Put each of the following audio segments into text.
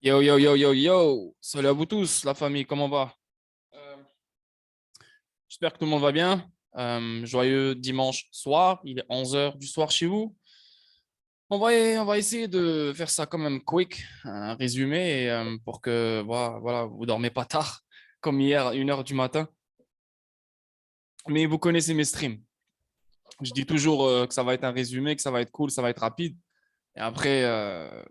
Yo, yo, yo, yo, yo. Salut à vous tous, la famille, comment va? Euh, J'espère que tout le monde va bien. Joyeux dimanche soir, il est 11 heures du soir chez vous. On va essayer de faire ça quand même quick, un résumé, pour que voilà, vous dormez pas tard, comme hier, 1 heure du matin. Mais vous connaissez mes streams. Je dis toujours que ça va être un résumé, que ça va être cool, ça va être rapide. Et après,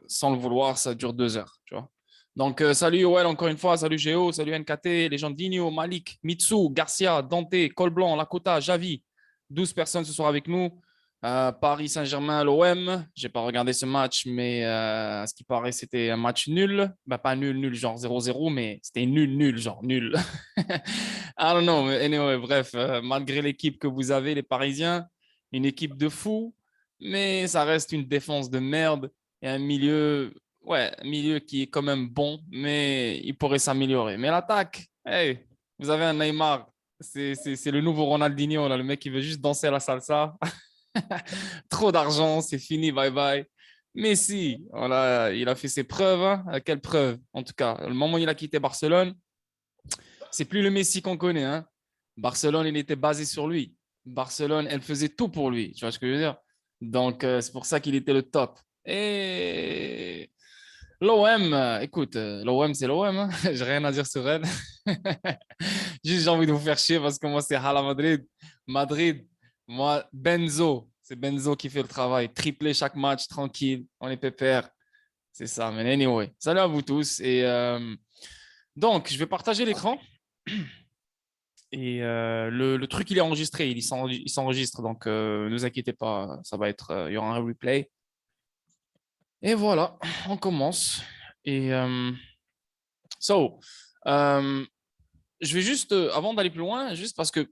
sans le vouloir, ça dure 2 heures, tu vois. Donc, salut Yoel, encore une fois, salut Géo, salut NKT, les gens d'Igno, Malik, Mitsu, Garcia, Dante, Colblanc, Lakota, Javi. 12 personnes ce soir avec nous. Paris Saint-Germain, l'OM. J'ai pas regardé ce match, mais à ce qui paraît, c'était un match nul. Bah, pas nul, nul, genre 0-0, mais c'était nul, nul, genre nul. I don't know, mais anyway, bref, malgré l'équipe que vous avez, les Parisiens, une équipe de fous, mais ça reste une défense de merde et un milieu, ouais, un milieu qui est quand même bon, mais il pourrait s'améliorer. Mais l'attaque, hey, vous avez un Neymar, c'est le nouveau Ronaldinho, là, le mec qui veut juste danser à la salsa. Trop d'argent, c'est fini, bye bye. Messi, voilà, il a fait ses preuves. Hein. Quelle preuve? En tout cas, le moment où il a quitté Barcelone, c'est plus le Messi qu'on connaît. Hein. Barcelone, il était basé sur lui. Barcelone, elle faisait tout pour lui. Tu vois ce que je veux dire? Donc, c'est pour ça qu'il était le top. Et l'OM, écoute, l'OM, c'est l'OM. Hein. J'ai rien à dire sur elle. Juste, j'ai envie de vous faire chier parce que moi, c'est Hala Madrid. Madrid, moi, Benzo. C'est Benzo qui fait le travail. Triplé chaque match, tranquille. On est pépère. C'est ça, mais anyway. Salut à vous tous. Et donc, je vais partager l'écran. Et le truc, il est enregistré, il s'enregistre, donc ne vous inquiétez pas, ça va être, il y aura un replay. Et voilà, on commence. Et so, euh, je vais juste, avant d'aller plus loin, juste parce que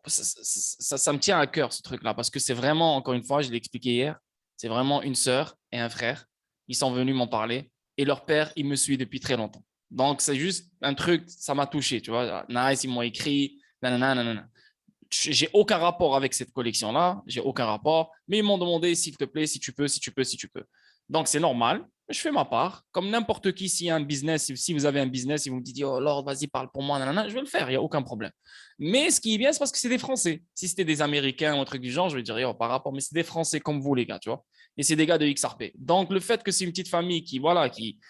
ça me tient à cœur ce truc-là, parce que c'est vraiment, encore une fois, je l'ai expliqué hier, c'est vraiment une sœur et un frère. Ils sont venus m'en parler et leur père, il me suit depuis très longtemps. Donc, c'est juste un truc, ça m'a touché, tu vois. Nice, ils m'ont écrit, nanana, nanana. J'ai aucun rapport avec cette collection-là, j'ai aucun rapport, mais ils m'ont demandé s'il te plaît, si tu peux, si tu peux, si tu peux. Donc c'est normal, je fais ma part. Comme n'importe qui, s'il y a un business, si vous avez un business, si vous me dites, oh Lord, vas-y, parle pour moi, nanana, je vais le faire, il n'y a aucun problème. Mais ce qui est bien, c'est parce que c'est des Français. Si c'était des Américains ou un truc du genre, je vais dire, oh, par rapport, mais c'est des Français comme vous, les gars, tu vois. Et c'est des gars de XRP. Donc le fait que c'est une petite famille qui, voilà, qui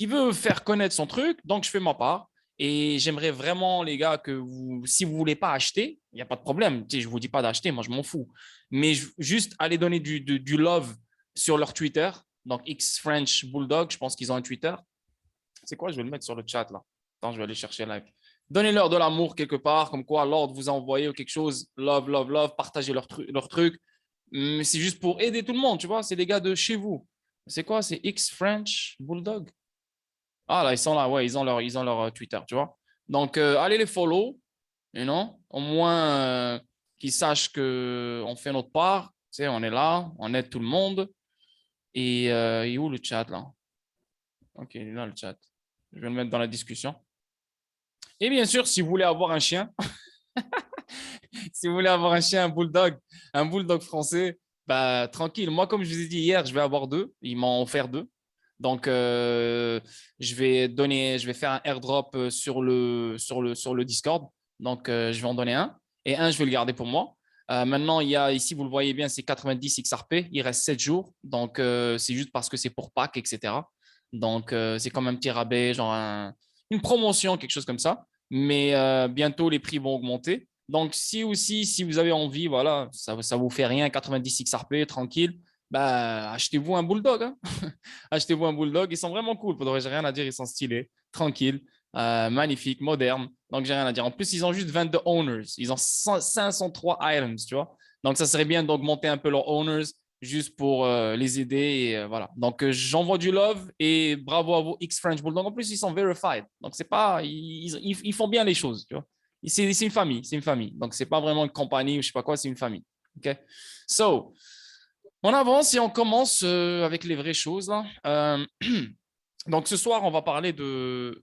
veut faire connaître son truc, donc je fais ma part. Et j'aimerais vraiment, les gars, que vous, si vous ne voulez pas acheter, il n'y a pas de problème. Tu sais, je ne vous dis pas d'acheter, moi je m'en fous. Mais juste aller donner du love sur leur Twitter. Donc X French Bulldog, je pense qu'ils ont un Twitter. C'est quoi? Je vais le mettre sur le chat là. Attends, je vais aller chercher live. Donnez-leur de l'amour quelque part, comme quoi Lord vous a envoyé quelque chose. Love, love, love. Partagez leur truc. Mais c'est juste pour aider tout le monde, tu vois. C'est des gars de chez vous. C'est quoi? C'est X French Bulldog. Ah là, ils sont là, ouais, ils ont leur Twitter, tu vois. Donc, allez les follow, au moins qu'ils sachent qu'on fait notre part. Tu sais, on est là, on aide tout le monde. Et il est où le chat là? Ok, il est là le chat. Je vais le mettre dans la discussion. Et bien sûr, si vous voulez avoir un chien, si vous voulez avoir un chien, un bulldog français, bah tranquille. Moi, comme je vous ai dit hier, je vais avoir deux. Ils m'ont offert deux. Donc, je vais faire un airdrop sur le Discord. Donc, je vais en donner un. Et un, je vais le garder pour moi. Maintenant, il y a ici, vous le voyez bien, c'est 90 XRP. Il reste 7 jours. Donc, c'est juste parce que c'est pour Pâques, etc. Donc, c'est comme un petit rabais, genre une promotion, quelque chose comme ça. Mais bientôt, les prix vont augmenter. Donc, si aussi, si vous avez envie, voilà, ça ne vous fait rien, 90 XRP, tranquille, bah, achetez-vous un bulldog. Hein. Achetez-vous un bulldog. Ils sont vraiment cool. Pour de vrai, j'ai rien à dire. Ils sont stylés, tranquilles, magnifiques, modernes. Donc, j'ai rien à dire. En plus, ils ont juste 22 owners. Ils ont 503 items, tu vois. Donc, ça serait bien d'augmenter un peu leurs owners juste pour les aider. Et, voilà. Donc, j'envoie du love et bravo à vos X-French Bulldog. En plus, ils sont verified. Donc, c'est pas, ils font bien les choses, tu vois. C'est une famille. C'est une famille. Donc, c'est pas vraiment une compagnie ou je sais pas quoi. C'est une famille. OK? So, on avance et on commence avec les vraies choses là. Donc ce soir, on va parler de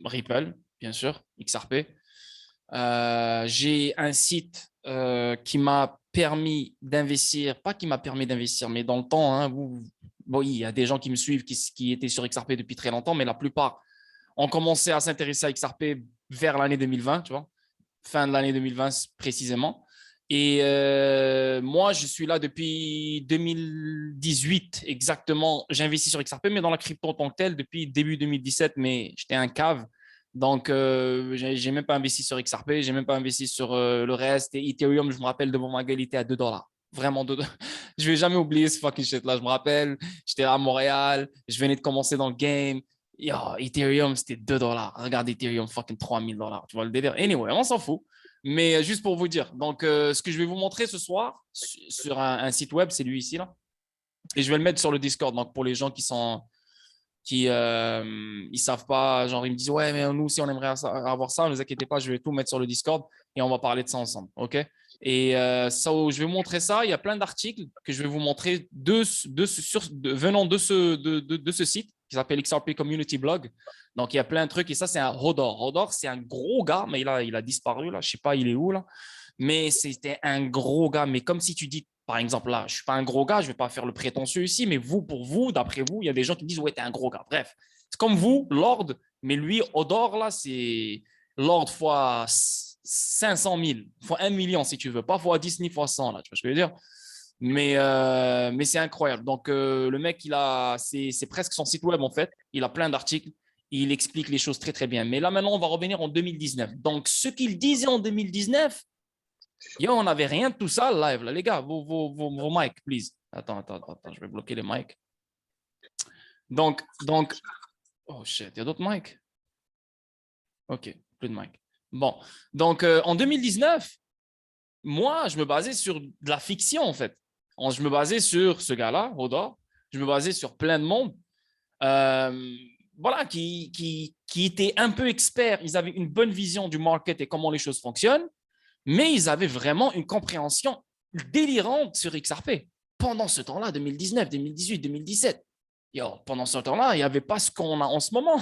Ripple, bien sûr, XRP. J'ai un site qui m'a permis d'investir, pas qui m'a permis d'investir, mais dans le temps, hein, bon, il y a des gens qui me suivent qui étaient sur XRP depuis très longtemps, mais la plupart ont commencé à s'intéresser à XRP vers l'année 2020, tu vois, fin de l'année 2020 précisément. Et moi, je suis là depuis 2018 exactement. J'investis sur XRP, mais dans la crypto en tant que telle depuis début 2017, mais j'étais un cave. Donc, j'ai même pas investi sur XRP, j'ai même pas investi sur le reste. Et Ethereum, je me rappelle devant ma gueule, il était à 2 $. Vraiment 2 $. Je vais jamais oublier ce fucking shit là. Je me rappelle, j'étais à Montréal, je venais de commencer dans le game. Yo, Ethereum, c'était 2 $. Regarde Ethereum, fucking 3000 $. Tu vois le délire. Anyway, on s'en fout. Mais juste pour vous dire, donc ce que je vais vous montrer ce soir sur un site web, c'est lui ici là. Et je vais le mettre sur le Discord. Donc pour les gens qui ils savent pas, genre ils me disent ouais mais nous aussi on aimerait avoir ça, ne vous inquiétez pas, je vais tout mettre sur le Discord et on va parler de ça ensemble, ok? Et ça, je vais vous montrer ça. Il y a plein d'articles que je vais vous montrer venant de ce site qui s'appelle XRP Community Blog. Donc il y a plein de trucs et ça c'est un Hodor. Hodor c'est un gros gars, mais il a disparu là, je sais pas il est où là, mais c'était un gros gars. Mais comme si tu dis par exemple, là, je ne suis pas un gros gars, je ne vais pas faire le prétentieux ici, mais vous, pour vous, d'après vous, il y a des gens qui disent, ouais, tu es un gros gars. Bref, c'est comme vous, Lord, mais lui, Odor, là, c'est Lord fois 500 000, fois 1 million, si tu veux, pas fois 10 ni fois 100, là, tu vois ce que je veux dire? Mais c'est incroyable. Donc, le mec, c'est presque son site web, en fait. Il a plein d'articles. Il explique les choses très, très bien. Mais là, maintenant, on va revenir en 2019. Donc, ce qu'il disait en 2019, yo, on n'avait rien de tout ça live, là, les gars. Vos mics, please. Attends, je vais bloquer les mics. Donc, oh shit, il y a d'autres mics? Ok, plus de mics. Bon, donc en 2019, moi, je me basais sur de la fiction, en fait. Je me basais sur ce gars-là, Roda. Je me basais sur plein de monde. Voilà, qui étaient un peu experts. Ils avaient une bonne vision du market et comment les choses fonctionnent. Mais ils avaient vraiment une compréhension délirante sur XRP. Pendant ce temps-là, 2019, 2018, 2017, pendant ce temps-là, il n'y avait pas ce qu'on a en ce moment.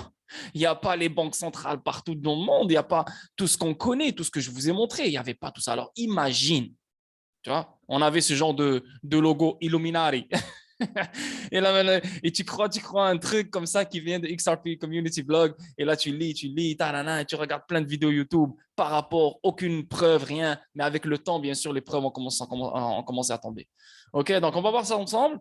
Il n'y a pas les banques centrales partout dans le monde. Il n'y a pas tout ce qu'on connaît, tout ce que je vous ai montré. Il n'y avait pas tout ça. Alors, imagine, tu vois, on avait ce genre de logo Illuminati. Et là, et tu crois un truc comme ça qui vient de XRP Community Blog, et là tu lis, et tu regardes plein de vidéos YouTube par rapport, aucune preuve, rien, mais avec le temps, bien sûr, les preuves ont commencé à tomber. Ok, donc on va voir ça ensemble.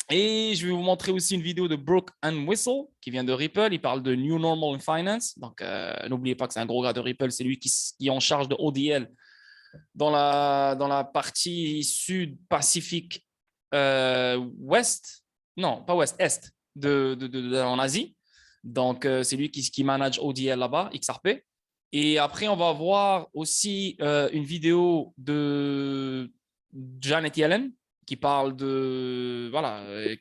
Et je vais vous montrer aussi une vidéo de Brooke and Whistle qui vient de Ripple. Il parle de New Normal in Finance. Donc, n'oubliez pas que c'est un gros gars de Ripple. C'est lui qui est en charge de ODL dans la partie sud-pacifique ouest, non, pas ouest, est en Asie. Donc, c'est lui qui manage ODL là-bas, XRP. Et après, on va voir aussi une vidéo de Janet Yellen qui parle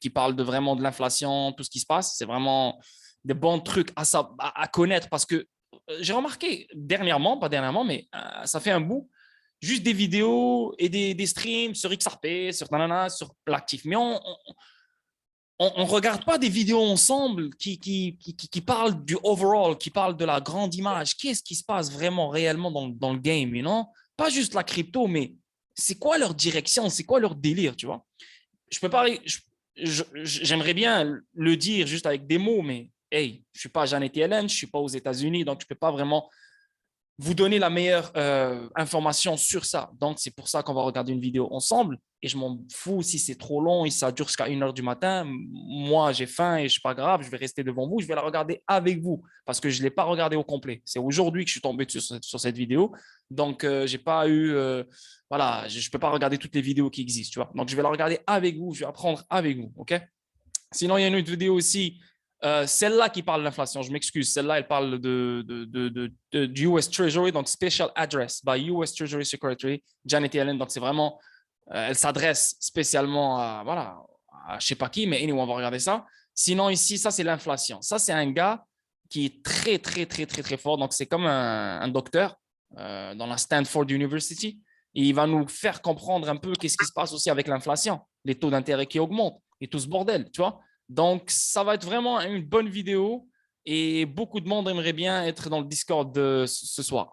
qui parle de vraiment de l'inflation, tout ce qui se passe. C'est vraiment des bons trucs à connaître parce que j'ai remarqué dernièrement, pas dernièrement, mais ça fait un bout, juste des vidéos et des streams sur XRP, sur l'actif. Mais on ne regarde pas des vidéos ensemble qui parlent du overall, qui parlent de la grande image. Qu'est-ce qui se passe vraiment, réellement dans le game, non? Pas juste la crypto, mais c'est quoi leur direction? C'est quoi leur délire, tu vois? Je peux pas... J'aimerais bien le dire juste avec des mots, mais hey, je ne suis pas Janet Yellen, je ne suis pas aux États-Unis, donc je ne peux pas vraiment vous donner la meilleure information sur ça. Donc, c'est pour ça qu'on va regarder une vidéo ensemble. Et je m'en fous si c'est trop long et ça dure jusqu'à 1 h du matin. Moi, j'ai faim et je suis pas grave. Je vais rester devant vous. Je vais la regarder avec vous parce que je ne l'ai pas regardée au complet. C'est aujourd'hui que je suis tombé sur cette vidéo. Donc, j'ai pas eu... voilà, je ne peux pas regarder toutes les vidéos qui existent. Tu vois. Donc, je vais la regarder avec vous. Je vais apprendre avec vous. OK? Sinon, il y a une autre vidéo aussi. Celle-là qui parle de l'inflation, je m'excuse. Celle-là, elle parle du US Treasury, donc Special Address by US Treasury Secretary Janet Yellen. Donc, c'est vraiment, elle s'adresse spécialement à je ne sais pas qui, mais anyway, on va regarder ça. Sinon, ici, ça, c'est l'inflation. Ça, c'est un gars qui est très, très, très, très, très fort. Donc, c'est comme un docteur dans la Stanford University. Et il va nous faire comprendre un peu qu'est-ce qui se passe aussi avec l'inflation, les taux d'intérêt qui augmentent et tout ce bordel, tu vois. Donc, ça va être vraiment une bonne vidéo et beaucoup de monde aimerait bien être dans le Discord de ce soir.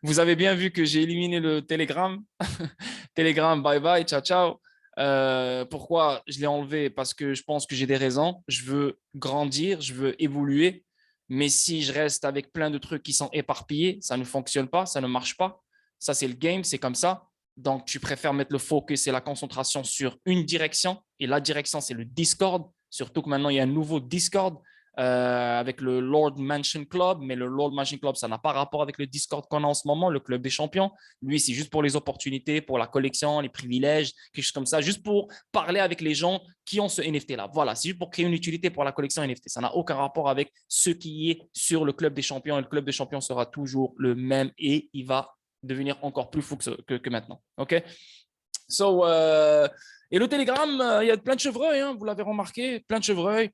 Vous avez bien vu que j'ai éliminé le Telegram. Telegram, bye bye, ciao, ciao. Pourquoi je l'ai enlevé? Parce que je pense que j'ai des raisons. Je veux grandir, je veux évoluer. Mais si je reste avec plein de trucs qui sont éparpillés, ça ne fonctionne pas, ça ne marche pas. Ça, c'est le game, c'est comme ça. Donc, tu préfères mettre le focus et la concentration sur une direction. Et la direction, c'est le Discord. Surtout que maintenant, il y a un nouveau Discord avec le Lord Mansion Club. Mais le Lord Mansion Club, ça n'a pas rapport avec le Discord qu'on a en ce moment, le Club des Champions. Lui, c'est juste pour les opportunités, pour la collection, les privilèges, quelque chose comme ça, juste pour parler avec les gens qui ont ce NFT-là. Voilà, c'est juste pour créer une utilité pour la collection NFT. Ça n'a aucun rapport avec ce qui est sur le Club des Champions. Et le Club des Champions sera toujours le même et il va devenir encore plus fou que maintenant. OK? So, et le Telegram, il y a plein de chevreuils, hein, vous l'avez remarqué, plein de chevreuils.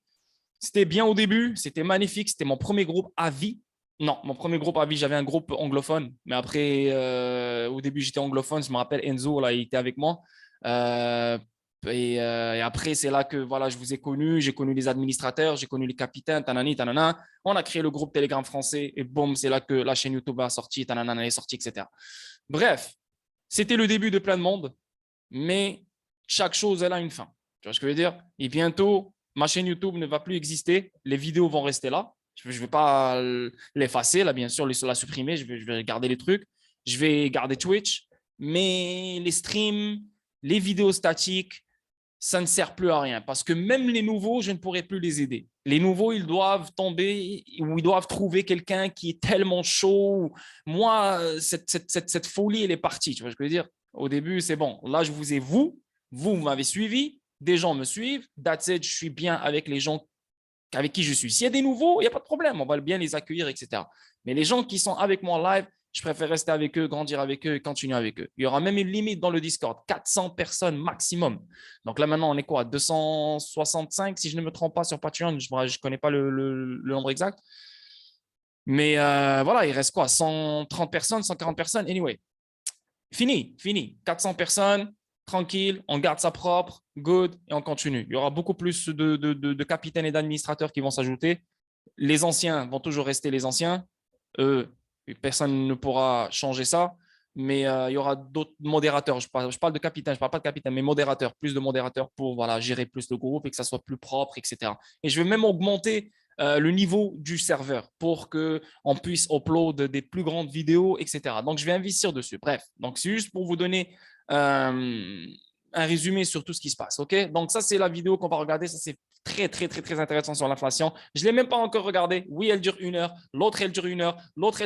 C'était bien au début, c'était magnifique, c'était mon premier groupe à vie. Non, mon premier groupe à vie, j'avais un groupe anglophone, mais après, au début, j'étais anglophone. Je me rappelle Enzo, là, il était avec moi. Euh, et après, c'est là que voilà, je vous ai connu, j'ai connu les administrateurs, j'ai connu les capitaines, tanani, tanana. On a créé le groupe Telegram français et boum, c'est là que la chaîne YouTube a sorti, tanana, elle est sortie, etc. Bref, c'était le début de plein de monde, mais chaque chose, elle a une fin. Tu vois ce que je veux dire? Et bientôt, ma chaîne YouTube ne va plus exister, les vidéos vont rester là. Je ne vais pas l'effacer, là, bien sûr, la supprimer, je vais garder les trucs. Je vais garder Twitch, mais les streams, les vidéos statiques, ça ne sert plus à rien parce que même les nouveaux, je ne pourrai plus les aider. Les nouveaux, ils doivent tomber ou ils doivent trouver quelqu'un qui est tellement chaud. Moi, cette folie, elle est partie. Tu vois ce que je veux dire? Au début, c'est bon. Là, je vous ai vous m'avez suivi, des gens me suivent. That's it, je suis bien avec les gens avec qui je suis. S'il y a des nouveaux, il n'y a pas de problème, on va bien les accueillir, etc. Mais les gens qui sont avec moi en live, je préfère rester avec eux, grandir avec eux et continuer avec eux. Il y aura même une limite dans le Discord, 400 personnes maximum. Donc là, maintenant, on est quoi? 265, si je ne me trompe pas, sur Patreon. Je ne connais pas le nombre exact. Mais voilà, il reste quoi? 130 personnes, 140 personnes? Anyway, fini. 400 personnes, tranquille, on garde ça propre, good, et on continue. Il y aura beaucoup plus de capitaines et d'administrateurs qui vont s'ajouter. Les anciens vont toujours rester les anciens. Personne ne pourra changer ça. Mais il y aura d'autres modérateurs. Je parle de capitaine, je ne parle pas de capitaine, mais modérateurs, plus de modérateurs pour voilà, gérer plus le groupe et que ça soit plus propre, etc. Et je vais même augmenter le niveau du serveur pour qu'on puisse upload des plus grandes vidéos, etc. Donc, je vais investir dessus. Bref, donc c'est juste pour vous donner un résumé sur tout ce qui se passe. OK? Donc, ça, c'est la vidéo qu'on va regarder. Ça, c'est très intéressant sur l'inflation. Je ne l'ai même pas encore regardé. Oui, elle dure 1 heure. L'autre, elle dure 1 heure. L'autre,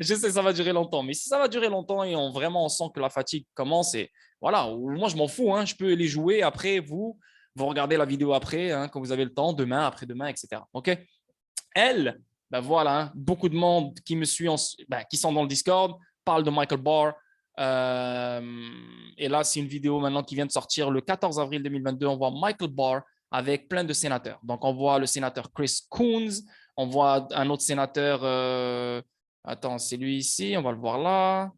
je sais, ça va durer longtemps. Mais si ça va durer longtemps et on sent que la fatigue commence, et voilà, moi, je m'en fous. Hein, je peux les jouer. Après, vous regardez la vidéo après, hein, quand vous avez le temps, demain, après-demain, etc. OK? Elle, ben voilà, hein, beaucoup de monde qui me suit, qui sont dans le Discord, parle de Michael Barr. Et là, c'est une vidéo maintenant qui vient de sortir le 14 avril 2022. On voit Michael Barr avec plein de sénateurs. Donc, on voit le sénateur Chris Coons, on voit un autre sénateur. Attends, c'est lui ici, on va le voir là.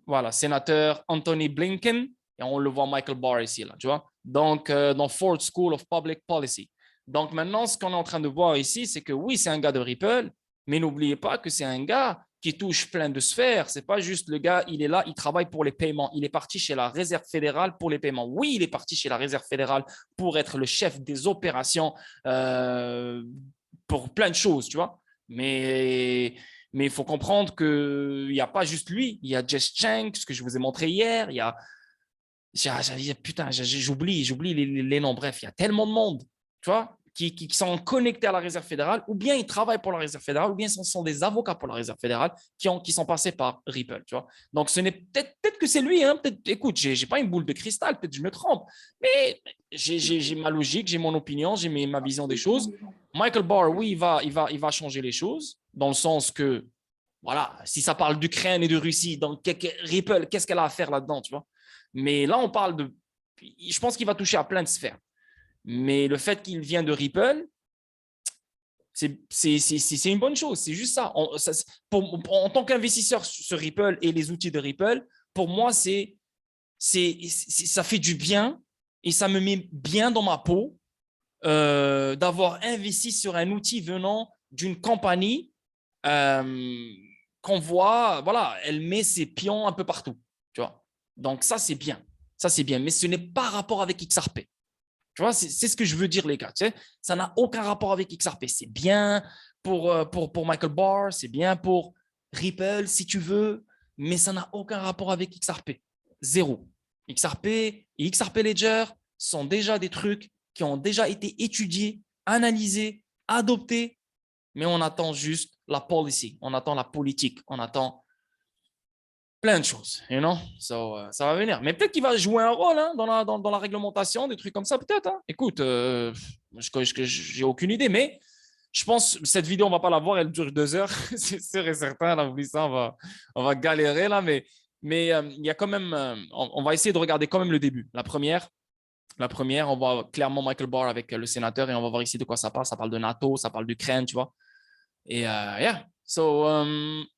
Voilà, sénateur Anthony Blinken, et on le voit Michael Barr ici, là, tu vois. Donc, dans Ford School of Public Policy. Donc, maintenant, ce qu'on est en train de voir ici, c'est que oui, c'est un gars de Ripple, mais n'oubliez pas que c'est un gars qui touche plein de sphères. C'est pas juste le gars, il est là, il travaille pour les paiements. Il est parti chez la Réserve fédérale pour les paiements. Oui, il est parti chez la Réserve fédérale pour être le chef des opérations pour plein de choses, tu vois. Mais il faut comprendre qu'il n'y a pas juste lui. Il y a Jess Chang, ce que je vous ai montré hier. Il y a, putain, j'oublie les noms. Bref, il y a tellement de monde, tu vois, qui sont connectés à la Réserve fédérale, ou bien ils travaillent pour la Réserve fédérale, ou bien ce sont des avocats pour la Réserve fédérale qui sont passés par Ripple, tu vois. Donc, ce n'est peut-être que c'est lui, hein. Écoute, je n'ai pas une boule de cristal, peut-être que je me trompe, mais j'ai ma logique, j'ai mon opinion, j'ai ma vision des choses. Michael Barr, oui, il va changer les choses, dans le sens que, voilà, si ça parle d'Ukraine et de Russie, donc Ripple, qu'est-ce qu'elle a à faire là-dedans, tu vois? Mais là, on parle de. Je pense qu'il va toucher à plein de sphères. Mais le fait qu'il vient de Ripple, c'est une bonne chose. C'est juste ça. En tant qu'investisseur sur Ripple et les outils de Ripple, pour moi, ça fait du bien et ça me met bien dans ma peau d'avoir investi sur un outil venant d'une compagnie qu'on voit, voilà, elle met ses pions un peu partout, tu vois. Donc ça, c'est bien. Ça, c'est bien. Mais ce n'est pas rapport avec XRP. Tu vois, c'est ce que je veux dire, les gars. Tu sais, ça n'a aucun rapport avec XRP. C'est bien pour Michael Barr, c'est bien pour Ripple, si tu veux, mais ça n'a aucun rapport avec XRP. Zéro. XRP et XRP Ledger sont déjà des trucs qui ont déjà été étudiés, analysés, adoptés, mais on attend juste la policy, on attend la politique, on attend plein de choses, you know? Ça va venir. Mais peut-être qu'il va jouer un rôle hein, dans la réglementation, des trucs comme ça, peut-être. Hein. Écoute, j'ai aucune idée, mais je pense que cette vidéo, on ne va pas la voir, elle dure 2 heures. C'est sûr et certain, là, oublie ça, on va galérer là, mais il y a quand même, on va essayer de regarder quand même le début. La première, on voit clairement Michael Barr avec le sénateur et on va voir ici de quoi ça parle. Ça parle de NATO, ça parle d'Ukraine, tu vois. Et yeah.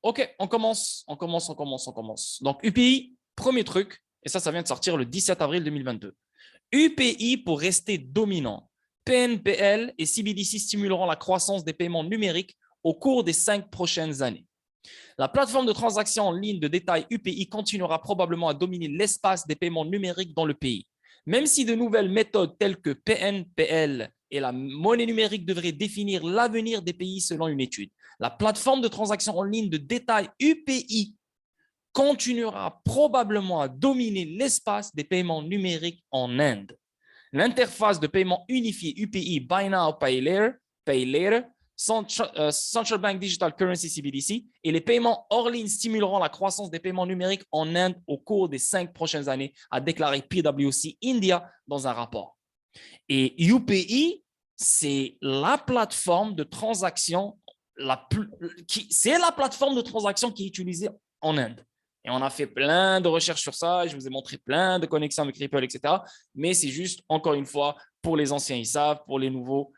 OK, on commence. Donc, UPI, premier truc, et ça vient de sortir le 17 avril 2022. UPI pour rester dominant. PNPL et CBDC stimuleront la croissance des paiements numériques au cours des 5 prochaines années. La plateforme de transaction en ligne de détail UPI continuera probablement à dominer l'espace des paiements numériques dans le pays. Même si de nouvelles méthodes telles que PNPL et la monnaie numérique devraient définir l'avenir des pays selon une étude, la plateforme de transaction en ligne de détail UPI continuera probablement à dominer l'espace des paiements numériques en Inde. L'interface de paiement unifié UPI Buy Now, Pay Later, Central Bank Digital Currency CBDC et les paiements hors ligne stimuleront la croissance des paiements numériques en Inde au cours des 5 prochaines années, a déclaré PwC India dans un rapport. Et UPI, c'est la plateforme de transaction qui est utilisée en Inde. Et on a fait plein de recherches sur ça. Je vous ai montré plein de connexions avec Ripple, etc. Mais c'est juste, encore une fois, pour les anciens, ils savent. Pour les nouveaux,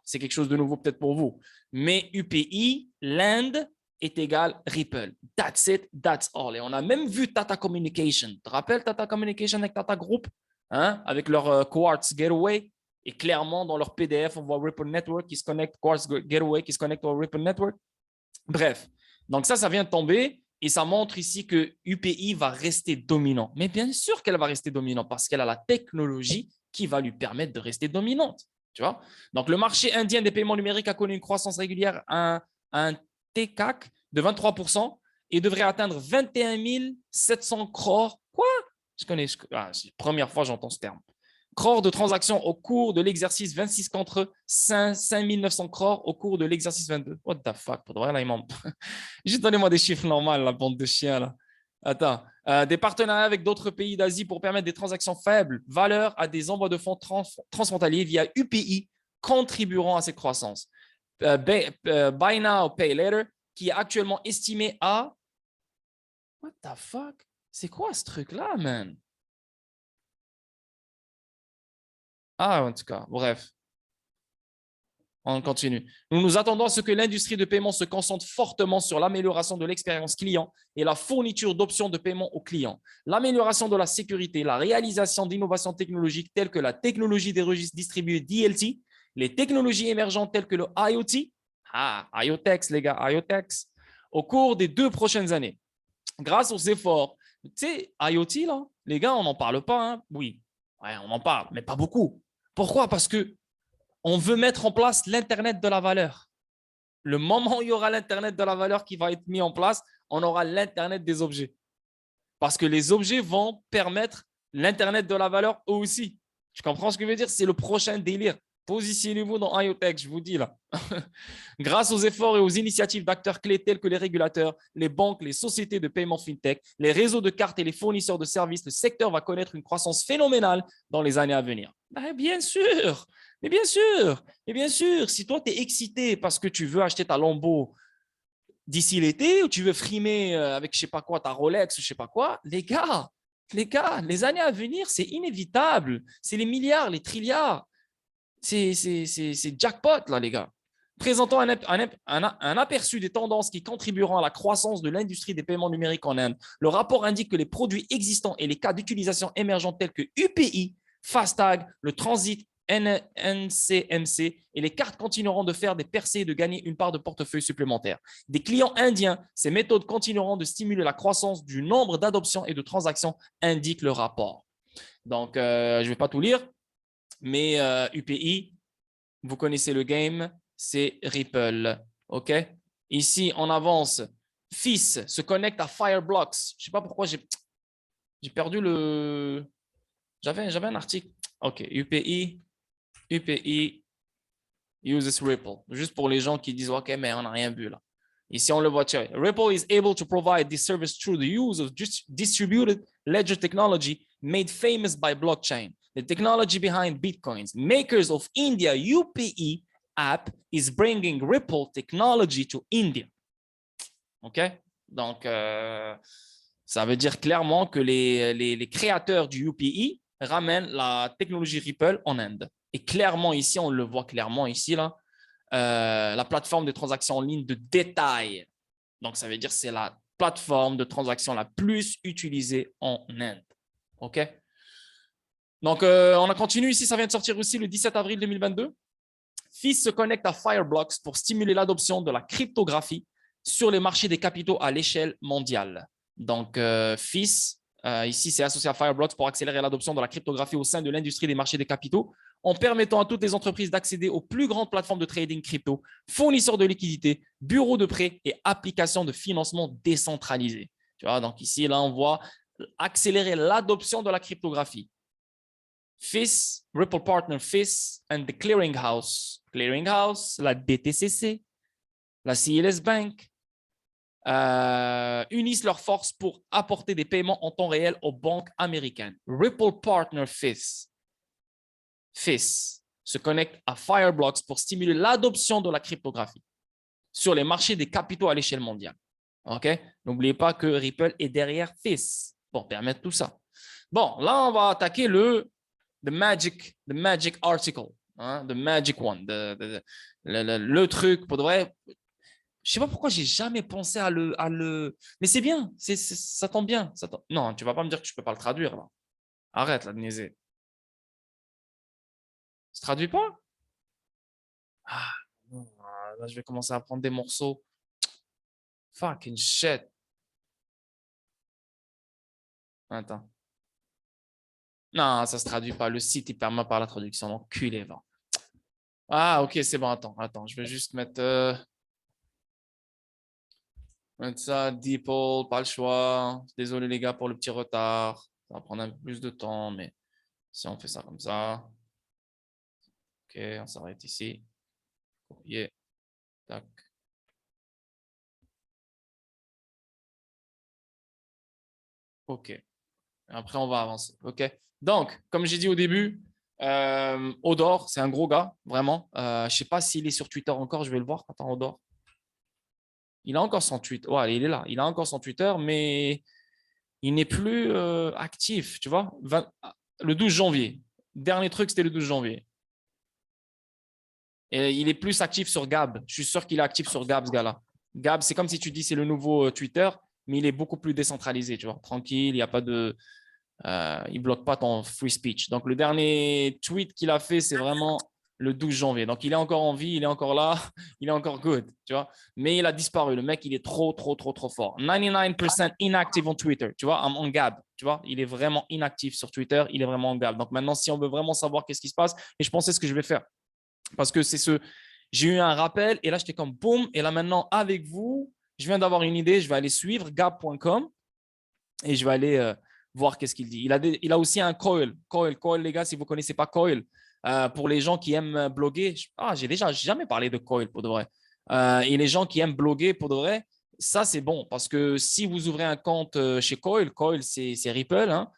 c'est quelque chose de nouveau peut-être pour vous. Mais UPI, l'Inde est égal Ripple. That's it, that's all. Et on a même vu Tata Communication. Tu te rappelles Tata Communication avec Tata Group, hein, avec leur Quartz Gateway? Et clairement, dans leur PDF, on voit Ripple Network qui se connecte, Quartz Gateway qui se connecte au Ripple Network. Bref, donc ça vient de tomber. Et ça montre ici que UPI va rester dominant. Mais bien sûr qu'elle va rester dominante parce qu'elle a la technologie qui va lui permettre de rester dominante. Tu vois? Donc, le marché indien des paiements numériques a connu une croissance régulière à un TCAC de 23% et devrait atteindre 21 700 crores. Quoi? C'est la première fois que j'entends ce terme. Crores de transactions au cours de l'exercice 26 contre 5 900 crores au cours de l'exercice 22. What the fuck? Pour de vrai, là, juste donnez-moi des chiffres normaux, la bande de chiens. Là. Attends. Des partenariats avec d'autres pays d'Asie pour permettre des transactions faibles, valeur à des envois de fonds transfrontaliers via UPI contribueront à cette croissance. Buy Now, Pay Later, qui est actuellement estimé à… What the fuck? C'est quoi ce truc-là, man? Ah, en tout cas, bref. On continue. Nous nous attendons à ce que l'industrie de paiement se concentre fortement sur l'amélioration de l'expérience client et la fourniture d'options de paiement aux clients, l'amélioration de la sécurité, la réalisation d'innovations technologiques telles que la technologie des registres distribués DLT, les technologies émergentes telles que le IoT, IoTex, les gars, IoTex, au cours des 2 prochaines années. Grâce aux efforts, tu sais, IoT, là, les gars, on n'en parle pas, hein? Oui, ouais, on en parle, mais pas beaucoup. Pourquoi? Parce que on veut mettre en place l'Internet de la valeur. Le moment où il y aura l'Internet de la valeur qui va être mis en place, on aura l'Internet des objets. Parce que les objets vont permettre l'Internet de la valeur eux aussi. Tu comprends ce que je veux dire? C'est le prochain délire. Positionnez-vous dans IoTex, je vous dis là. Grâce aux efforts et aux initiatives d'acteurs clés tels que les régulateurs, les banques, les sociétés de paiement fintech, les réseaux de cartes et les fournisseurs de services, le secteur va connaître une croissance phénoménale dans les années à venir. Bien sûr, mais bien sûr, si toi tu es excité parce que tu veux acheter ta Lambo d'ici l'été ou tu veux frimer avec je sais pas quoi, ta Rolex ou je sais pas quoi, les gars, les années à venir, c'est inévitable. C'est les milliards, les trilliards. C'est jackpot, là, les gars. Présentons un aperçu des tendances qui contribueront à la croissance de l'industrie des paiements numériques en Inde. Le rapport indique que les produits existants et les cas d'utilisation émergents tels que UPI, Fastag, le transit NCMC et les cartes continueront de faire des percées et de gagner une part de portefeuille supplémentaire. Des clients indiens, ces méthodes continueront de stimuler la croissance du nombre d'adoptions et de transactions, indique le rapport. Donc, je ne vais pas tout lire, mais UPI, vous connaissez le game, c'est Ripple. OK? Ici, on avance. Fils se connecte à Fireblocks. Je ne sais pas pourquoi j'ai perdu le… J'avais un article. OK, UPI uses Ripple. Juste pour les gens qui disent, OK, mais on n'a rien vu là. Ici, on le voit. Ripple is able to provide this service through the use of distributed ledger technology made famous by blockchain. The technology behind Bitcoins. Makers of India UPE app is bringing Ripple technology to India. OK? Donc, ça veut dire clairement que les créateurs du UPE ramènent la technologie Ripple en Inde. Et clairement ici, on le voit clairement ici, là, la plateforme de transactions en ligne de détail. Donc, ça veut dire que c'est la plateforme de transaction la plus utilisée en Inde. OK? Donc, on a continué ici. Ça vient de sortir aussi le 17 avril 2022. FIS se connecte à Fireblocks pour stimuler l'adoption de la cryptographie sur les marchés des capitaux à l'échelle mondiale. Donc, FIS, ici, c'est associé à Fireblocks pour accélérer l'adoption de la cryptographie au sein de l'industrie des marchés des capitaux en permettant à toutes les entreprises d'accéder aux plus grandes plateformes de trading crypto, fournisseurs de liquidités, bureaux de prêt et applications de financement décentralisées. Tu vois, donc ici, là, on voit accélérer l'adoption de la cryptographie. FIS, Ripple Partner FIS and the Clearinghouse, la DTCC, la CLS Bank, unissent leurs forces pour apporter des paiements en temps réel aux banques américaines. Ripple Partner FIS se connecte à Fireblocks pour stimuler l'adoption de la cryptographie sur les marchés des capitaux à l'échelle mondiale. OK? N'oubliez pas que Ripple est derrière FIS pour permettre tout ça. Bon, là, on va attaquer the magic article, hein, the magic one, le truc pour de vrai. Je ne sais pas pourquoi j'ai jamais pensé à le… Mais c'est bien, ça tombe bien. Non, tu ne vas pas me dire que je ne peux pas le traduire. Là. Arrête là de niaiser. Ça ne traduit pas? Ah, non, là, je vais commencer à prendre des morceaux. Fucking shit. Attends. Non, ça ne se traduit pas. Le site, il ne permet pas la traduction. Donc, culé, va. Ah, ok, c'est bon. Attends. Je vais juste mettre… ça, DeepL, pas le choix. Désolé les gars pour le petit retard. Ça va prendre un peu plus de temps, mais si on fait ça comme ça. Ok, on s'arrête ici. Courrier. Tac. Ok. Après, on va avancer. Ok. Donc, comme j'ai dit au début, Odor, c'est un gros gars, vraiment. Je ne sais pas s'il est sur Twitter encore. Je vais le voir. Attends, Odor. Il a encore son Twitter. Ouais, il est là. Il a encore son Twitter, mais il n'est plus actif, tu vois. Le 12 janvier. Dernier truc, c'était le 12 janvier. Et il est plus actif sur Gab. Je suis sûr qu'il est actif sur Gab, ce gars-là. Gab, c'est comme si tu dis c'est le nouveau Twitter, mais il est beaucoup plus décentralisé, tu vois. Tranquille, il n'y a pas de… il ne bloque pas ton free speech. Donc, le dernier tweet qu'il a fait, c'est vraiment le 12 janvier. Donc, il est encore en vie, il est encore là, il est encore good, tu vois. Mais il a disparu. Le mec, il est trop fort. 99% inactive on Twitter, tu vois, en Gab, tu vois. Il est vraiment inactif sur Twitter, il est vraiment en Gab. Donc, maintenant, si on veut vraiment savoir qu'est-ce qui se passe, et je pensais ce que je vais faire. Parce que j'ai eu un rappel et là, j'étais comme boum. Et là, maintenant, avec vous, je viens d'avoir une idée. Je vais aller suivre gab.com et je vais aller voir qu'est-ce qu'il dit. Il a aussi un Coil, les gars, si vous ne connaissez pas Coil, pour les gens qui aiment bloguer. J'ai jamais parlé de Coil pour de vrai. Et les gens qui aiment bloguer pour de vrai, ça, c'est bon parce que si vous ouvrez un compte chez Coil, c'est Ripple, hein,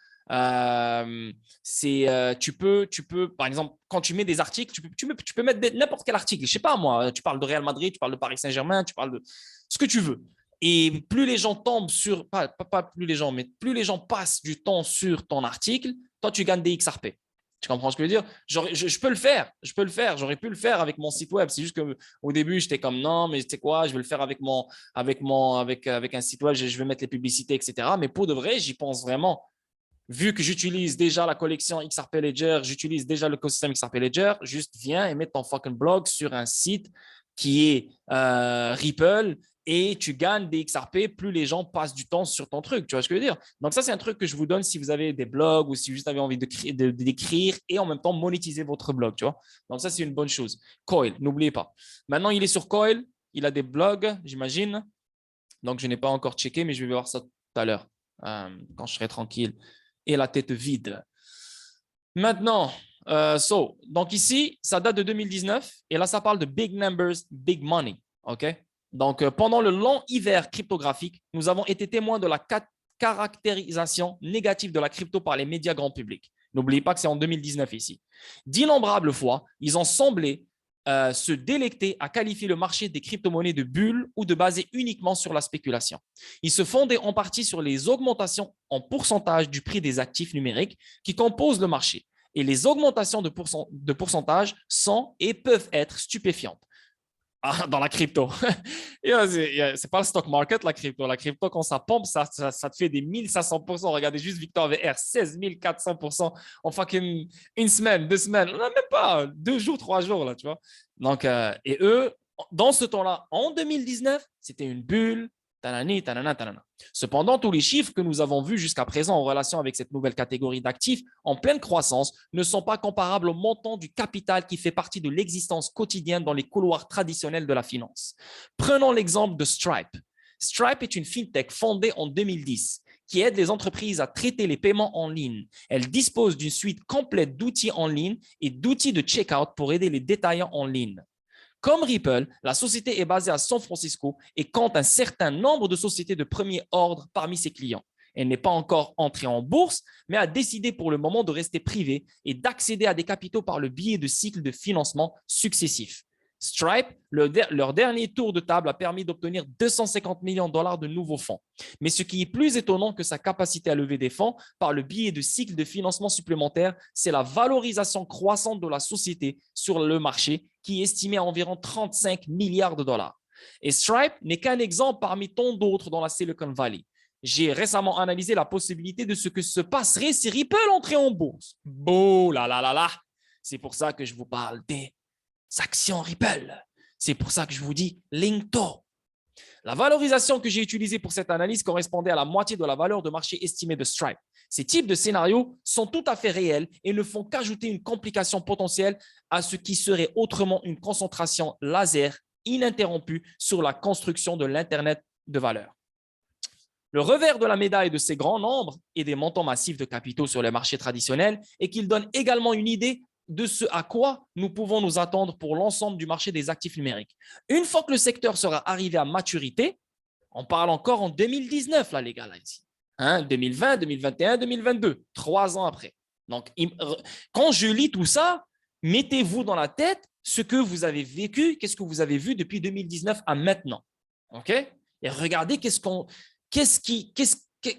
tu peux, par exemple, quand tu mets des articles, tu peux mettre n'importe quel article. Je sais pas moi, tu parles de Real Madrid, tu parles de Paris Saint-Germain, tu parles de ce que tu veux. Et plus les gens tombent sur, pas plus les gens, mais plus les gens passent du temps sur ton article, toi, tu gagnes des XRP. Tu comprends ce que je veux dire? Je peux le faire. J'aurais pu le faire avec mon site web. C'est juste qu'au début, j'étais comme non, mais tu sais quoi, je vais le faire avec un site web, je vais mettre les publicités, etc. Mais pour de vrai, j'y pense vraiment. Vu que j'utilise déjà la collection XRP Ledger, j'utilise déjà l'écosystème XRP Ledger, juste viens et mets ton fucking blog sur un site qui est Ripple, et tu gagnes des XRP plus les gens passent du temps sur ton truc. Tu vois ce que je veux dire? Donc, ça, c'est un truc que je vous donne si vous avez des blogs ou si vous avez envie d'écrire et en même temps monétiser votre blog. Tu vois? Donc, ça, c'est une bonne chose. Coil, n'oubliez pas. Maintenant, il est sur Coil. Il a des blogs, j'imagine. Donc, je n'ai pas encore checké, mais je vais voir ça tout à l'heure quand je serai tranquille et la tête vide. Maintenant, donc ici, ça date de 2019 et là, ça parle de big numbers, big money. OK? Donc, pendant le long hiver cryptographique, nous avons été témoins de la caractérisation négative de la crypto par les médias grand public. N'oubliez pas que c'est en 2019 ici. D'innombrables fois, ils ont semblé se délecter à qualifier le marché des crypto-monnaies de bulle ou de basé uniquement sur la spéculation. Ils se fondaient en partie sur les augmentations en pourcentage du prix des actifs numériques qui composent le marché. Et les augmentations de pourcentage sont et peuvent être stupéfiantes. Dans la crypto. C'est pas le stock market, la crypto. La crypto, quand ça pompe, ça te fait des 1500%. Regardez juste Victor VR, 16 400% en fucking une semaine, 2 semaines. On n'a même pas 2 jours, 3 jours, là, tu vois. Donc, et eux, dans ce temps-là, en 2019, c'était une bulle. Tanani, tanana, tanana. Cependant, tous les chiffres que nous avons vus jusqu'à présent en relation avec cette nouvelle catégorie d'actifs en pleine croissance ne sont pas comparables au montant du capital qui fait partie de l'existence quotidienne dans les couloirs traditionnels de la finance. Prenons l'exemple de Stripe. Stripe est une fintech fondée en 2010 qui aide les entreprises à traiter les paiements en ligne. Elle dispose d'une suite complète d'outils en ligne et d'outils de checkout pour aider les détaillants en ligne. Comme Ripple, la société est basée à San Francisco et compte un certain nombre de sociétés de premier ordre parmi ses clients. Elle n'est pas encore entrée en bourse, mais a décidé pour le moment de rester privée et d'accéder à des capitaux par le biais de cycles de financement successifs. Stripe, leur dernier tour de table a permis d'obtenir 250 millions de dollars de nouveaux fonds. Mais ce qui est plus étonnant que sa capacité à lever des fonds par le biais de cycles de financement supplémentaires, c'est la valorisation croissante de la société sur le marché qui est estimée à environ 35 milliards de dollars. Et Stripe n'est qu'un exemple parmi tant d'autres dans la Silicon Valley. J'ai récemment analysé la possibilité de ce que se passerait si Ripple entrait en bourse. Bouh là là là là. C'est pour ça que je vous parle des actions Ripple. C'est pour ça que je vous dis Linkto. La valorisation que j'ai utilisée pour cette analyse correspondait à la moitié de la valeur de marché estimée de Stripe. Ces types de scénarios sont tout à fait réels et ne font qu'ajouter une complication potentielle à ce qui serait autrement une concentration laser ininterrompue sur la construction de l'Internet de valeur. Le revers de la médaille de ces grands nombres et des montants massifs de capitaux sur les marchés traditionnels est qu'ils donnent également une idée de ce à quoi nous pouvons nous attendre pour l'ensemble du marché des actifs numériques. Une fois que le secteur sera arrivé à maturité, on parle encore en 2019, là, les gars, là, ici. 2020, 2021, 2022, 3 ans après. Donc, quand je lis tout ça, mettez-vous dans la tête ce que vous avez vécu, qu'est-ce que vous avez vu depuis 2019 à maintenant. OK? Et regardez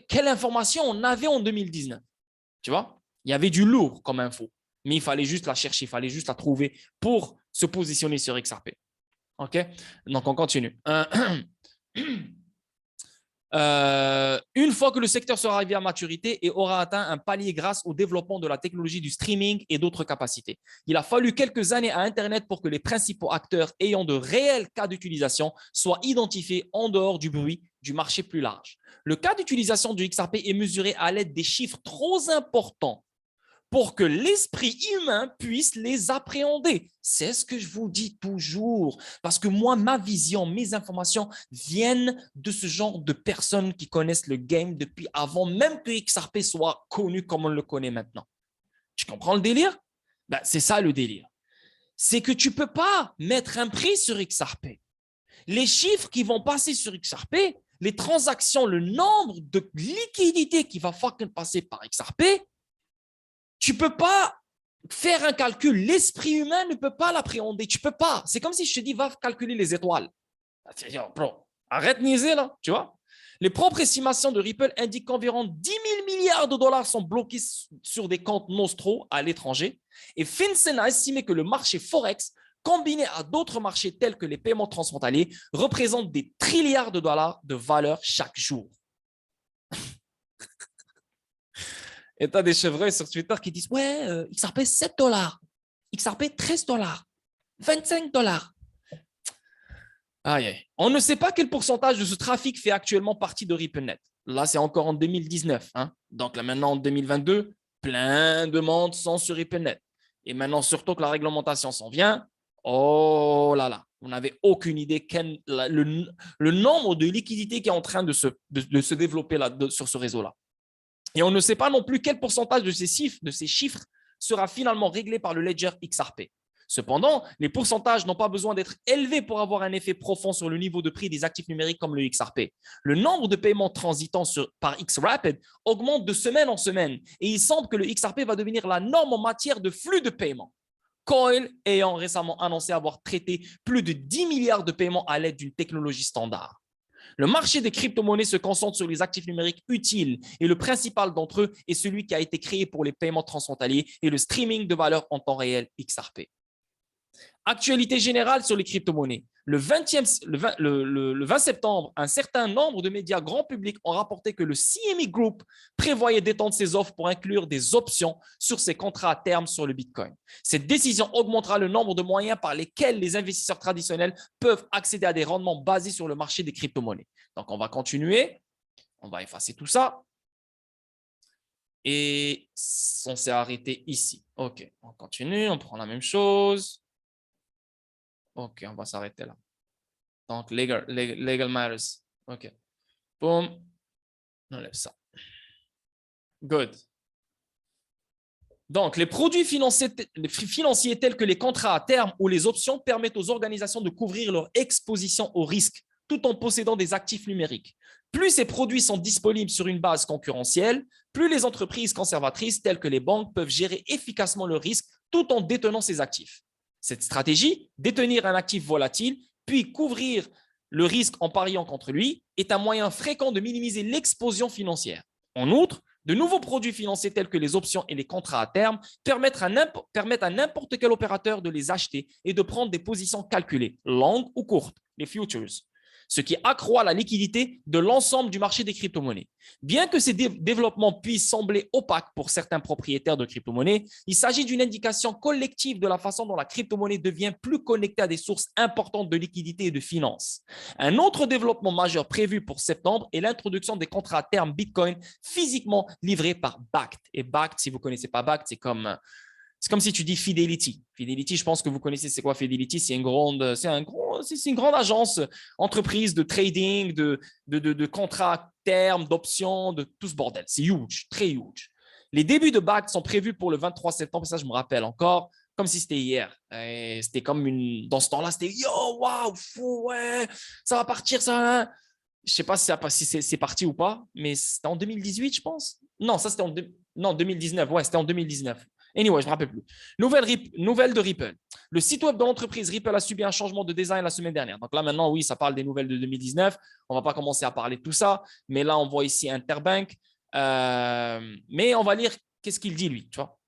quelle information on avait en 2019. Tu vois? Il y avait du lourd comme info. Mais il fallait juste la chercher, il fallait juste la trouver pour se positionner sur XRP. OK? Donc, on continue. Une fois que le secteur sera arrivé à maturité et aura atteint un palier grâce au développement de la technologie du streaming et d'autres capacités. Il a fallu quelques années à Internet pour que les principaux acteurs ayant de réels cas d'utilisation soient identifiés en dehors du bruit du marché plus large. Le cas d'utilisation du XRP est mesuré à l'aide des chiffres trop importants pour que l'esprit humain puisse les appréhender. C'est ce que je vous dis toujours. Parce que moi, ma vision, mes informations viennent de ce genre de personnes qui connaissent le game depuis avant même que XRP soit connu comme on le connaît maintenant. Tu comprends le délire? Ben, c'est ça le délire. C'est que tu ne peux pas mettre un prix sur XRP. Les chiffres qui vont passer sur XRP, les transactions, le nombre de liquidités qui va fucking passer par XRP, tu ne peux pas faire un calcul. L'esprit humain ne peut pas l'appréhender. Tu ne peux pas. C'est comme si je te dis, va calculer les étoiles. Bro, arrête de niaiser là, tu vois. Les propres estimations de Ripple indiquent qu'environ 10 000 milliards de dollars sont bloqués sur des comptes nostraux à l'étranger. Et FinCEN a estimé que le marché Forex, combiné à d'autres marchés tels que les paiements transfrontaliers, représente des trilliards de dollars de valeur chaque jour. Et tu as des chevreuils sur Twitter qui disent « Ouais, XRP 7 dollars, XRP 13 dollars, 25 dollars. » Aïe, aïe. On ne sait pas quel pourcentage de ce trafic fait actuellement partie de RippleNet. Là, c'est encore en 2019. Hein. Donc là, maintenant, en 2022, plein de monde sont sur RippleNet. Et maintenant, surtout que la réglementation s'en vient, oh là là, vous n'avez aucune idée le nombre de liquidités qui est en train de se développer là, sur ce réseau-là. Et on ne sait pas non plus quel pourcentage de ces chiffres sera finalement réglé par le ledger XRP. Cependant, les pourcentages n'ont pas besoin d'être élevés pour avoir un effet profond sur le niveau de prix des actifs numériques comme le XRP. Le nombre de paiements transitant par XRapid augmente de semaine en semaine et il semble que le XRP va devenir la norme en matière de flux de paiement. Coil ayant récemment annoncé avoir traité plus de 10 milliards de paiements à l'aide d'une technologie standard. Le marché des crypto-monnaies se concentre sur les actifs numériques utiles et le principal d'entre eux est celui qui a été créé pour les paiements transfrontaliers et le streaming de valeur en temps réel XRP. Actualité générale sur les crypto-monnaies. Le 20 septembre, un certain nombre de médias grand public ont rapporté que le CME Group prévoyait d'étendre ses offres pour inclure des options sur ses contrats à terme sur le Bitcoin. Cette décision augmentera le nombre de moyens par lesquels les investisseurs traditionnels peuvent accéder à des rendements basés sur le marché des crypto-monnaies. Donc, on va continuer. On va effacer tout ça. Et on s'est arrêté ici. OK, on continue. On prend la même chose. OK, on va s'arrêter là. Donc, legal matters. OK. Boom. On enlève ça. Good. Donc, les produits financiers tels que les contrats à terme ou les options permettent aux organisations de couvrir leur exposition au risque tout en possédant des actifs numériques. Plus ces produits sont disponibles sur une base concurrentielle, plus les entreprises conservatrices telles que les banques peuvent gérer efficacement le risque tout en détenant ces actifs. Cette stratégie, détenir un actif volatile, puis couvrir le risque en pariant contre lui, est un moyen fréquent de minimiser l'exposition financière. En outre, de nouveaux produits financiers tels que les options et les contrats à terme permettent à n'importe quel opérateur de les acheter et de prendre des positions calculées, longues ou courtes, les futures, ce qui accroît la liquidité de l'ensemble du marché des crypto-monnaies. Bien que ces développements puissent sembler opaques pour certains propriétaires de crypto-monnaies, il s'agit d'une indication collective de la façon dont la crypto-monnaie devient plus connectée à des sources importantes de liquidité et de finances. Un autre développement majeur prévu pour septembre est l'introduction des contrats à terme Bitcoin physiquement livrés par Bakkt. Et Bakkt, si vous ne connaissez pas Bakkt, c'est comme si tu dis Fidelity. Fidelity, je pense que vous connaissez c'est quoi Fidelity. C'est une grande agence, entreprise de trading, de contrats à terme, d'options, de tout ce bordel. C'est huge, très huge. Les débuts de Bakkt sont prévus pour le 23 septembre. Ça, je me rappelle encore, comme si c'était hier. C'était comme dans ce temps-là, c'était yo, waouh, fou, ouais, ça va partir, ça. Je ne sais pas si c'est parti ou pas, mais c'était en 2018, je pense. Non, ça c'était en 2019. Ouais, c'était en 2019. Anyway, je ne me rappelle plus. Nouvelle de Ripple. Le site web de l'entreprise Ripple a subi un changement de design la semaine dernière. Donc là, maintenant, oui, ça parle des nouvelles de 2019. On ne va pas commencer à parler de tout ça. Mais là, on voit ici Interbank. Mais on va lire qu'est-ce qu'il dit, lui. Tu vois.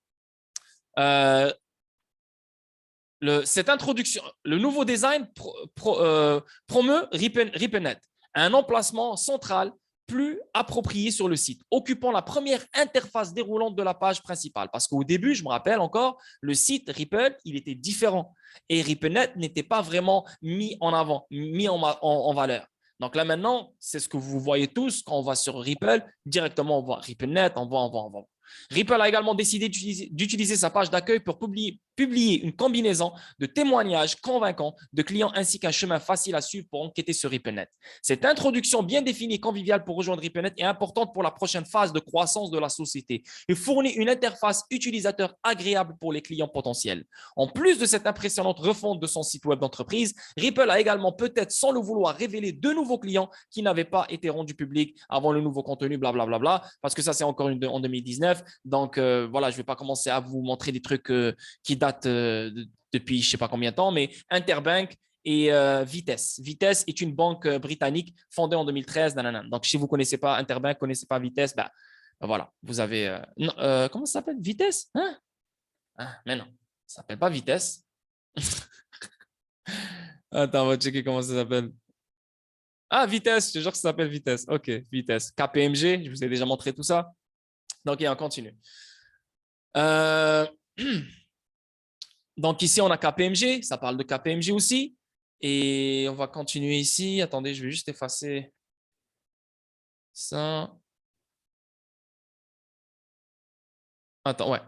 Cette introduction, le nouveau design promeut RippleNet, un emplacement central plus approprié sur le site, occupant la première interface déroulante de la page principale. Parce qu'au début, je me rappelle encore, le site Ripple, il était différent. Et RippleNet n'était pas vraiment mis en avant, mis en valeur. Donc là, maintenant, c'est ce que vous voyez tous quand on va sur Ripple. Directement, on voit RippleNet, on voit. Ripple a également décidé d'utiliser sa page d'accueil pour publier une combinaison de témoignages convaincants de clients ainsi qu'un chemin facile à suivre pour enquêter sur RippleNet. Cette introduction bien définie et conviviale pour rejoindre RippleNet est importante pour la prochaine phase de croissance de la société et fournit une interface utilisateur agréable pour les clients potentiels. En plus de cette impressionnante refonte de son site web d'entreprise, Ripple a également peut-être sans le vouloir révélé de nouveaux clients qui n'avaient pas été rendus publics avant le nouveau contenu, blablabla, parce que ça c'est encore en 2019. Donc, voilà, je ne vais pas commencer à vous montrer des trucs qui datent depuis je ne sais pas combien de temps, mais Interbank et Vitesse. Vitesse est une banque britannique fondée en 2013. Nanana. Donc, si vous ne connaissez pas Interbank, ne connaissez pas Vitesse, ben, voilà, vous avez… comment ça s'appelle? Vitesse? Hein? Ah, mais non, ça ne s'appelle pas Vitesse. Attends, on va checker comment ça s'appelle. Ah, Vitesse, je te jure que ça s'appelle Vitesse. OK, Vitesse. KPMG, je vous ai déjà montré tout ça. Donc, on continue. Donc, ici, on a KPMG. Ça parle de KPMG aussi. Et on va continuer ici. Attendez, je vais juste effacer ça. Attends, ouais.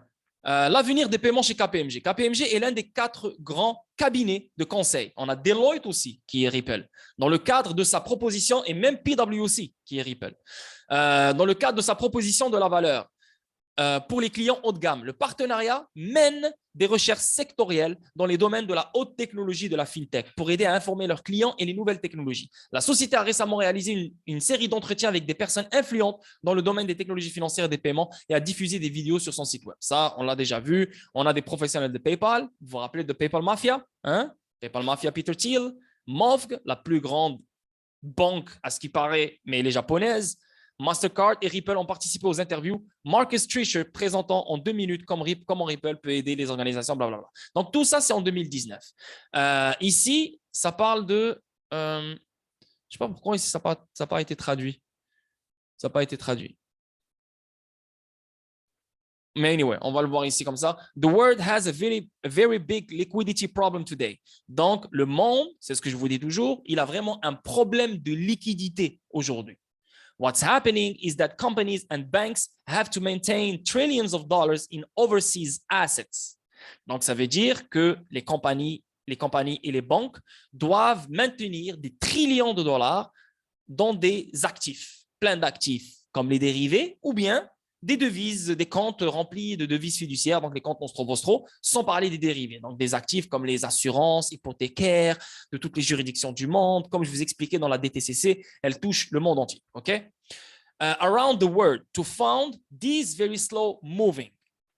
L'avenir des paiements chez KPMG. KPMG est l'un des 4 grands cabinets de conseil. On a Deloitte aussi, qui est Ripple, dans le cadre de sa proposition, et même PwC, qui est Ripple, dans le cadre de sa proposition de la valeur. Pour les clients haut de gamme. Le partenariat mène des recherches sectorielles dans les domaines de la haute technologie de la fintech pour aider à informer leurs clients et les nouvelles technologies. La société a récemment réalisé une série d'entretiens avec des personnes influentes dans le domaine des technologies financières et des paiements et a diffusé des vidéos sur son site web. Ça, on l'a déjà vu. On a des professionnels de PayPal. Vous vous rappelez de PayPal Mafia, hein? PayPal Mafia, Peter Thiel, Movg, la plus grande banque à ce qui paraît, mais elle est japonaise. Mastercard et Ripple ont participé aux interviews. Marcus Tricher présentant en 2 minutes comment Ripple peut aider les organisations, blablabla. Donc, tout ça, c'est en 2019. Ici, ça parle de… je ne sais pas pourquoi ici, ça n'a pas été traduit. Ça n'a pas été traduit. Mais anyway, on va le voir ici comme ça. The world has a very big liquidity problem today. Donc, le monde, c'est ce que je vous dis toujours, il a vraiment un problème de liquidité aujourd'hui. What's happening is that companies and banks have to maintain trillions of dollars in overseas assets. Donc, ça veut dire que les compagnies et les banques doivent maintenir des trillions de dollars dans des actifs, plein d'actifs, comme les dérivés ou bien des devises, des comptes remplis de devises fiduciaires, donc les comptes nostro-vostro, sans parler des dérivés. Donc, des actifs comme les assurances hypothécaires de toutes les juridictions du monde. Comme je vous expliquais dans la DTCC, elle touche le monde entier. OK? Around the world to fund these very slow moving.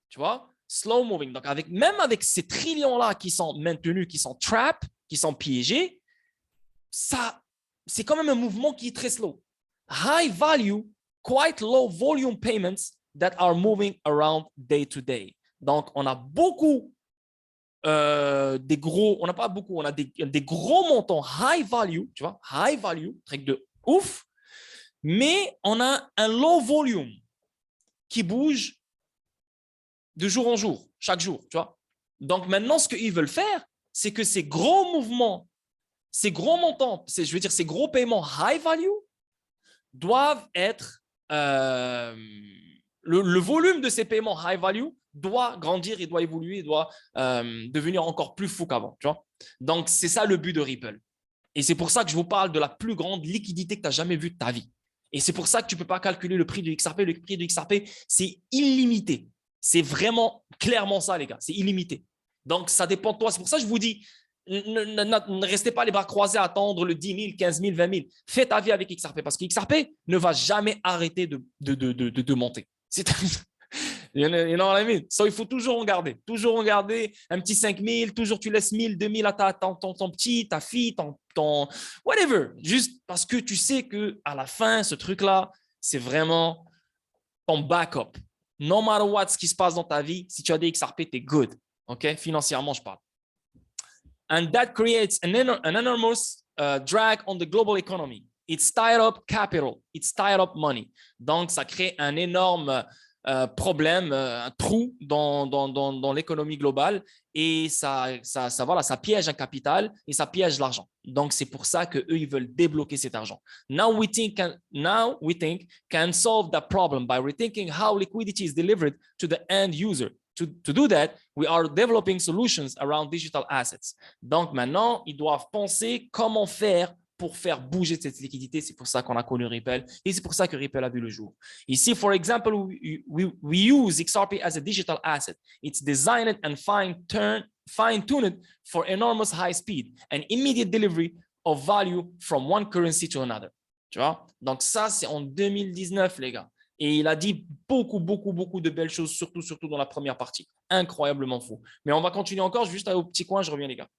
Tu vois? Slow moving. Donc, même avec ces trillions-là qui sont maintenus, qui sont trapped, qui sont piégés, ça, c'est quand même un mouvement qui est très slow. High value, quite low volume payments that are moving around day to day. Donc, on a beaucoup des gros, on n'a pas beaucoup, on a des gros montants high value, tu vois, high value, truc de ouf, mais on a un low volume qui bouge de jour en jour, chaque jour, tu vois. Donc maintenant, ce qu'ils veulent faire, c'est que ces gros mouvements, ces gros montants, je veux dire, ces gros paiements high value doivent être… le volume de ces paiements high value doit grandir, il doit évoluer, il doit devenir encore plus fou qu'avant, tu vois. Donc, c'est ça le but de Ripple. Et c'est pour ça que je vous parle de la plus grande liquidité que tu n'as jamais vue de ta vie. Et c'est pour ça que tu ne peux pas calculer le prix du XRP. Le prix du XRP, c'est illimité. C'est vraiment clairement ça, les gars. C'est illimité. Donc, ça dépend de toi. C'est pour ça que je vous dis, ne restez pas les bras croisés à attendre le 10 000, 15 000, 20 000. Fais ta vie avec XRP parce que XRP ne va jamais arrêter de monter. C'est… You know what I mean? So, il faut toujours en garder un petit 5 000, toujours tu laisses 1 000, 2 000 à ton petit, ta fille, ton whatever. Juste parce que tu sais qu'à la fin, ce truc-là, c'est vraiment ton backup. No matter what, ce qui se passe dans ta vie, si tu as des XRP, tu es good. OK? Financièrement, je parle. And that creates an enormous drag on the global economy. It's tied up capital. It's tied up money. Donc, ça crée un énorme problème, un trou dans l'économie globale et voilà, ça piège un capital et ça piège l'argent. Donc, c'est pour ça qu'eux, ils veulent débloquer cet argent. Now we think can solve that problem by rethinking how liquidity is delivered to the end user. To do that, we are developing solutions around digital assets. Donc, maintenant, ils doivent penser comment faire pour faire bouger cette liquidité. C'est pour ça qu'on a connu Ripple et c'est pour ça que Ripple a vu le jour. Ici, for example, we use XRP as a digital asset. It's designed and fine-tuned for enormous high speed and immediate delivery of value from one currency to another. Tu vois? Donc, ça, c'est en 2019, les gars. Et il a dit beaucoup de belles choses, surtout dans la première partie. Incroyablement fou. Mais on va continuer encore, juste au petit coin, je reviens, les gars.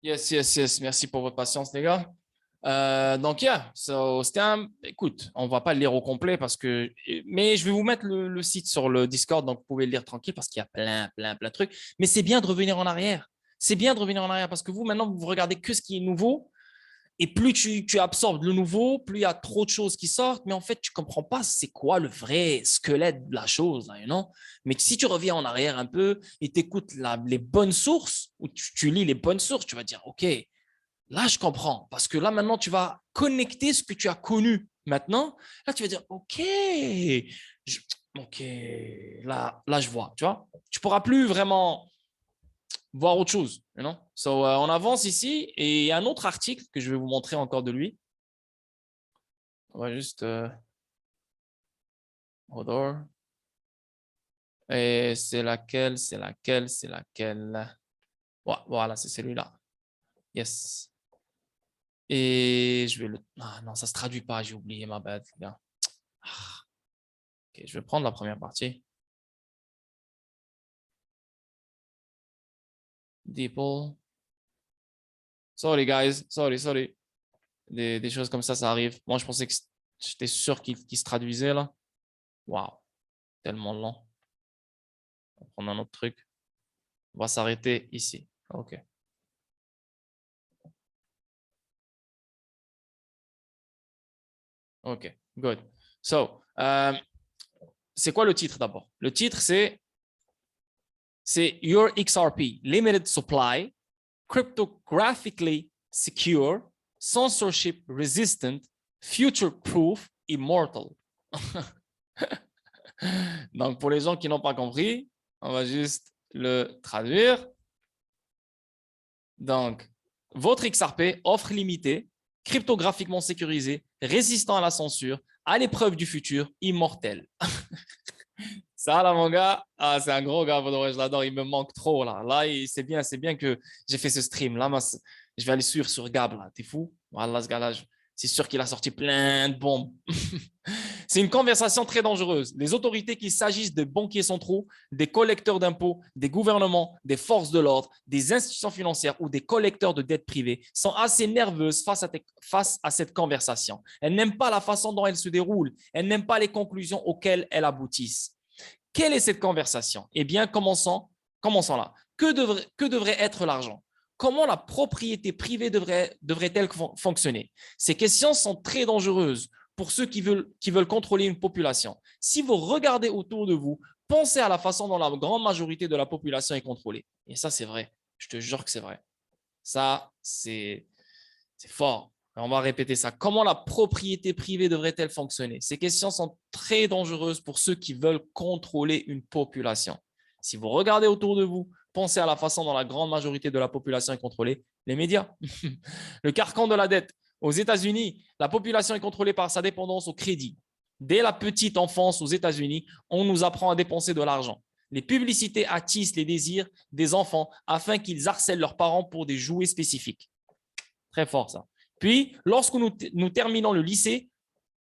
Yes, yes, yes. Merci pour votre patience, les gars. Donc, yeah, écoute, on va pas le lire au complet mais je vais vous mettre le site sur le Discord, donc vous pouvez le lire tranquille parce qu'il y a plein de trucs. Mais c'est bien de revenir en arrière. C'est bien de revenir en arrière parce que vous, maintenant, vous regardez que ce qui est nouveau. Et plus tu absorbes le nouveau, plus il y a trop de choses qui sortent, mais en fait, tu ne comprends pas c'est quoi le vrai squelette de la chose. Là, you know? Mais si tu reviens en arrière un peu et tu écoutes les bonnes sources, ou tu lis les bonnes sources, tu vas dire, OK, là, je comprends. Parce que là, maintenant, tu vas connecter ce que tu as connu. Maintenant, là, tu vas dire, OK, OK, là, je vois. Tu vois, tu ne pourras plus vraiment voir autre chose. You know? On avance ici et il y a un autre article que je vais vous montrer encore de lui. On va juste Odor. Et c'est laquelle? Ouais, voilà, c'est celui-là. Yes. Et je vais le. Ah non, ça ne se traduit pas, j'ai oublié ma bad, les gars. Ok, je vais prendre la première partie. Deeple. Sorry, guys. Sorry. Des choses comme ça arrive. Moi, je pensais que j'étais sûr qu'il se traduisait là. Waouh, tellement long. On va prendre un autre truc. On va s'arrêter ici. OK. OK, good. C'est quoi le titre d'abord? Le titre, c'est Your XRP, Limited Supply, Cryptographically Secure, Censorship Resistant, Future Proof, Immortal. Donc, pour les gens qui n'ont pas compris, on va juste le traduire. Donc, votre XRP offre limitée, cryptographiquement sécurisé, résistant à la censure, à l'épreuve du futur, immortel. Ça, là, mon gars, c'est un gros gars, je l'adore, il me manque trop, là. Là, c'est bien que j'ai fait ce stream. Là, je vais aller suivre sur Gab, là. T'es fou? Voilà, ce gars-là, c'est sûr qu'il a sorti plein de bombes. C'est une conversation très dangereuse. Les autorités, qu'il s'agisse de banquiers centraux, des collecteurs d'impôts, des gouvernements, des forces de l'ordre, des institutions financières ou des collecteurs de dettes privées, sont assez nerveuses face à cette conversation. Elles n'aiment pas la façon dont elle se déroule. Elles n'aiment pas les conclusions auxquelles elles aboutissent. Quelle est cette conversation? Eh bien, commençons là. Que devrait être l'argent? Comment la propriété privée devrait-elle fonctionner? Ces questions sont très dangereuses pour ceux qui veulent contrôler une population. Si vous regardez autour de vous, pensez à la façon dont la grande majorité de la population est contrôlée. Et ça, c'est vrai. Je te jure que c'est vrai. Ça, c'est fort. On va répéter ça. Comment la propriété privée devrait-elle fonctionner? Ces questions sont très dangereuses pour ceux qui veulent contrôler une population. Si vous regardez autour de vous, pensez à la façon dont la grande majorité de la population est contrôlée. Les médias. Le carcan de la dette. Aux États-Unis, la population est contrôlée par sa dépendance au crédit. Dès la petite enfance aux États-Unis, on nous apprend à dépenser de l'argent. Les publicités attisent les désirs des enfants afin qu'ils harcèlent leurs parents pour des jouets spécifiques. Très fort, ça. Puis, lorsque nous terminons le lycée,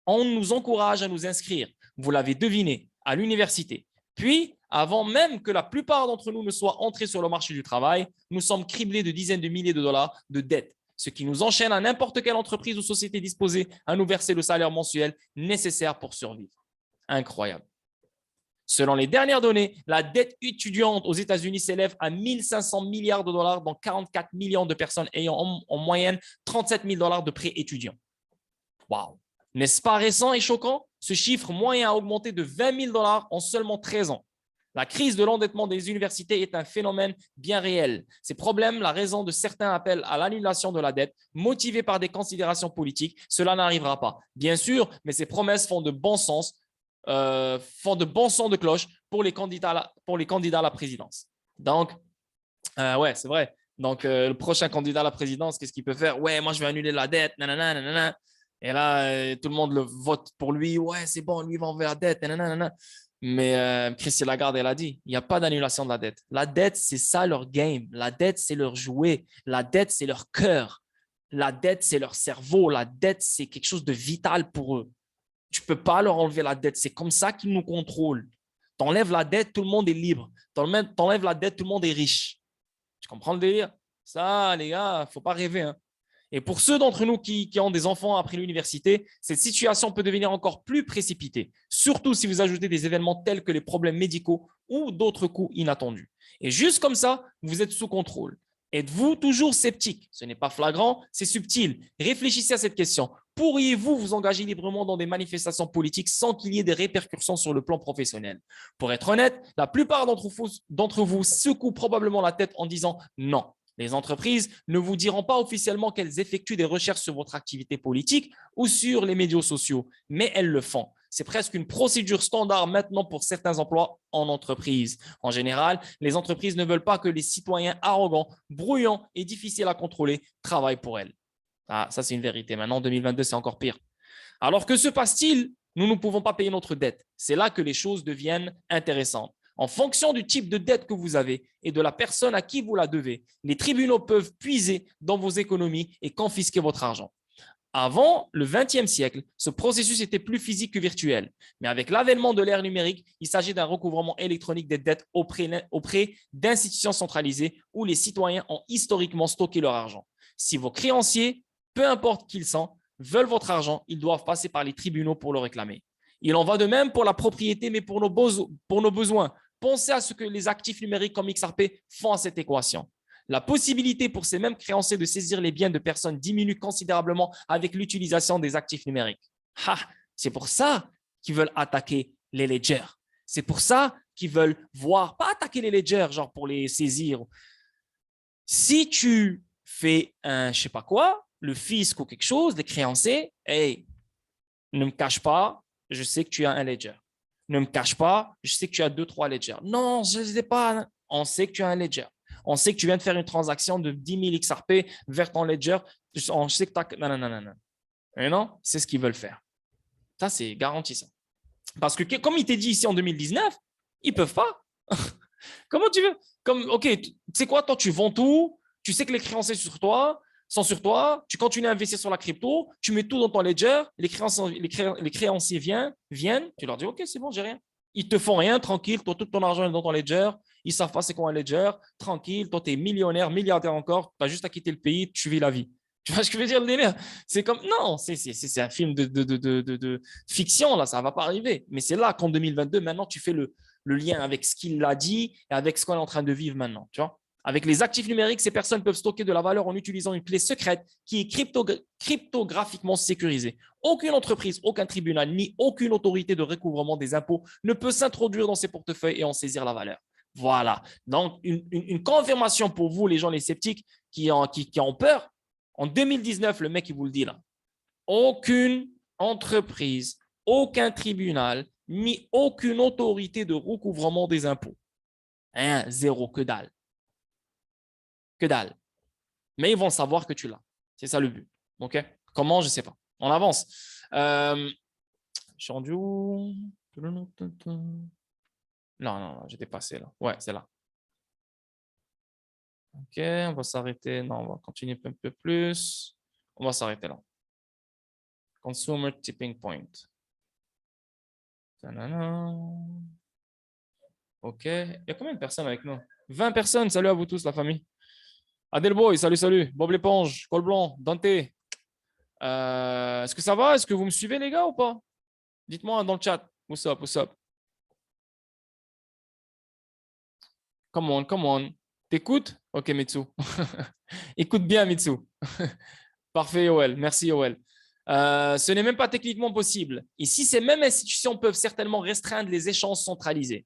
on nous encourage à nous inscrire, vous l'avez deviné, à l'université. Puis, avant même que la plupart d'entre nous ne soient entrés sur le marché du travail, nous sommes criblés de dizaines de milliers de dollars de dettes, ce qui nous enchaîne à n'importe quelle entreprise ou société disposée à nous verser le salaire mensuel nécessaire pour survivre. Incroyable. Selon les dernières données, la dette étudiante aux États-Unis s'élève à 1 500 milliards de dollars, dont 44 millions de personnes ayant en moyenne 37 000 dollars de prêts étudiants. Waouh! N'est-ce pas récent et choquant? Ce chiffre moyen a augmenté de 20 000 dollars en seulement 13 ans. La crise de l'endettement des universités est un phénomène bien réel. Ces problèmes, la raison de certains appels à l'annulation de la dette, motivés par des considérations politiques, cela n'arrivera pas. Bien sûr, mais ces promesses font de bon sens, font de bons sons de cloche pour les candidats à la présidence. Donc, ouais, c'est vrai. Donc, le prochain candidat à la présidence, qu'est-ce qu'il peut faire? Ouais, moi, je vais annuler la dette. Nanana, nanana. Et là, tout le monde le vote pour lui. Ouais, c'est bon, lui, il va enlever la dette. Nanana, nanana. Mais Christine Lagarde, elle a dit, il n'y a pas d'annulation de la dette. La dette, c'est ça leur game. La dette, c'est leur jouet. La dette, c'est leur cœur. La dette, c'est leur cerveau. La dette, c'est quelque chose de vital pour eux. Tu ne peux pas leur enlever la dette. C'est comme ça qu'ils nous contrôlent. T'enlèves la dette, tout le monde est libre. T'enlèves la dette, tout le monde est riche. Tu comprends le délire? Ça, les gars, il ne faut pas rêver, hein. Et pour ceux d'entre nous qui ont des enfants après l'université, cette situation peut devenir encore plus précipitée, surtout si vous ajoutez des événements tels que les problèmes médicaux ou d'autres coûts inattendus. Et juste comme ça, vous êtes sous contrôle. Êtes-vous toujours sceptique? Ce n'est pas flagrant, c'est subtil. Réfléchissez à cette question. Pourriez-vous vous engager librement dans des manifestations politiques sans qu'il y ait des répercussions sur le plan professionnel? Pour être honnête, la plupart d'entre vous secouent probablement la tête en disant non. Les entreprises ne vous diront pas officiellement qu'elles effectuent des recherches sur votre activité politique ou sur les médias sociaux, mais elles le font. C'est presque une procédure standard maintenant pour certains emplois en entreprise. En général, les entreprises ne veulent pas que les citoyens arrogants, bruyants et difficiles à contrôler travaillent pour elles. Ah, ça, c'est une vérité. Maintenant, en 2022, c'est encore pire. Alors, que se passe-t-il? Nous ne pouvons pas payer notre dette. C'est là que les choses deviennent intéressantes. En fonction du type de dette que vous avez et de la personne à qui vous la devez, les tribunaux peuvent puiser dans vos économies et confisquer votre argent. Avant le XXe siècle, ce processus était plus physique que virtuel. Mais avec l'avènement de l'ère numérique, il s'agit d'un recouvrement électronique des dettes auprès d'institutions centralisées où les citoyens ont historiquement stocké leur argent. Si vos créanciers, peu importe qui ils sont, veulent votre argent, ils doivent passer par les tribunaux pour le réclamer. Il en va de même pour la propriété, mais pour nos besoins. Pensez à ce que les actifs numériques comme XRP font à cette équation. La possibilité pour ces mêmes créanciers de saisir les biens de personnes diminue considérablement avec l'utilisation des actifs numériques. C'est pour ça qu'ils veulent attaquer les ledgers. C'est pour ça qu'ils veulent voir, pas attaquer les ledgers, genre pour les saisir. Si tu fais un, je sais pas quoi, le fisc ou quelque chose, les créanciers, hey, ne me cache pas, je sais que tu as un ledger. Ne me cache pas, je sais que tu as 2-3 ledgers. Non, je ne sais pas. On sait que tu as un ledger. On sait que tu viens de faire une transaction de 10 000 XRP vers ton ledger. On sait que tu as… Non, non, non, non. Et non, c'est ce qu'ils veulent faire. Ça, c'est garanti, ça. Parce que, comme il t'est dit ici en 2019, ils ne peuvent pas. Comment tu veux? Comme, OK, tu sais quoi, toi, tu vends tout. Tu sais que les créanciers sont sur toi. Tu continues à investir sur la crypto. Tu mets tout dans ton ledger. Les créanciers viennent. Tu leur dis, OK, c'est bon, j'ai rien. Ils te font rien, tranquille. Toi, tout ton argent est dans ton ledger. Ils ne savent pas c'est quoi un ledger. Tranquille. Toi, tu es millionnaire, milliardaire encore. Tu as juste à quitter le pays. Tu vis la vie. Tu vois ce que je veux dire, le délire? C'est comme, non, c'est un film de fiction, là, ça ne va pas arriver. Mais c'est là qu'en 2022, maintenant, tu fais le lien avec ce qu'il a dit et avec ce qu'on est en train de vivre maintenant. Tu vois? Avec les actifs numériques, ces personnes peuvent stocker de la valeur en utilisant une clé secrète qui est cryptographiquement sécurisée. Aucune entreprise, aucun tribunal, ni aucune autorité de recouvrement des impôts ne peut s'introduire dans ces portefeuilles et en saisir la valeur. Voilà. Donc, une confirmation pour vous, les gens, les sceptiques qui ont peur. En 2019, le mec, il vous le dit là. Aucune entreprise, aucun tribunal, ni aucune autorité de recouvrement des impôts. Hein, zéro, que dalle. Que dalle. Mais ils vont savoir que tu l'as. C'est ça le but. OK? Comment? Je ne sais pas. On avance. Je suis rendu où? Non, j'étais passé là. Ouais, c'est là. OK, on va s'arrêter. Non, on va continuer un peu plus. On va s'arrêter là. Consumer tipping point. OK. Il y a combien de personnes avec nous? 20 personnes. Salut à vous tous, la famille. Adelboy, salut. Bob l'éponge, Col Blanc, Dante. Est-ce que ça va? Est-ce que vous me suivez, les gars, ou pas? Dites-moi dans le chat. What's up? Come on. T'écoutes? OK, Mitsu. Écoute bien, Mitsu. Parfait, Yoel. Merci, Yoel. Ce n'est même pas techniquement possible. Ici, ces mêmes institutions peuvent certainement restreindre les échanges centralisés.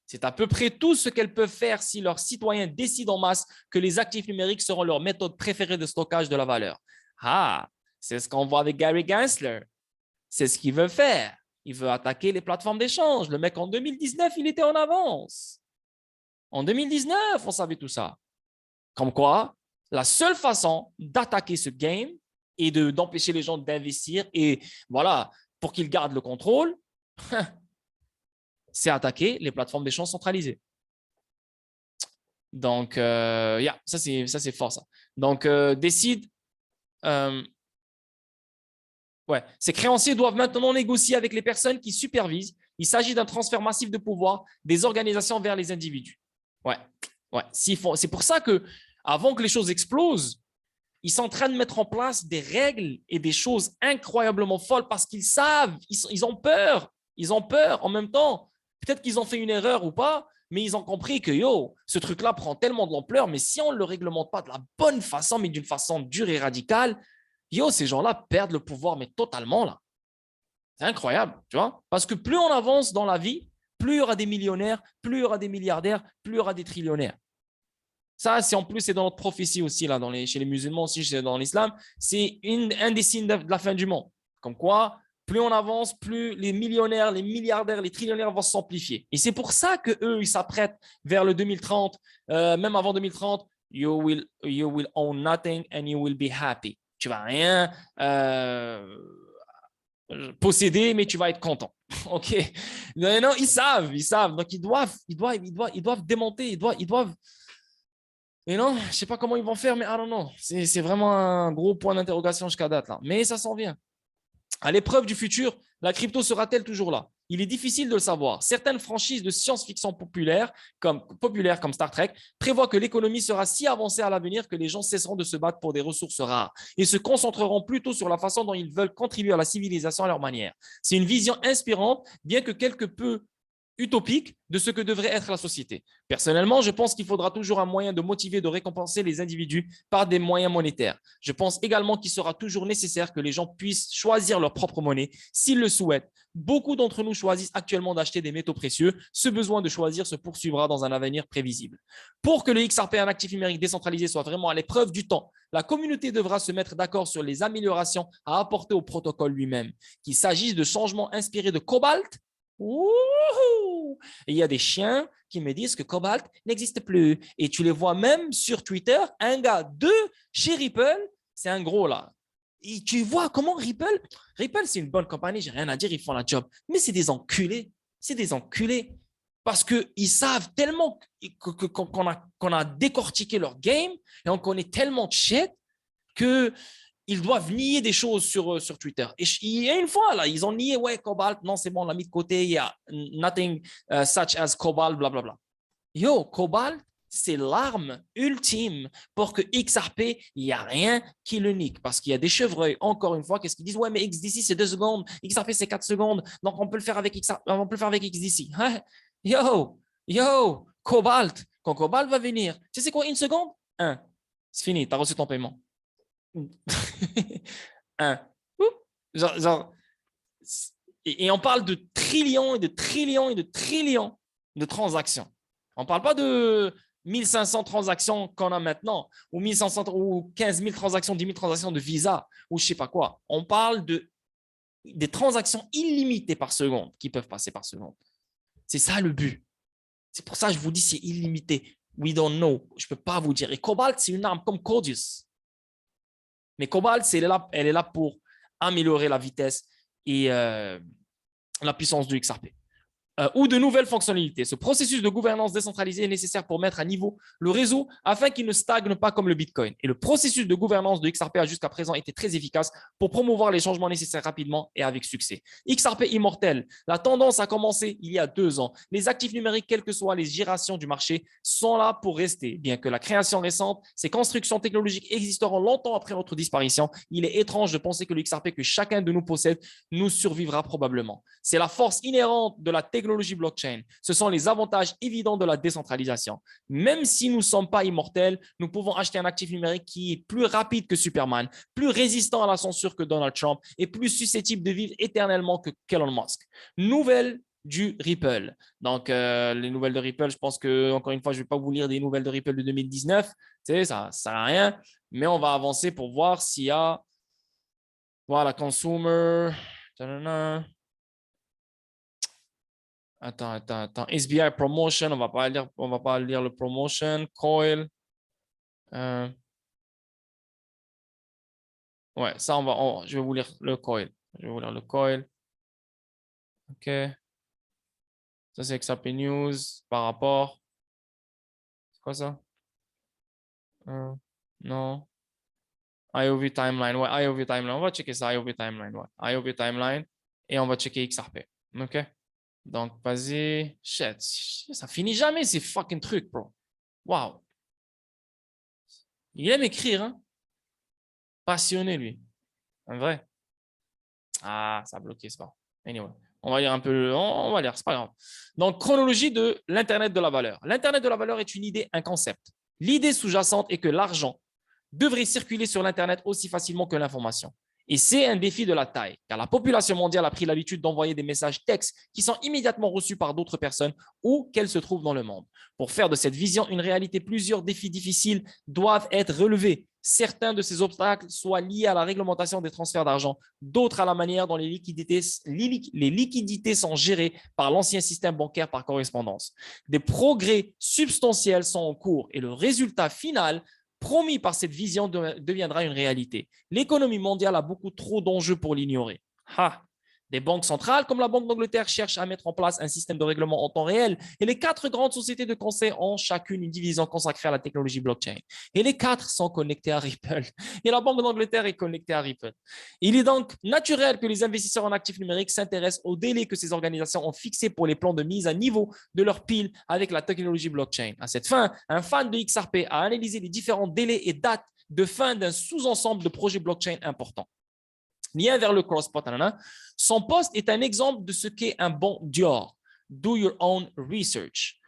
C'est à peu près tout ce qu'elles peuvent faire si leurs citoyens décident en masse que les actifs numériques seront leur méthode préférée de stockage de la valeur. C'est ce qu'on voit avec Gary Gensler. C'est ce qu'il veut faire. Il veut attaquer les plateformes d'échange. Le mec, en 2019, il était en avance. En 2019, on savait tout ça. Comme quoi, la seule façon d'attaquer ce game et d'empêcher les gens d'investir et voilà, pour qu'ils gardent le contrôle, c'est attaquer les plateformes d'échange centralisées. Donc, ça c'est fort ça. Donc, décide. Ces créanciers doivent maintenant négocier avec les personnes qui supervisent. Il s'agit d'un transfert massif de pouvoir des organisations vers les individus. C'est pour ça que avant que les choses explosent, ils sont en train de mettre en place des règles et des choses incroyablement folles parce qu'ils savent, ils ont peur. Ils ont peur en même temps. Peut-être qu'ils ont fait une erreur ou pas, mais ils ont compris que ce truc-là prend tellement de l'ampleur, mais si on ne le réglemente pas de la bonne façon, mais d'une façon dure et radicale, ces gens-là perdent le pouvoir, mais totalement là. C'est incroyable, tu vois. Parce que plus on avance dans la vie, plus il y aura des millionnaires, plus il y aura des milliardaires, plus il y aura des trillionnaires. Ça, c'est en plus, c'est dans notre prophétie aussi, là, chez les musulmans aussi, dans l'islam, c'est un des signes de la fin du monde. Comme quoi, plus on avance, plus les millionnaires, les milliardaires, les trillionnaires vont s'amplifier. Et c'est pour ça qu'eux, ils s'apprêtent vers le 2030, même avant 2030, you will own nothing and you will be happy. Tu vas rien posséder, mais tu vas être content. OK. Non, ils savent. Donc, ils doivent démonter, ils doivent. Et non, je ne sais pas comment ils vont faire, mais I don't know. C'est vraiment un gros point d'interrogation jusqu'à date là. Mais ça s'en vient. À l'épreuve du futur, la crypto sera-t-elle toujours là? Il est difficile de le savoir. Certaines franchises de science-fiction populaires comme Star Trek prévoient que l'économie sera si avancée à l'avenir que les gens cesseront de se battre pour des ressources rares et se concentreront plutôt sur la façon dont ils veulent contribuer à la civilisation à leur manière. C'est une vision inspirante, bien que quelque peu utopique de ce que devrait être la société. Personnellement, je pense qu'il faudra toujours un moyen de motiver, de récompenser les individus par des moyens monétaires. Je pense également qu'il sera toujours nécessaire que les gens puissent choisir leur propre monnaie s'ils le souhaitent. Beaucoup d'entre nous choisissent actuellement d'acheter des métaux précieux. Ce besoin de choisir se poursuivra dans un avenir prévisible. Pour que le XRP, un actif numérique décentralisé, soit vraiment à l'épreuve du temps, la communauté devra se mettre d'accord sur les améliorations à apporter au protocole lui-même. Qu'il s'agisse de changements inspirés de Cobalt, et il y a des chiens qui me disent que Cobalt n'existe plus. Et tu les vois même sur Twitter, un gars de chez Ripple, c'est un gros là. Et tu vois comment Ripple, c'est une bonne compagnie, j'ai rien à dire, ils font la job. Mais c'est des enculés. C'est des enculés. Parce qu'ils savent tellement qu'on a décortiqué leur game et on connaît tellement de shit que ils doivent nier des choses sur Twitter. Et il y a une fois, là, ils ont nié, ouais, Cobalt, non, c'est bon, on l'a mis de côté, il y a nothing such as Cobalt, blablabla. Yo, Cobalt, c'est l'arme ultime pour que XRP, il n'y a rien qui le nique. Parce qu'il y a des chevreuils, encore une fois, qu'est-ce qu'ils disent? Ouais, mais XDC, c'est 2 secondes, XRP, c'est 4 secondes, donc on peut le faire avec XDC. Yo, Cobalt, quand Cobalt va venir, tu sais c'est quoi, 1 seconde? 1. C'est fini, tu as reçu ton paiement. Genre, et on parle de trillions et de trillions et de trillions de transactions. On ne parle pas de 1500 transactions qu'on a maintenant, ou 1500 ou 15 000 transactions, 10 000 transactions de Visa, ou je ne sais pas quoi. On parle des transactions illimitées par seconde qui peuvent passer par seconde. C'est ça le but. C'est pour ça que je vous dis c'est illimité. We don't know. Je ne peux pas vous dire. Et Cobalt, c'est une arme comme Codius. Mais Cobalt, elle est là pour améliorer la vitesse et la puissance du XRP. Ou de nouvelles fonctionnalités. Ce processus de gouvernance décentralisée est nécessaire pour mettre à niveau le réseau afin qu'il ne stagne pas comme le Bitcoin. Et le processus de gouvernance de XRP a jusqu'à présent été très efficace pour promouvoir les changements nécessaires rapidement et avec succès. XRP immortel, la tendance a commencé il y a 2 ans. Les actifs numériques, quelles que soient les gyrations du marché, sont là pour rester. Bien que la création récente, ces constructions technologiques existeront longtemps après notre disparition, il est étrange de penser que le XRP que chacun de nous possède nous survivra probablement. C'est la force inhérente de la technologie blockchain. Ce sont les avantages évidents de la décentralisation. Même si nous ne sommes pas immortels, nous pouvons acheter un actif numérique qui est plus rapide que Superman, plus résistant à la censure que Donald Trump et plus susceptible de vivre éternellement que Elon Musk. Nouvelle du Ripple. Donc, les nouvelles de Ripple, je pense que, encore une fois, je ne vais pas vous lire des nouvelles de Ripple de 2019. Tu sais, ça ne sert à rien. Mais on va avancer pour voir s'il y a. Voilà, consumer. Attends. SBI promotion, on va pas lire le promotion. Coil. Ouais, ça, je vais vous lire le coil. Je vais vous lire le coil. OK. Ça, c'est XRP News par rapport. C'est quoi ça? Non. IOV Timeline. Ouais, IOV Timeline. On va checker ça, IOV Timeline. Ouais. IOV Timeline. Et on va checker XRP. OK. Donc, vas-y. Shit. Ça finit jamais ces fucking trucs, bro. Wow. Il aime écrire, hein? Passionné, lui. Un vrai. Ah, ça a bloqué, c'est pas grave. Anyway, on va lire un peu. On va lire, c'est pas grave. Donc, chronologie de l'Internet de la valeur. L'Internet de la valeur est une idée, un concept. L'idée sous-jacente est que l'argent devrait circuler sur l'Internet aussi facilement que l'information. Et c'est un défi de la taille, car la population mondiale a pris l'habitude d'envoyer des messages textes qui sont immédiatement reçus par d'autres personnes où qu'elles se trouvent dans le monde. Pour faire de cette vision une réalité, plusieurs défis difficiles doivent être relevés. Certains de ces obstacles soient liés à la réglementation des transferts d'argent, d'autres à la manière dont les liquidités sont gérées par l'ancien système bancaire par correspondance. Des progrès substantiels sont en cours et le résultat final promis par cette vision deviendra une réalité. L'économie mondiale a beaucoup trop d'enjeux pour l'ignorer. Des banques centrales comme la Banque d'Angleterre cherchent à mettre en place un système de règlement en temps réel et les 4 grandes sociétés de conseil ont chacune une division consacrée à la technologie blockchain. Et les 4 sont connectés à Ripple. Et la Banque d'Angleterre est connectée à Ripple. Il est donc naturel que les investisseurs en actifs numériques s'intéressent aux délais que ces organisations ont fixés pour les plans de mise à niveau de leur pile avec la technologie blockchain. À cette fin, un fan de XRP a analysé les différents délais et dates de fin d'un sous-ensemble de projets blockchain importants. Lien vers le crosspot. Son post est un exemple de ce qu'est un bon DYOR, Do Your Own Research.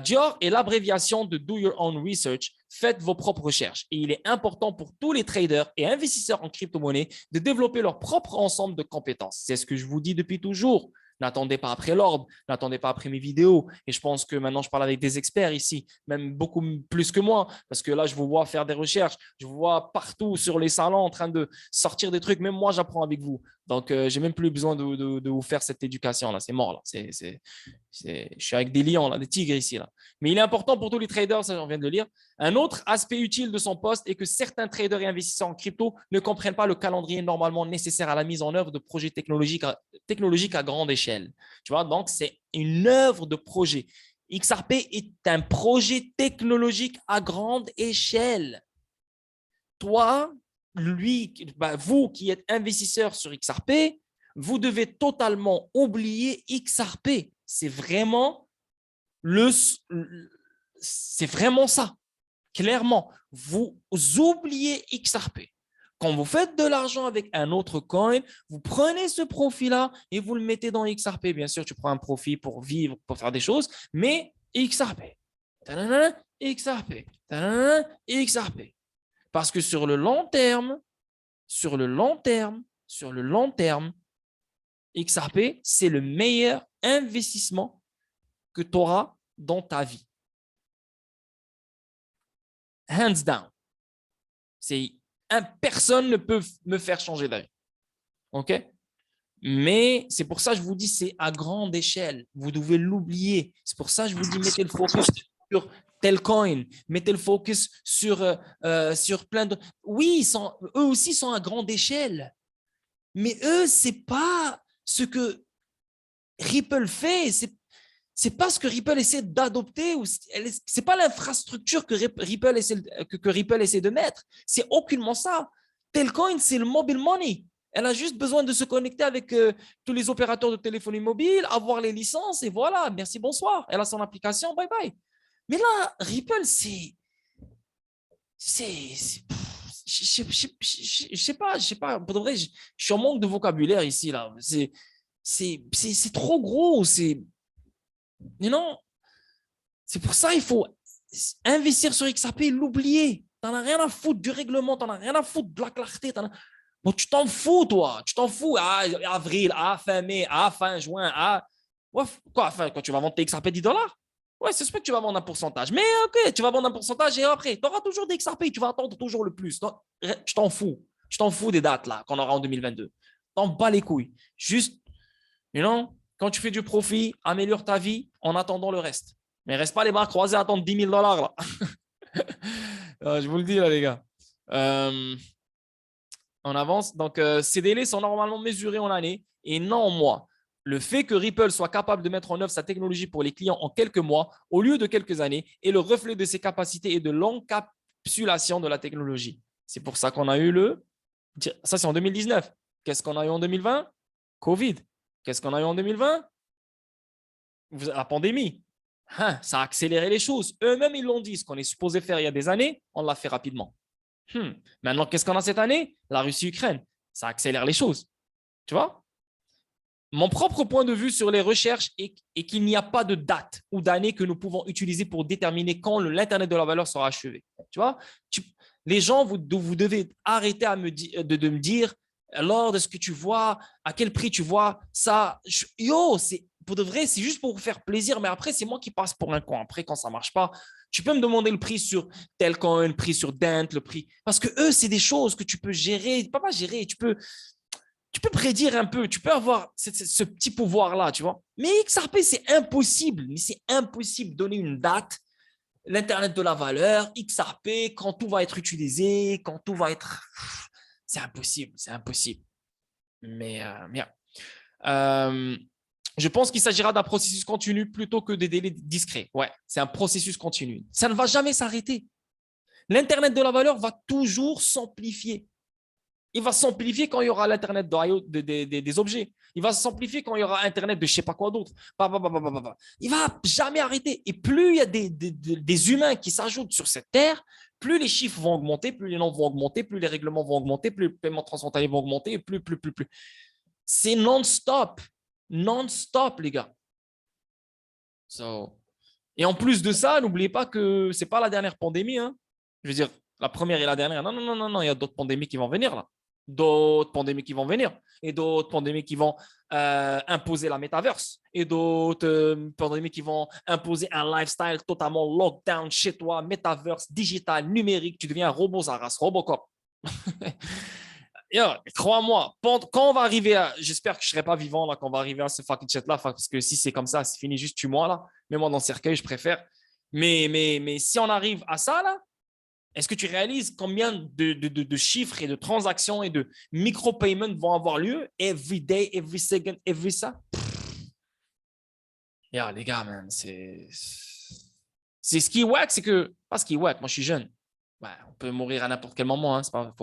DYOR est l'abréviation de Do Your Own Research, faites vos propres recherches. Et il est important pour tous les traders et investisseurs en crypto-monnaie de développer leur propre ensemble de compétences. C'est ce que je vous dis depuis toujours. N'attendez pas après l'ordre, n'attendez pas après mes vidéos. Et je pense que maintenant, je parle avec des experts ici, même beaucoup plus que moi, parce que là, je vous vois faire des recherches, je vous vois partout sur les salons en train de sortir des trucs. Même moi, j'apprends avec vous. Donc, je n'ai même plus besoin de vous faire cette éducation-là. C'est mort, là. Je suis avec des lions, là, des tigres ici. Là. Mais il est important pour tous les traders, ça, j'en viens de le lire. Un autre aspect utile de son poste est que certains traders et investisseurs en crypto ne comprennent pas le calendrier normalement nécessaire à la mise en œuvre de projets technologiques à grande échelle. Tu vois, donc, c'est une œuvre de projet. XRP est un projet technologique à grande échelle. Toi, lui, vous qui êtes investisseur sur XRP, vous devez totalement oublier XRP. C'est vraiment ça. Clairement, vous oubliez XRP. Quand vous faites de l'argent avec un autre coin, vous prenez ce profit-là et vous le mettez dans XRP. Bien sûr, tu prends un profit pour vivre, pour faire des choses, mais XRP. XRP. XRP. Parce que sur le long terme, XRP, c'est le meilleur investissement que tu auras dans ta vie. Hands down. Personne ne peut me faire changer d'avis. OK? Mais c'est pour ça que je vous dis, c'est à grande échelle. Vous devez l'oublier. C'est pour ça que je vous dis, mettez le focus sur tel coin, mettez le focus sur plein de… Oui, eux aussi sont à grande échelle. Mais eux, ce n'est pas ce que Ripple fait. C'est pas ce que Ripple essaie d'adopter. C'est pas l'infrastructure que Ripple essaie de mettre. C'est aucunement ça. Telcoin, c'est le mobile money. Elle a juste besoin de se connecter avec tous les opérateurs de téléphonie mobile, avoir les licences et voilà, merci, bonsoir. Elle a son application, bye bye. Mais là, Ripple, je sais pas. Pour de vrai, je suis en manque de vocabulaire ici là. C'est trop gros. Non. C'est pour ça qu'il faut investir sur XRP et l'oublier. Tu n'en as rien à foutre du règlement, tu n'en as rien à foutre de la clarté. Bon, tu t'en fous, toi. Tu t'en fous. Avril, fin mai, fin juin. Ouais, quoi, quand tu vas vendre tes XRP 10 $? Ouais, c'est sûr que tu vas vendre un pourcentage. Mais OK, tu vas vendre un pourcentage et après, tu auras toujours des XRP. Tu vas attendre toujours le plus. Donc, je t'en fous. Je t'en fous des dates là qu'on aura en 2022. T'en bats les couilles. Juste, quand tu fais du profit, améliore ta vie en attendant le reste. Mais reste pas les bras croisés à attendre 10 000 $ là. Je vous le dis là, les gars. On avance. Donc, ces délais sont normalement mesurés en années et non en mois. Le fait que Ripple soit capable de mettre en œuvre sa technologie pour les clients en quelques mois au lieu de quelques années est le reflet de ses capacités et de l'encapsulation de la technologie. C'est pour ça qu'on a eu ça, c'est en 2019. Qu'est-ce qu'on a eu en 2020? Covid. Qu'est-ce qu'on a eu en 2020? La pandémie. Ça a accéléré les choses. Eux-mêmes, ils l'ont dit. Ce qu'on est supposé faire il y a des années, on l'a fait rapidement. Maintenant, qu'est-ce qu'on a cette année? La Russie-Ukraine. Ça accélère les choses. Tu vois? Mon propre point de vue sur les recherches est qu'il n'y a pas de date ou d'année que nous pouvons utiliser pour déterminer quand l'Internet de la valeur sera achevé. Tu vois, les gens, vous devez arrêter de me dire, lors de ce que tu vois, à quel prix tu vois ça. C'est pour de vrai, c'est juste pour vous faire plaisir, mais après, c'est moi qui passe pour un con. Après, quand ça ne marche pas, tu peux me demander le prix sur tel coin, le prix sur Dent, le prix. Parce que eux, c'est des choses que tu peux gérer, pas gérer, tu peux prédire un peu, tu peux avoir ce petit pouvoir-là, tu vois. Mais XRP, c'est impossible. Mais c'est impossible de donner une date, l'Internet de la valeur, XRP, quand tout va être utilisé, quand tout va être… C'est impossible, c'est impossible. Mais je pense qu'il s'agira d'un processus continu plutôt que des délais discrets. Ouais, c'est un processus continu. Ça ne va jamais s'arrêter. L'Internet de la valeur va toujours s'amplifier. Il va s'amplifier quand il y aura l'Internet des objets. Il va s'amplifier quand il y aura Internet de je ne sais pas quoi d'autre. Il ne va jamais arrêter. Et plus il y a des humains qui s'ajoutent sur cette terre, plus les chiffres vont augmenter, plus les nombres vont augmenter, plus les règlements vont augmenter, plus les paiements transfrontaliers vont augmenter, et plus. C'est non-stop. Non-stop, les gars. Et en plus de ça, n'oubliez pas que ce n'est pas la dernière pandémie. Hein. Je veux dire, la première et la dernière. Non. Il y a d'autres pandémies qui vont venir là. D'autres pandémies qui vont venir et d'autres pandémies qui vont imposer la métaverse et d'autres pandémies qui vont imposer un lifestyle totalement lockdown chez toi, métaverse, digital, numérique. Tu deviens un robot, ça reste Robocop. Crois-moi, quand on va arriver à… J'espère que je ne serai pas vivant là, quand on va arriver à ce fucking chat-là, parce que si c'est comme ça, c'est fini, juste tue-moi là. Mets-moi dans le cercueil, je préfère. Mais si on arrive à ça là, est-ce que tu réalises combien de chiffres et de transactions et de micro-payments vont avoir lieu every day, every second, every ça? Les gars, man, c'est ce qui est wack, c'est que… Pas ce qui est wack, moi je suis jeune. Ouais, on peut mourir à n'importe quel moment, hein, c'est pas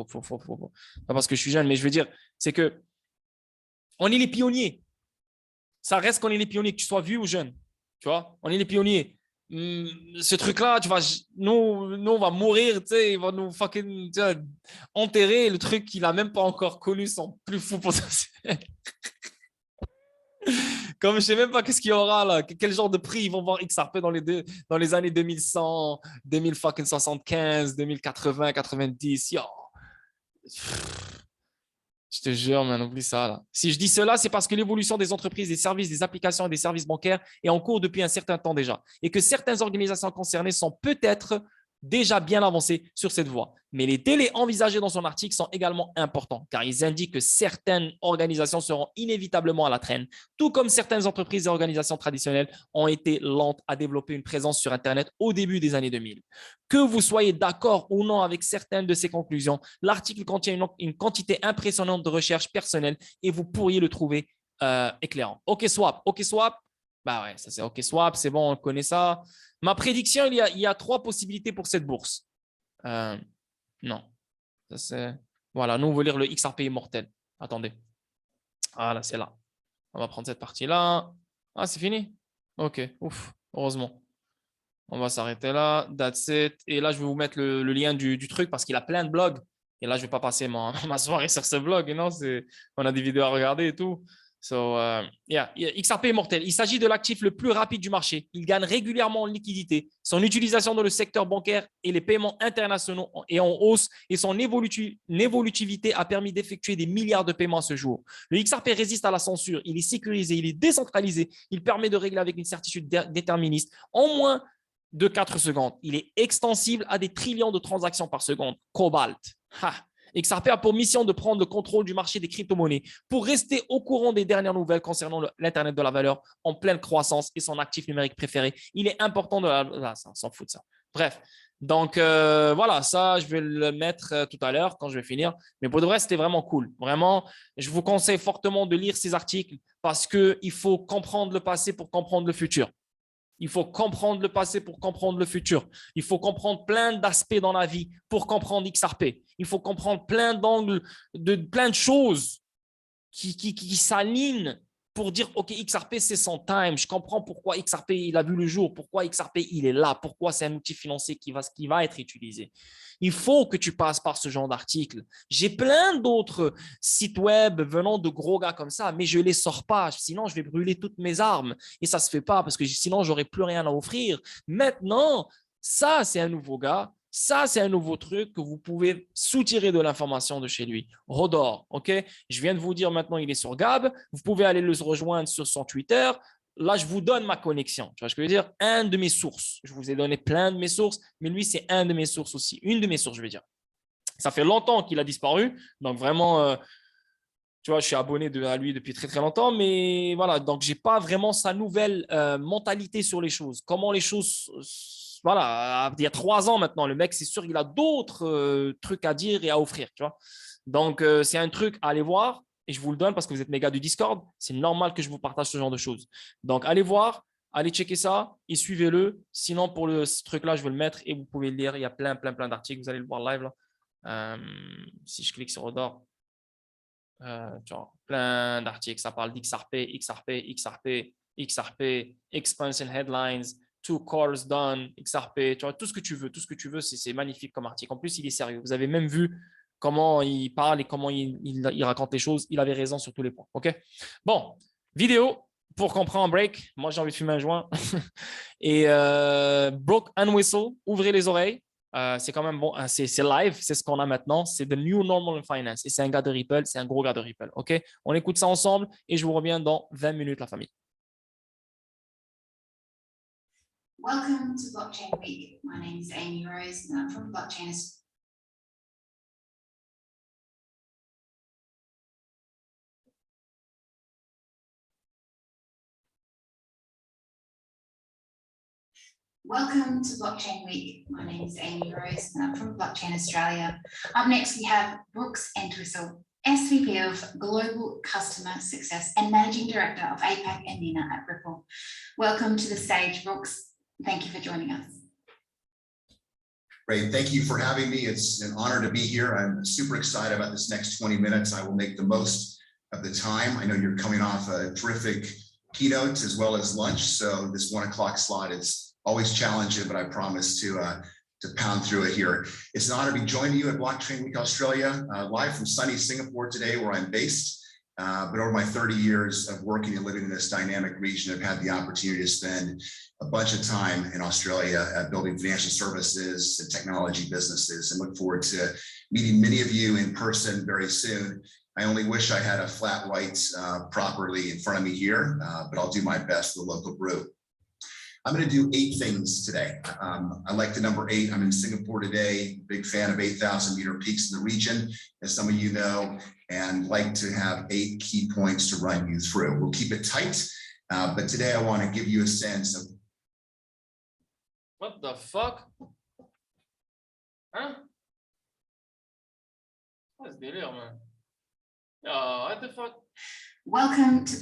parce que je suis jeune, mais je veux dire, c'est que on est les pionniers. Ça reste qu'on est les pionniers, que tu sois vieux ou jeune. Tu vois, on est les pionniers. Ce truc-là, tu vois, nous, on va mourir, tu sais, il va nous fucking enterrer le truc qu'il n'a même pas encore connu, son plus fou potentiel. Comme je ne sais même pas qu'est-ce qu'il y aura là, quel genre de prix ils vont voir XRP dans les années 2100, 2075, 2080, 90. Yo. Je te jure, man, oublie ça. Là. Si je dis cela, c'est parce que l'évolution des entreprises, des services, des applications et des services bancaires est en cours depuis un certain temps déjà et que certaines organisations concernées sont peut-être déjà bien avancées sur cette voie. Mais les délais envisagés dans son article sont également importants car ils indiquent que certaines organisations seront inévitablement à la traîne, tout comme certaines entreprises et organisations traditionnelles ont été lentes à développer une présence sur Internet au début des années 2000. Que vous soyez d'accord ou non avec certaines de ces conclusions, l'article contient une quantité impressionnante de recherches personnelles et vous pourriez le trouver éclairant. OK Swap. Bah ouais, ça c'est OK Swap, c'est bon, on connaît ça. Ma prédiction, il y a 3 possibilités pour cette bourse. Non. Ça, c'est… Voilà, nous, on veut lire le XRP immortel. Attendez. Voilà, c'est là. On va prendre cette partie-là. Ah, c'est fini? OK, ouf, heureusement. On va s'arrêter là. That's it. Et là, je vais vous mettre le lien du truc parce qu'il a plein de blogs. Et là, je ne vais pas passer ma soirée sur ce blog. Non, on a des vidéos à regarder et tout. XRP immortel. Il s'agit de l'actif le plus rapide du marché. Il gagne régulièrement en liquidité. Son utilisation dans le secteur bancaire et les paiements internationaux est en hausse et son évolutivité a permis d'effectuer des milliards de paiements à ce jour. Le XRP résiste à la censure. Il est sécurisé, il est décentralisé. Il permet de régler avec une certitude déterministe en moins de 4 secondes. Il est extensible à des trillions de transactions par seconde. Cobalt. XRP a pour mission de prendre le contrôle du marché des crypto-monnaies pour rester au courant des dernières nouvelles concernant l'Internet de la valeur en pleine croissance et son actif numérique préféré. Il est important de… Ah, ça, on s'en fout de ça. Bref, donc voilà, ça, je vais le mettre tout à l'heure quand je vais finir. Mais pour de vrai, c'était vraiment cool. Vraiment, je vous conseille fortement de lire ces articles parce qu'il faut comprendre le passé pour comprendre le futur. Il faut comprendre le passé pour comprendre le futur. Il faut comprendre plein d'aspects dans la vie pour comprendre XRP. Il faut comprendre plein d'angles, plein de choses qui s'alignent pour dire, OK, XRP, c'est son time. Je comprends pourquoi XRP, il a vu le jour, pourquoi XRP, il est là, pourquoi c'est un outil financier qui va être utilisé. Il faut que tu passes par ce genre d'article. J'ai plein d'autres sites web venant de gros gars comme ça, mais je ne les sors pas. Sinon, je vais brûler toutes mes armes. Et ça ne se fait pas parce que sinon, je n'aurai plus rien à offrir. Maintenant, ça, c'est un nouveau gars. Ça, c'est un nouveau truc que vous pouvez soutirer de l'information de chez lui. Rodor, OK? Je viens de vous dire maintenant, il est sur Gab. Vous pouvez aller le rejoindre sur son Twitter. Là, je vous donne ma connexion. Tu vois ce que je veux dire? Un de mes sources. Je vous ai donné plein de mes sources, mais lui, c'est un de mes sources aussi. Une de mes sources, je veux dire. Ça fait longtemps qu'il a disparu. Donc, vraiment, tu vois, je suis abonné à lui depuis très, très longtemps. Mais voilà, donc, je n'ai pas vraiment sa nouvelle mentalité sur les choses. Comment les choses… Voilà, il y a 3 ans maintenant, le mec, c'est sûr, il a d'autres trucs à dire et à offrir, tu vois. Donc, c'est un truc à aller voir et je vous le donne parce que vous êtes mes gars du Discord. C'est normal que je vous partage ce genre de choses. Donc, allez voir, allez checker ça et suivez-le. Sinon, pour ce truc-là, je vais le mettre et vous pouvez le lire. Il y a plein d'articles. Vous allez le voir live là. Si je clique sur Odor, tu vois, plein d'articles. Ça parle d'XRP, XRP, expansion headlines, 2 calls done, XRP, tu vois, tout ce que tu veux, c'est magnifique comme article. En plus, il est sérieux. Vous avez même vu comment il parle et comment il raconte les choses. Il avait raison sur tous les points. OK? Bon, vidéo pour comprendre break. Moi, j'ai envie de fumer un joint. Et broke and whistle, ouvrez les oreilles. C'est quand même bon, c'est live, c'est ce qu'on a maintenant. C'est the new normal in finance. Et c'est un gars de Ripple, c'est un gros gars de Ripple. OK? On écoute ça ensemble et je vous reviens dans 20 minutes, la famille. Welcome to Blockchain Week. My name is Amy Rose and I'm from Blockchain. Welcome to Blockchain Week. My name is Amy Rose and I'm from Blockchain Australia. Up next we have Brooks Entwistle, SVP of Global Customer Success and Managing Director of APAC and MENA at Ripple. Welcome to the stage, Brooks. Thank you for joining us. Great, thank you for having me. It's an honor to be here. I'm super excited about this next 20 minutes. I will make the most of the time. I know you're coming off a terrific keynote as well as lunch, so this 1 o'clock slot is always challenging, but I promise to pound through it here. It's an honor to be joining you at Blockchain Week Australia, live from sunny Singapore today, where I'm based. But over my 30 years of working and living in this dynamic region, I've had the opportunity to spend a bunch of time in Australia building financial services and technology businesses, and look forward to meeting many of you in person very soon. I only wish I had a flat white properly in front of me here, but I'll do my best with the local brew. I'm going to do 8 things today. I like the number 8. I'm in Singapore today, big fan of 8,000 meter peaks in the region, as some of you know, and like to have 8 key points to run you through. We'll keep it tight, but today I want to give you a sense of… What the fuck? Hein? What's the deal, man? What the fuck? Welcome to…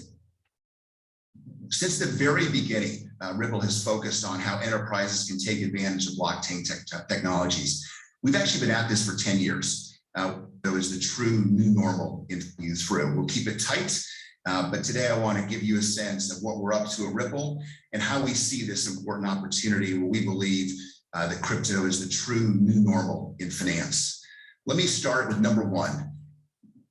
Since the very beginning, Ripple has focused on how enterprises can take advantage of blockchain technologies. We've actually been at this for 10 years. That was the true new normal in you through. We'll keep it tight, but today I want to give you a sense of what we're up to at Ripple and how we see this important opportunity where we believe that crypto is the true new normal in finance. Let me start with number 1.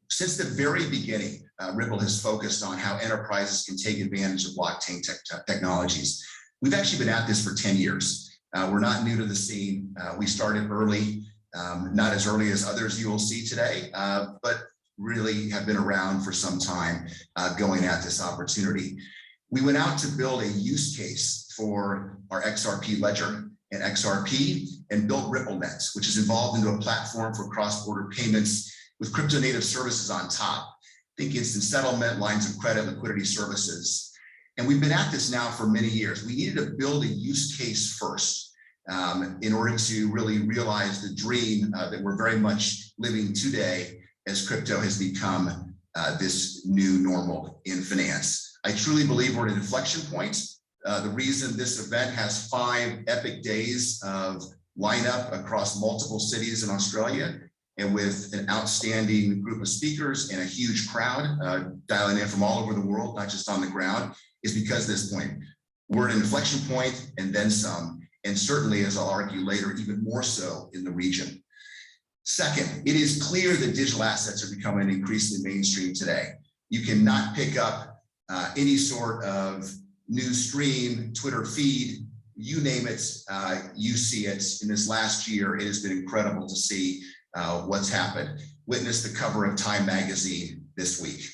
Since the very beginning, Ripple has focused on how enterprises can take advantage of blockchain technologies. We've actually been at this for 10 years. We're not new to the scene. We started early, not as early as others you will see today, but really have been around for some time going at this opportunity. We went out to build a use case for our XRP ledger and XRP and built RippleNet, which is evolved into a platform for cross-border payments with crypto native services on top. Think instant settlement, lines of credit, liquidity services. And we've been at this now for many years. We needed to build a use case first in order to really realize the dream that we're very much living today as crypto has become this new normal in finance. I truly believe we're at an inflection point. The reason this event has 5 epic days of lineup across multiple cities in Australia and with an outstanding group of speakers and a huge crowd dialing in from all over the world, not just on the ground, is because of this point. We're at an inflection point and then some, and certainly, as I'll argue later, even more so in the region. Second, it is clear that digital assets are becoming increasingly mainstream today. You cannot pick up any sort of news stream, Twitter feed, you name it, you see it. In this last year, it has been incredible to see what's happened. Witness the cover of Time magazine this week.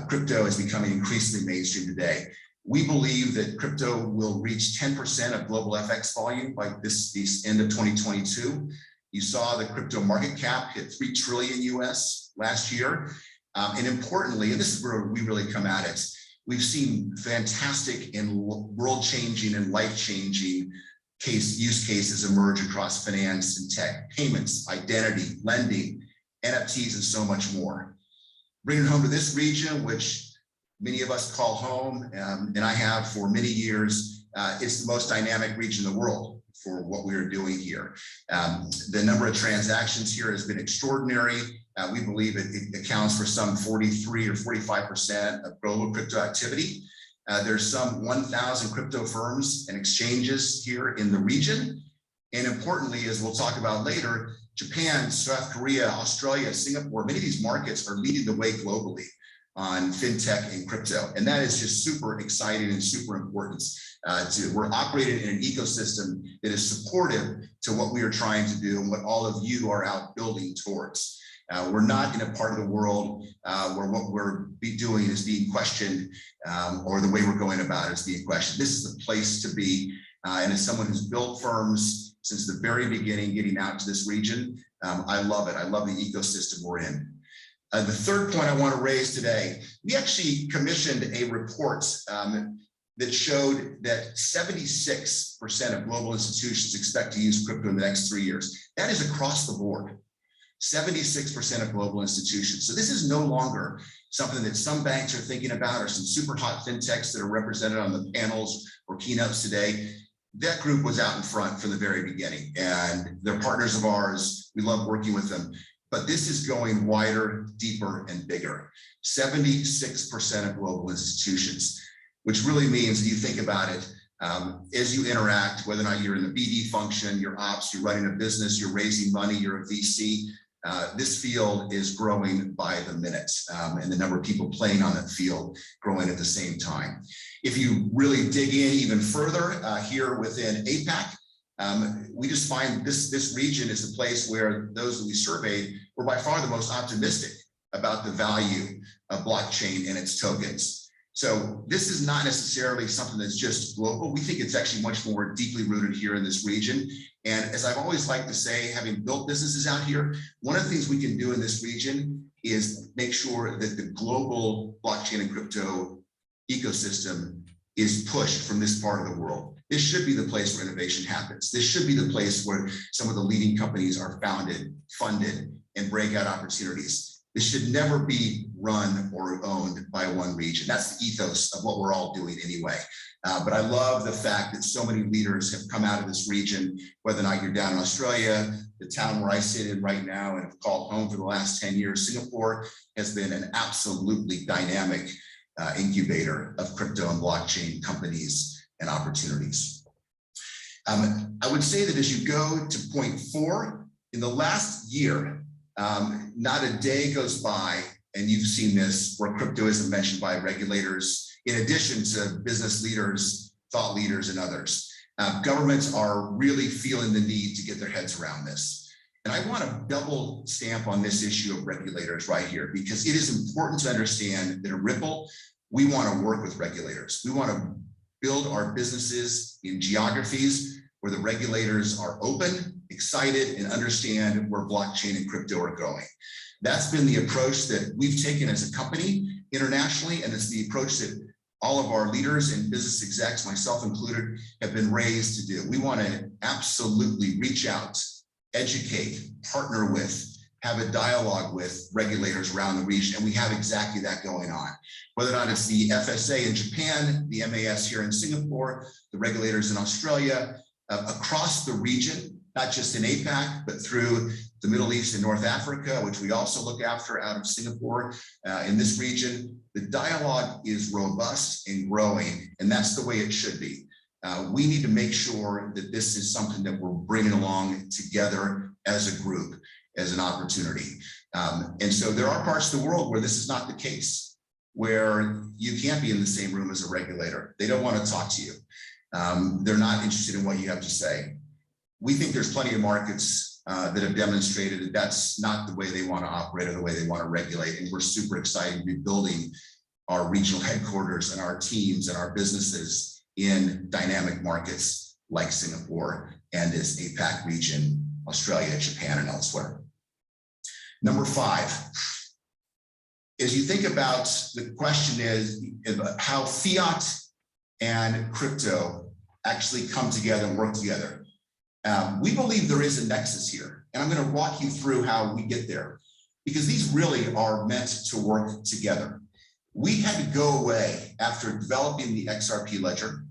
Crypto is becoming increasingly mainstream today. We believe that crypto will reach 10% of global FX volume by this end of 2022. You saw the crypto market cap hit 3 trillion US last year. And importantly, and this is where we really come at it, we've seen fantastic and world-changing and life-changing use cases emerge across finance and tech, payments, identity, lending, NFTs, and so much more. Bringing it home to this region, which many of us call home, and I have for many years, it's the most dynamic region in the world for what we are doing here. The number of transactions here has been extraordinary. We believe it accounts for some 43 or 45% of global crypto activity. There's some 1,000 crypto firms and exchanges here in the region. And importantly, as we'll talk about later, Japan, South Korea, Australia, Singapore, many of these markets are leading the way globally on fintech and crypto. And that is just super exciting and super important. We're operating in an ecosystem that is supportive to what we are trying to do and what all of you are out building towards. We're not in a part of the world where what we're doing is being questioned or the way we're going about it is being questioned. This is the place to be. And as someone who's built firms since the very beginning, getting out to this region, I love it. I love the ecosystem we're in. The third point I want to raise today, we actually commissioned a report that showed that 76% of global institutions expect to use crypto in the next 3 years. That is across the board, 76% of global institutions. So this is no longer something that some banks are thinking about or some super hot fintechs that are represented on the panels or keynotes today. That group was out in front from the very beginning, and they're partners of ours. We love working with them. But this is going wider, deeper, and bigger. 76% of global institutions, which really means that you think about it, as you interact, whether or not you're in the BD function, you're ops, you're running a business, you're raising money, you're a VC, this field is growing by the minute, and the number of people playing on that field growing at the same time. If you really dig in even further here within APAC, we just find this region is a place where those that we surveyed were by far the most optimistic about the value of blockchain and its tokens. So this is not necessarily something that's just global. We think it's actually much more deeply rooted here in this region. And as I've always liked to say, having built businesses out here, one of the things we can do in this region is make sure that the global blockchain and crypto ecosystem is pushed from this part of the world. This should be the place where innovation happens. This should be the place where some of the leading companies are founded, funded, and breakout opportunities. This should never be run or owned by one region. That's the ethos of what we're all doing anyway. But I love the fact that so many leaders have come out of this region, whether or not you're down in Australia, the town where I sit in right now and have called home for the last 10 years, Singapore has been an absolutely dynamic incubator of crypto and blockchain companies and opportunities. I would say that as you go to point 4, in the last year, not a day goes by, and you've seen this, where crypto isn't mentioned by regulators, in addition to business leaders, thought leaders, and others. Governments are really feeling the need to get their heads around this. And I want to double stamp on this issue of regulators right here, because it is important to understand that at Ripple, we want to work with regulators. We want to build our businesses in geographies where the regulators are open, excited, and understand where blockchain and crypto are going. That's been the approach that we've taken as a company internationally, and it's the approach that all of our leaders and business execs, myself included, have been raised to do. We want to absolutely reach out, educate, partner with, have a dialogue with regulators around the region, and we have exactly that going on. Whether or not it's the FSA in Japan, the MAS here in Singapore, the regulators in Australia, across the region, not just in APAC, but through the Middle East and North Africa, which we also look after out of Singapore. In this region, the dialogue is robust and growing, and that's the way it should be. We need to make sure that this is something that we're bringing along together as a group, as an opportunity. And so there are parts of the world where this is not the case, where you can't be in the same room as a regulator. They don't want to talk to you. They're not interested in what you have to say. We think there's plenty of markets that have demonstrated that that's not the way they want to operate or the way they want to regulate. And we're super excited to be building our regional headquarters and our teams and our businesses in dynamic markets like Singapore and this APAC region, Australia, Japan, and elsewhere. Number 5, as you think about the question is how fiat and crypto actually come together and work together. We believe there is a nexus here, and I'm going to walk you through how we get there, because these really are meant to work together. We had to go away after developing the XRP ledger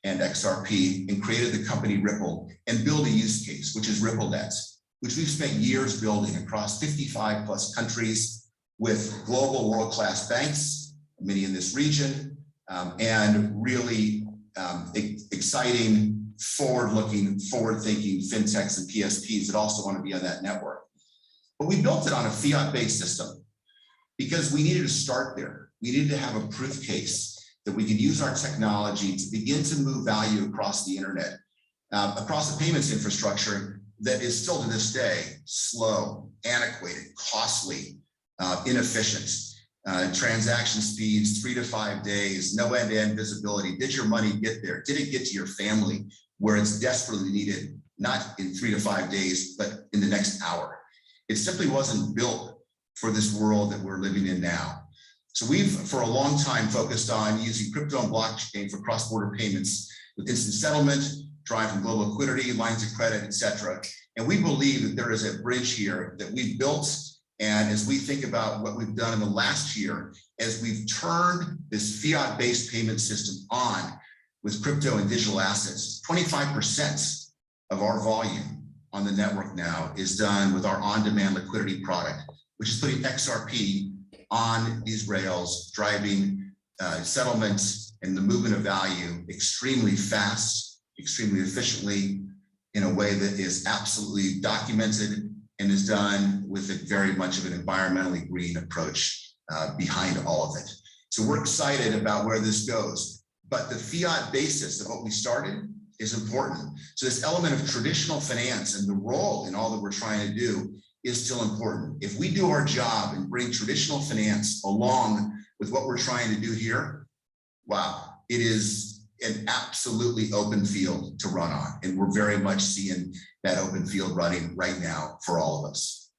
and XRP and created the company Ripple and build a use case, which is RippleNet, which we've spent years building across 55 plus countries with global world-class banks, many in this region, and really exciting, forward-looking, forward-thinking fintechs and PSPs that also want to be on that network. But we built it on a fiat-based system because we needed to start there. We needed to have a proof case that we could use our technology to begin to move value across the internet, across the payments infrastructure that is still to this day slow, antiquated, costly, inefficient. Transaction speeds 3 to 5 days, no end-to-end visibility. Did your money get there? Did it get to your family where it's desperately needed, not in 3 to 5 days, but in the next hour? It simply wasn't built for this world that we're living in now. So we've, for a long time, focused on using crypto and blockchain for cross-border payments with instant settlement, driving global liquidity, lines of credit, et cetera. And we believe that there is a bridge here that we've built. And as we think about what we've done in the last year, as we've turned this fiat-based payment system on with crypto and digital assets, 25% of our volume on the network now is done with our on-demand liquidity product, which is putting XRP on these rails, driving settlements and the movement of value extremely fast, extremely efficiently, in a way that is absolutely documented and is done with a very much of an environmentally green approach behind all of it. So we're excited about where this goes, but the fiat basis of what we started is important. So this element of traditional finance and the role in all that we're trying to do is still important. If we do our job and bring traditional finance along with what we're trying to do here, wow, it is an absolutely open field to run on. And we're very much seeing that open field running right now for all of us.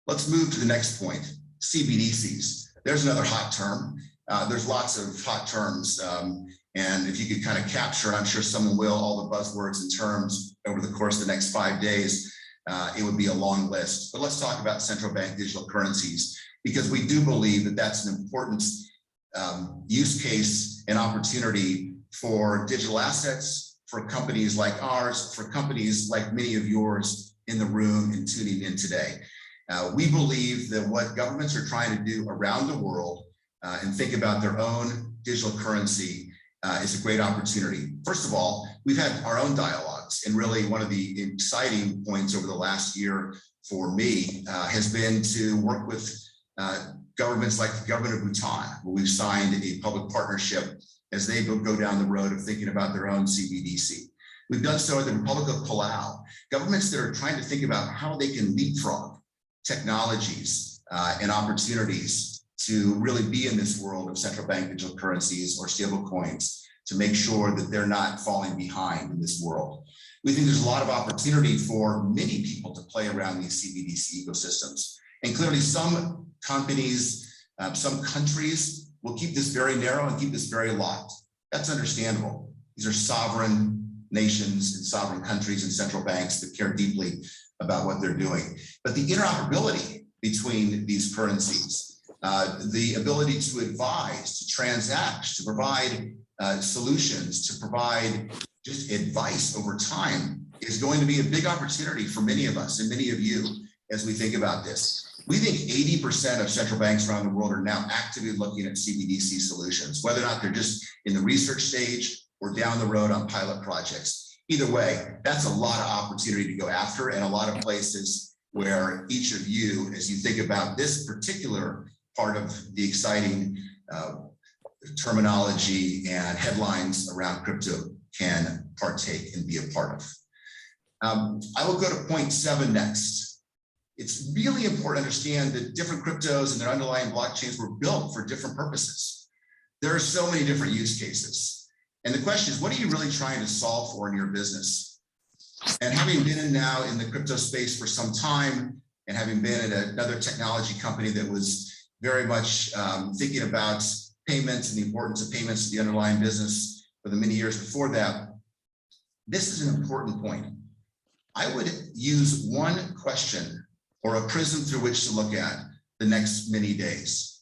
Let's move to the next point, CBDCs. There's another hot term. There's lots of hot terms. And if you could kind of capture, I'm sure someone will, all the buzzwords and terms over the course of the next 5 days, it would be a long list. But let's talk about central bank digital currencies, because we do believe that that's an important use case and opportunity for digital assets, for companies like ours, for companies like many of yours in the room and tuning in today. We believe that what governments are trying to do around the world and think about their own digital currency is a great opportunity. First of all, we've had our own dialogues, and really one of the exciting points over the last year for me has been to work with governments like the government of Bhutan, where we've signed a public partnership as they go down the road of thinking about their own CBDC. We've done so in the Republic of Palau, governments that are trying to think about how they can leapfrog technologies and opportunities to really be in this world of central bank digital currencies or stable coins to make sure that they're not falling behind in this world. We think there's a lot of opportunity for many people to play around these CBDC ecosystems. And clearly some companies, some countries will keep this very narrow and keep this very locked. That's understandable. These are sovereign nations and sovereign countries and central banks that care deeply about what they're doing. But the interoperability between these currencies, the ability to advise, to transact, to provide solutions, to provide just advice over time is going to be a big opportunity for many of us and many of you as we think about this. We think 80% of central banks around the world are now actively looking at CBDC solutions, whether or not they're just in the research stage or down the road on pilot projects. Either way, that's a lot of opportunity to go after and a lot of places where each of you, as you think about this particular part of the exciting terminology and headlines around crypto, can partake and be a part of. I will go to point 7 next. It's really important to understand that different cryptos and their underlying blockchains were built for different purposes. There are so many different use cases. And the question is, what are you really trying to solve for in your business? And having been in the crypto space for some time, and having been at another technology company that was very much thinking about payments and the importance of payments to the underlying business for the many years before that, this is an important point. I would use one question or a prism through which to look at the next many days.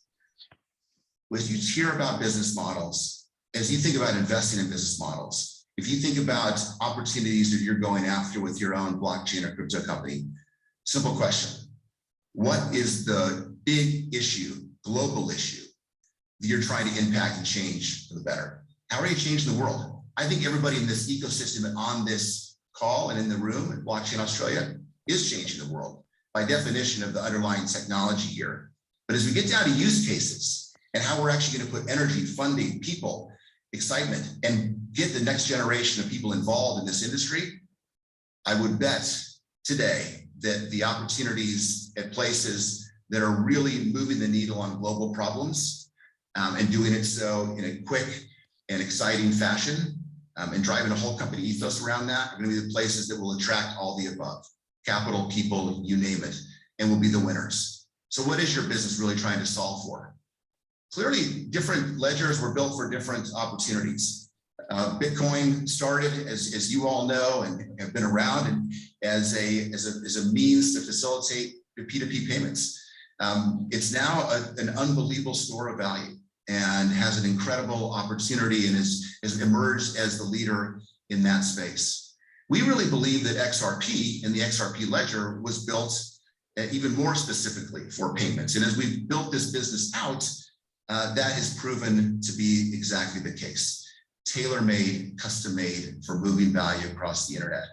As you hear about business models, as you think about investing in business models, if you think about opportunities that you're going after with your own blockchain or crypto company, simple question: what is the big issue, global issue, that you're trying to impact and change for the better? How are you changing the world? I think everybody in this ecosystem on this call and in the room at Blockchain Australia is changing the world by definition of the underlying technology here. But as we get down to use cases and how we're actually going to put energy, funding, people, excitement, and get the next generation of people involved in this industry, I would bet today that the opportunities at places that are really moving the needle on global problems and doing it so in a quick and exciting fashion and driving a whole company ethos around that are going to be the places that will attract all the above: capital, people, you name it, and will be the winners. So what is your business really trying to solve for? Clearly, different ledgers were built for different opportunities. Bitcoin started, as you all know and have been around, and as a means to facilitate P2P payments. It's now an unbelievable store of value and has an incredible opportunity and has emerged as the leader in that space. We really believe that XRP and the XRP ledger was built even more specifically for payments. And as we've built this business out, that has proven to be exactly the case. Tailor-made, custom-made for moving value across the internet.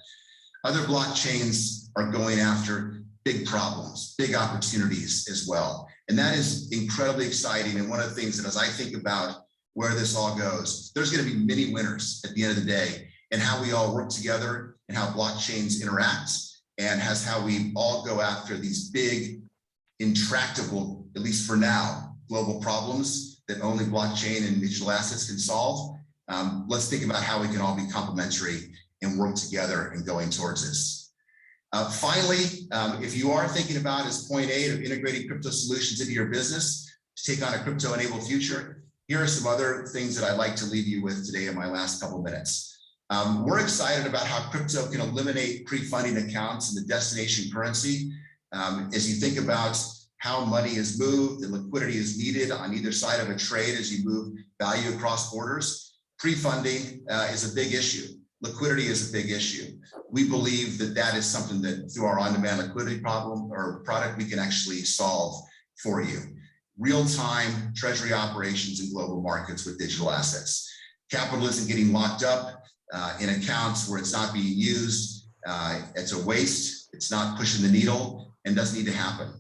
Other blockchains are going after big problems, big opportunities as well. And that is incredibly exciting. And one of the things that as I think about where this all goes, there's going to be many winners at the end of the day, and how we all work together and how blockchains interact, and how we all go after these big, intractable, at least for now, global problems that only blockchain and digital assets can solve. Let's think about how we can all be complementary and work together in going towards this. Finally, if you are thinking about, as point 8 of integrating crypto solutions into your business to take on a crypto-enabled future, here are some other things that I'd like to leave you with today in my last couple minutes. We're excited about how crypto can eliminate pre-funding accounts and the destination currency. As you think about how money is moved and liquidity is needed on either side of a trade as you move value across borders, pre-funding is a big issue. Liquidity is a big issue. We believe that that is something that through our on-demand liquidity problem or product, we can actually solve for you. Real-time treasury operations in global markets with digital assets. Capital isn't getting locked up in accounts where it's not being used. It's a waste. It's not pushing the needle and doesn't need to happen.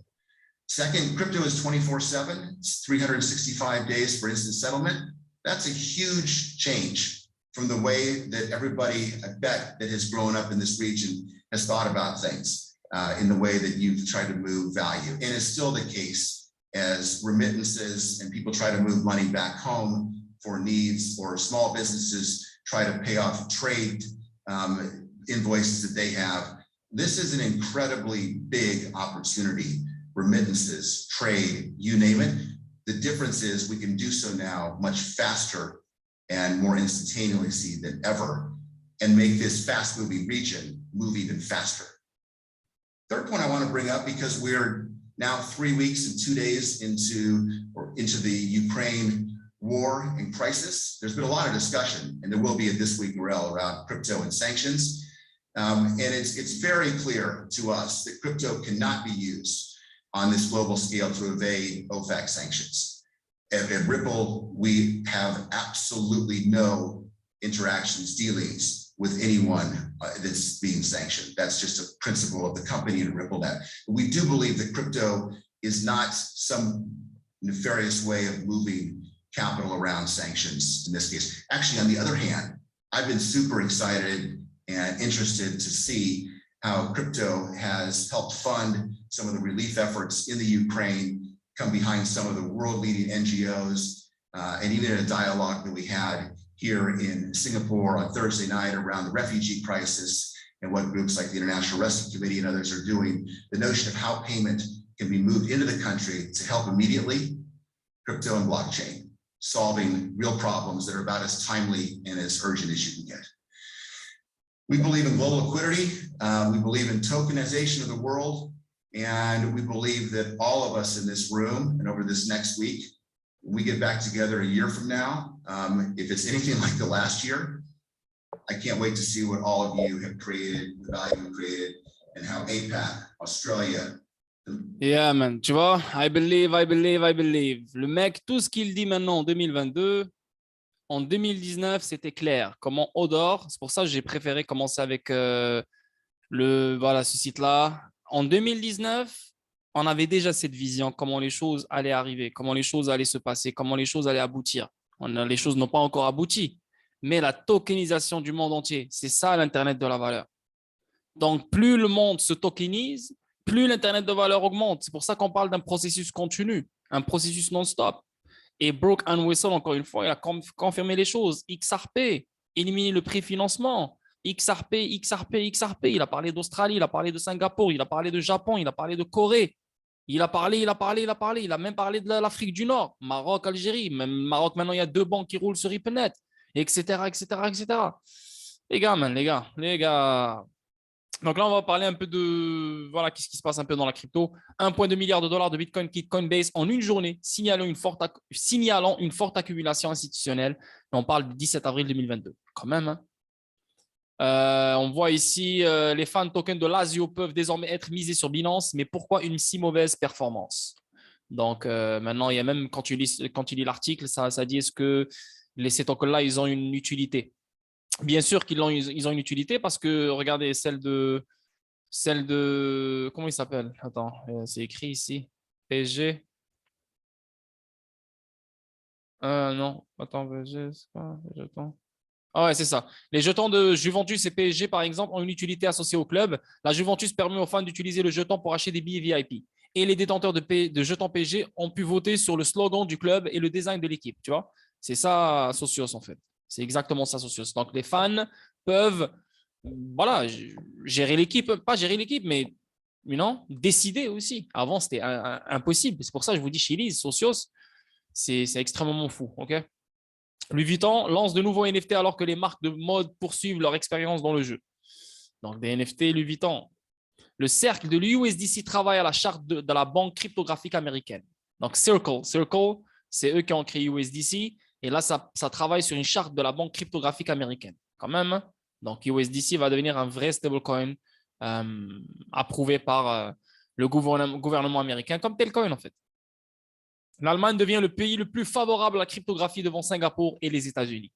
Second, crypto is 24/7. It's 365 days for instant settlement. That's a huge change from the way that everybody, I bet, that has grown up in this region has thought about things in the way that you've tried to move value. And it's still the case as remittances and people try to move money back home for needs, or small businesses try to pay off trade invoices that they have. This is an incredibly big opportunity. Remittances, trade, you name it. The difference is we can do so now much faster and more instantaneously than ever, and make this fast-moving region move even faster. Third point I want to bring up, because we're now 3 weeks and 2 days into the Ukraine war and crisis. There's been a lot of discussion, and there will be a This Week Morel around crypto and sanctions. And it's very clear to us that crypto cannot be used on this global scale to evade OFAC sanctions. At Ripple, we have absolutely no interactions, dealings with anyone that's being sanctioned. That's just a principle of the company and RippleNet. We do believe that crypto is not some nefarious way of moving capital around sanctions in this case. Actually, on the other hand, I've been super excited and interested to see how crypto has helped fund some of the relief efforts in the Ukraine, come behind some of the world-leading NGOs, and even in a dialogue that we had here in Singapore on Thursday night around the refugee crisis and what groups like the International Rescue Committee and others are doing, the notion of how payment can be moved into the country to help immediately, crypto and blockchain, solving real problems that are about as timely and as urgent as you can get. We believe in global liquidity. We believe in tokenization of the world. And we believe that all of us in this room and over this next week, when we get back together a year from now, if it's anything like the last year, I can't wait to see what all of you have created, the value you've created, and how APAC, Australia. Yeah, man, tu vois, I believe. Le mec, tout ce qu'il dit maintenant en 2022, en 2019, c'était clair. Comment Odor, c'est pour ça que j'ai préféré commencer avec voilà, ce site-là. En 2019, on avait déjà cette vision, comment les choses allaient arriver, comment les choses allaient se passer, comment les choses allaient aboutir. Les choses n'ont pas encore abouti, mais la tokenisation du monde entier, c'est ça l'Internet de la valeur. Donc, plus le monde se tokenise, plus l'Internet de valeur augmente. C'est pour ça qu'on parle d'un processus continu, un processus non-stop. Et Brook and Whistle, encore une fois, il a confirmé les choses. XRP, éliminer le préfinancement. XRP. Il a parlé d'Australie, il a parlé de Singapour, il a parlé de Japon, il a parlé de Corée. Il a même parlé de l'Afrique du Nord, Maroc, Algérie. Même Maroc, maintenant, il y a 2 banques qui roulent sur RippleNet, etc. Les gars. Donc là, on va parler un peu de voilà, qu'est-ce qui se passe un peu dans la crypto. 1,2 milliard de dollars de Bitcoin quitte Coinbase en une journée, signalant une forte accumulation institutionnelle. Et on parle du 17 avril 2022. Quand même, hein. On voit ici les fan tokens de l'Asio peuvent désormais être misés sur Binance, mais pourquoi une si mauvaise performance? Donc maintenant, il y a même quand tu lis l'article, ça dit est-ce que ces tokens-là, ils ont une utilité? Bien sûr qu'ils ont une utilité parce que regardez celle de comment il s'appelle? Attends, c'est écrit ici. PSG. Non, attends, PSG, c'est quoi les jetons? Ah ouais, c'est ça. Les jetons de Juventus et PSG, par exemple, ont une utilité associée au club. La Juventus permet aux fans d'utiliser le jeton pour acheter des billets VIP. Et les détenteurs de jetons PSG ont pu voter sur le slogan du club et le design de l'équipe. Tu vois, c'est ça, Socios, en fait. C'est exactement ça, Socios. Donc, les fans peuvent voilà, gérer l'équipe, pas gérer l'équipe, mais non, décider aussi. Avant, c'était impossible. C'est pour ça que je vous dis, chez Lise, Socios, c'est extrêmement fou. OK? Louis Vuitton lance de nouveaux NFT alors que les marques de mode poursuivent leur expérience dans le jeu. Donc, des NFT Louis Vuitton. Le cercle de l'USDC travaille à la charte de la banque cryptographique américaine. Donc, Circle, c'est eux qui ont créé USDC. Et là, ça travaille sur une charte de la banque cryptographique américaine. Quand même, hein? Donc, USDC va devenir un vrai stablecoin approuvé par le gouvernement américain, comme Telcoin, en fait. L'Allemagne devient le pays le plus favorable à la cryptographie devant Singapour et les États-Unis.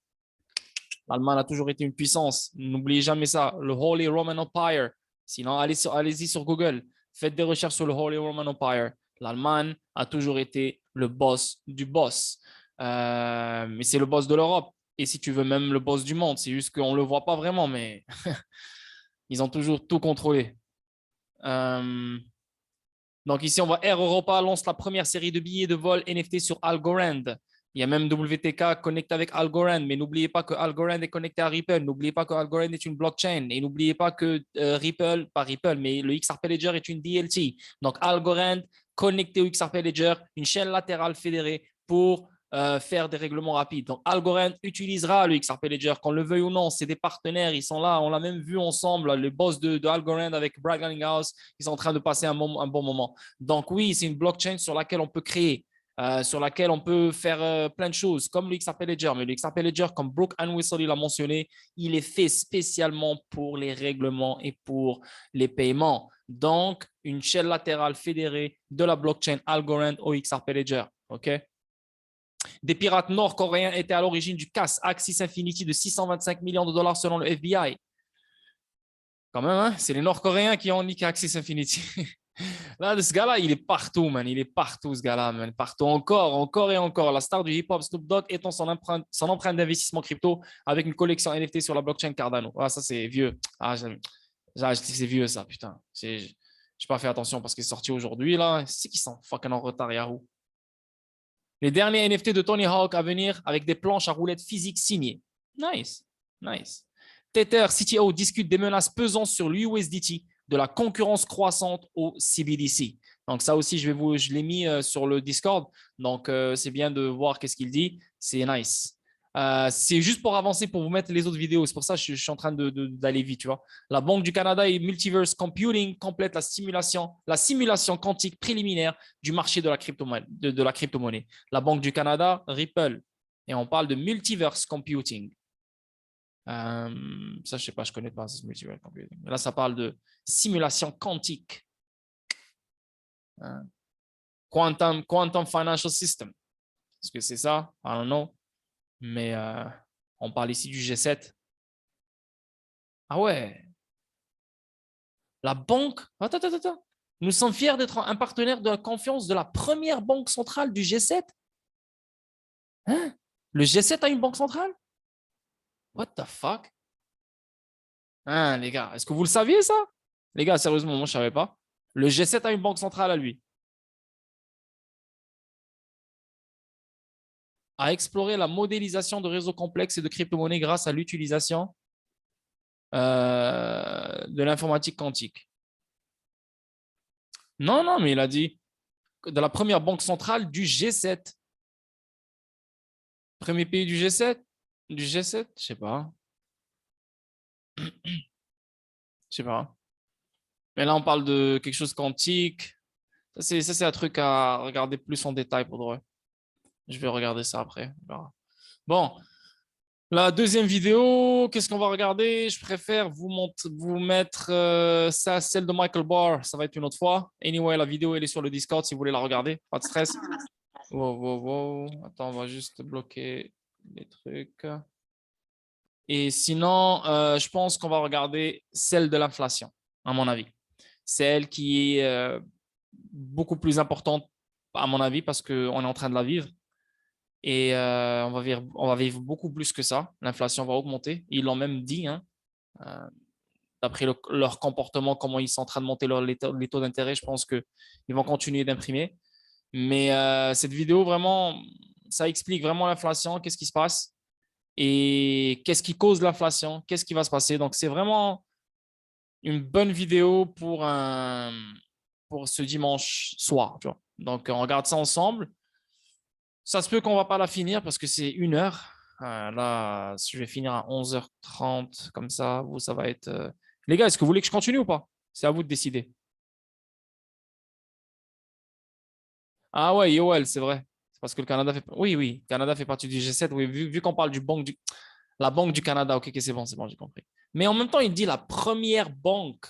L'Allemagne a toujours été une puissance. N'oubliez jamais ça. Le Holy Roman Empire. Sinon, allez-y sur Google. Faites des recherches sur le Holy Roman Empire. L'Allemagne a toujours été le boss du boss. Mais c'est le boss de l'Europe. Et si tu veux, même le boss du monde. C'est juste qu'on ne le voit pas vraiment, mais ils ont toujours tout contrôlé. Donc ici, on voit Air Europa lance la première série de billets de vol NFT sur Algorand. Il y a même WTK connecté avec Algorand, mais n'oubliez pas que Algorand est connecté à Ripple. N'oubliez pas que Algorand est une blockchain. Et n'oubliez pas que pas Ripple, mais le XRP Ledger est une DLT. Donc Algorand connecté au XRP Ledger, une chaîne latérale fédérée pour faire des règlements rapides. Donc Algorand utilisera le XRP Ledger, qu'on le veuille ou non. C'est des partenaires, ils sont là. On l'a même vu ensemble, le boss de Algorand avec Brad House, ils sont en train de passer un bon moment. Donc oui, c'est une blockchain sur laquelle on peut créer sur laquelle on peut faire plein de choses, comme le XRP Ledger. Mais le XRP Ledger, comme Brooke Whistle l'a mentionné, il est fait spécialement pour les règlements et pour les paiements. Donc, une chaîne latérale fédérée de la blockchain Algorand au XRP Ledger. OK? Des pirates nord-coréens étaient à l'origine du casse Axis Infinity de 625 millions de dollars selon le FBI. Quand même, hein? C'est les Nord-Coréens qui ont niqué Axis Infinity. Là, ce gars-là, il est partout, man. Il est partout, ce gars-là, man. Partout, encore et encore. La star du hip-hop, Snoop Dogg, étend son empreinte d'investissement crypto avec une collection NFT sur la blockchain Cardano. Ah, ça, c'est vieux. Ah, c'est vieux, ça, putain. Je n'ai pas fait attention parce qu'il est sorti aujourd'hui, là. C'est qu'ils sont fucking en retard, Yahoo. Les derniers NFT de Tony Hawk à venir avec des planches à roulettes physiques signées. Nice, nice. Tether CTO discute des menaces pesantes sur l'USDT, de la concurrence croissante au CBDC. Donc ça aussi, je l'ai mis sur le Discord. Donc c'est bien de voir qu'est-ce qu'il dit. C'est nice. C'est juste pour avancer, pour vous mettre les autres vidéos. C'est pour ça que je suis en train d'aller vite. Tu vois. La Banque du Canada et Multiverse Computing complètent la simulation quantique préliminaire du marché de la crypto-monnaie. La Banque du Canada, Ripple. Et on parle de Multiverse Computing. Ça, je ne sais pas, je ne connais pas ce multiverse computing. Là, ça parle de simulation quantique. Quantum Financial System. Est-ce que c'est ça? I don't know. Mais on parle ici du G7. Ah ouais. La banque. Attends. Nous sommes fiers d'être un partenaire de la confiance de la première banque centrale du G7. Hein? Le G7 a une banque centrale? What the fuck? Hein, les gars, est-ce que vous le saviez, ça? Les gars, sérieusement, moi, je ne savais pas. Le G7 a une banque centrale à lui. A exploré la modélisation de réseaux complexes et de crypto-monnaies grâce à l'utilisation de l'informatique quantique. Non, mais il a dit de la première banque centrale du G7. Premier pays du G7? Du G7? Je sais pas. Je sais pas. Mais là, on parle de quelque chose quantique. Ça, c'est un truc à regarder plus en détail pour de vrai. Je vais regarder ça après. Bon, la deuxième vidéo, qu'est-ce qu'on va regarder? Je préfère vous mettre ça, celle de Michael Barr. Ça va être une autre fois. Anyway, la vidéo, elle est sur le Discord si vous voulez la regarder. Pas de stress. Wow. Attends, on va juste bloquer les trucs. Et sinon, je pense qu'on va regarder celle de l'inflation, à mon avis. Celle qui est beaucoup plus importante, à mon avis, parce qu'on est en train de la vivre. Et on va vivre beaucoup plus que ça. L'inflation va augmenter. Ils l'ont même dit, hein, d'après leur comportement, comment ils sont en train de monter les taux d'intérêt. Je pense qu'ils vont continuer d'imprimer. Mais cette vidéo, vraiment, ça explique vraiment l'inflation, qu'est-ce qui se passe et qu'est-ce qui cause l'inflation, qu'est-ce qui va se passer. Donc, c'est vraiment une bonne vidéo pour ce dimanche soir. Tu vois. Donc, on regarde ça ensemble. Ça se peut qu'on ne va pas la finir parce que c'est 1 heure. Là, je vais finir à 11h30, comme ça. Vous, ça va être… Les gars, est-ce que vous voulez que je continue ou pas? C'est à vous de décider. Ah ouais, Yoel, c'est vrai. C'est parce que le Canada fait… Oui, le Canada fait partie du G7. Oui, vu qu'on parle la Banque du Canada. Ok, c'est bon, j'ai compris. Mais en même temps, il dit la première banque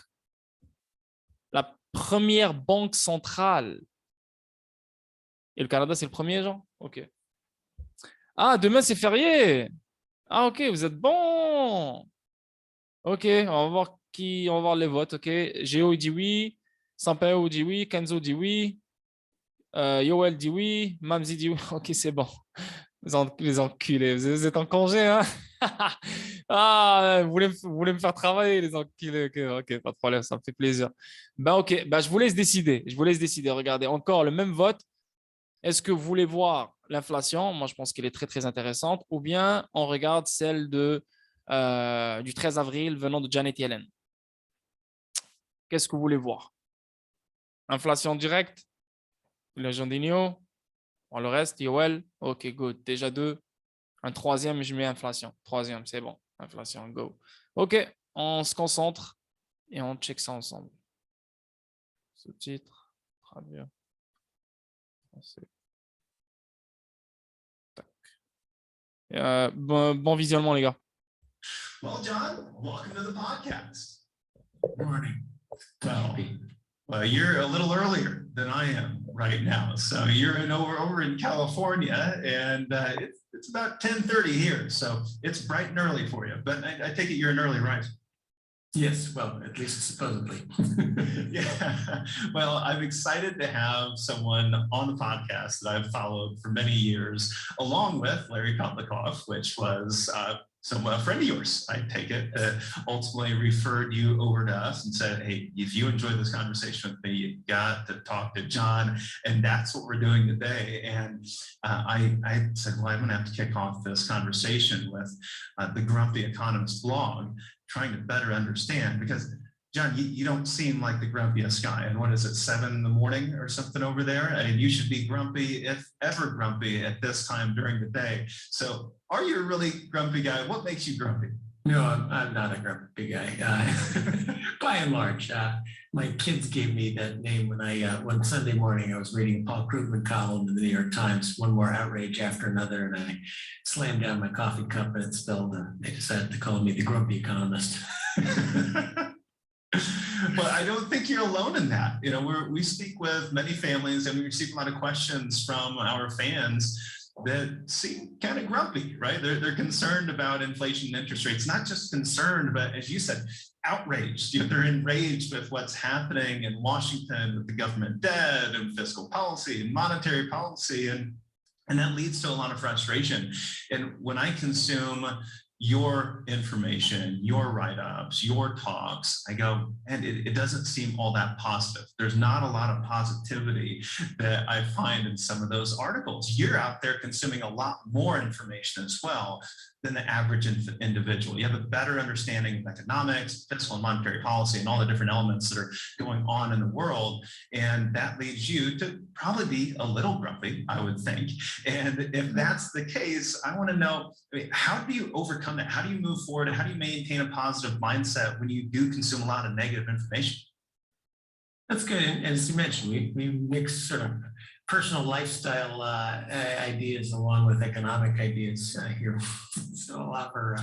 centrale. Et le Canada, c'est le premier, genre? Ok. Ah, demain, c'est férié. Ah, ok, vous êtes bon. Ok, on va voir les votes. Ok, Géo dit oui, Sampaio dit oui, Kenzo dit oui, Yoel dit oui, Mamzi dit oui. Ok, c'est bon. Les enculés, vous êtes en congé, hein? Ah, vous voulez me faire travailler, les enculés. Ok, pas de problème, ça me fait plaisir. Ben, ok, ben, je vous laisse décider. Regardez, encore le même vote. Est-ce que vous voulez voir l'inflation? Moi, je pense qu'elle est très, très intéressante. Ou bien on regarde celle du 13 avril venant de Janet Yellen. Qu'est-ce que vous voulez voir? Inflation directe? Le Jandinho? Le reste, Yoel? Ok, good. Déjà 2. Un troisième, je mets inflation. Troisième, c'est bon. Inflation, go. Ok, on se concentre et on check ça ensemble. Sous-titres, traduire, français. Bon visionnement, les gars. Well, John, welcome to the podcast. Morning. Well, you're a little earlier than I am right now. So you're over in California, and it's about 10:30 here. So it's bright and early for you. But I take it you're an early riser. Yes, well, at least supposedly. Yeah. Well, I'm excited to have someone on the podcast that I've followed for many years, along with Larry Kotlikoff, which was a friend of yours, I take it, that ultimately referred you over to us and said, hey, if you enjoy this conversation with me, you got to talk to John. And that's what we're doing today. And I said, well, I'm going to have to kick off this conversation with the Grumpy Economist blog, trying to better understand, because John, you don't seem like the grumpiest guy. And what is it, 7 in the morning or something over there? And you should be grumpy, if ever grumpy, at this time during the day. So are you a really grumpy guy? What makes you grumpy? No, I'm not a grumpy guy. By and large, my kids gave me that name when one Sunday morning I was reading a Paul Krugman column in the New York Times, one more outrage after another, and I slammed down my coffee cup and it spilled, and they decided to call me the Grumpy Economist. But I don't think you're alone in that. You know, we speak with many families, and we receive a lot of questions from our fans that seem kind of grumpy, right? They're concerned about inflation and interest rates, not just concerned, but as you said, outraged. You know, they're enraged with what's happening in Washington with the government debt and fiscal policy and monetary policy, and that leads to a lot of frustration. And when I consume your information, your write-ups, your talks, I go, and it doesn't seem all that positive. There's not a lot of positivity that I find in some of those articles. You're out there consuming a lot more information as well than the average individual. You have a better understanding of economics, fiscal and monetary policy, and all the different elements that are going on in the world. And that leads you to probably be a little grumpy, I would think. And if that's the case, I want to know, how do you overcome that? How do you move forward? How do you maintain a positive mindset when you do consume a lot of negative information? That's good. And as you mentioned, we mix sort of personal lifestyle ideas along with economic ideas here. So a lot for,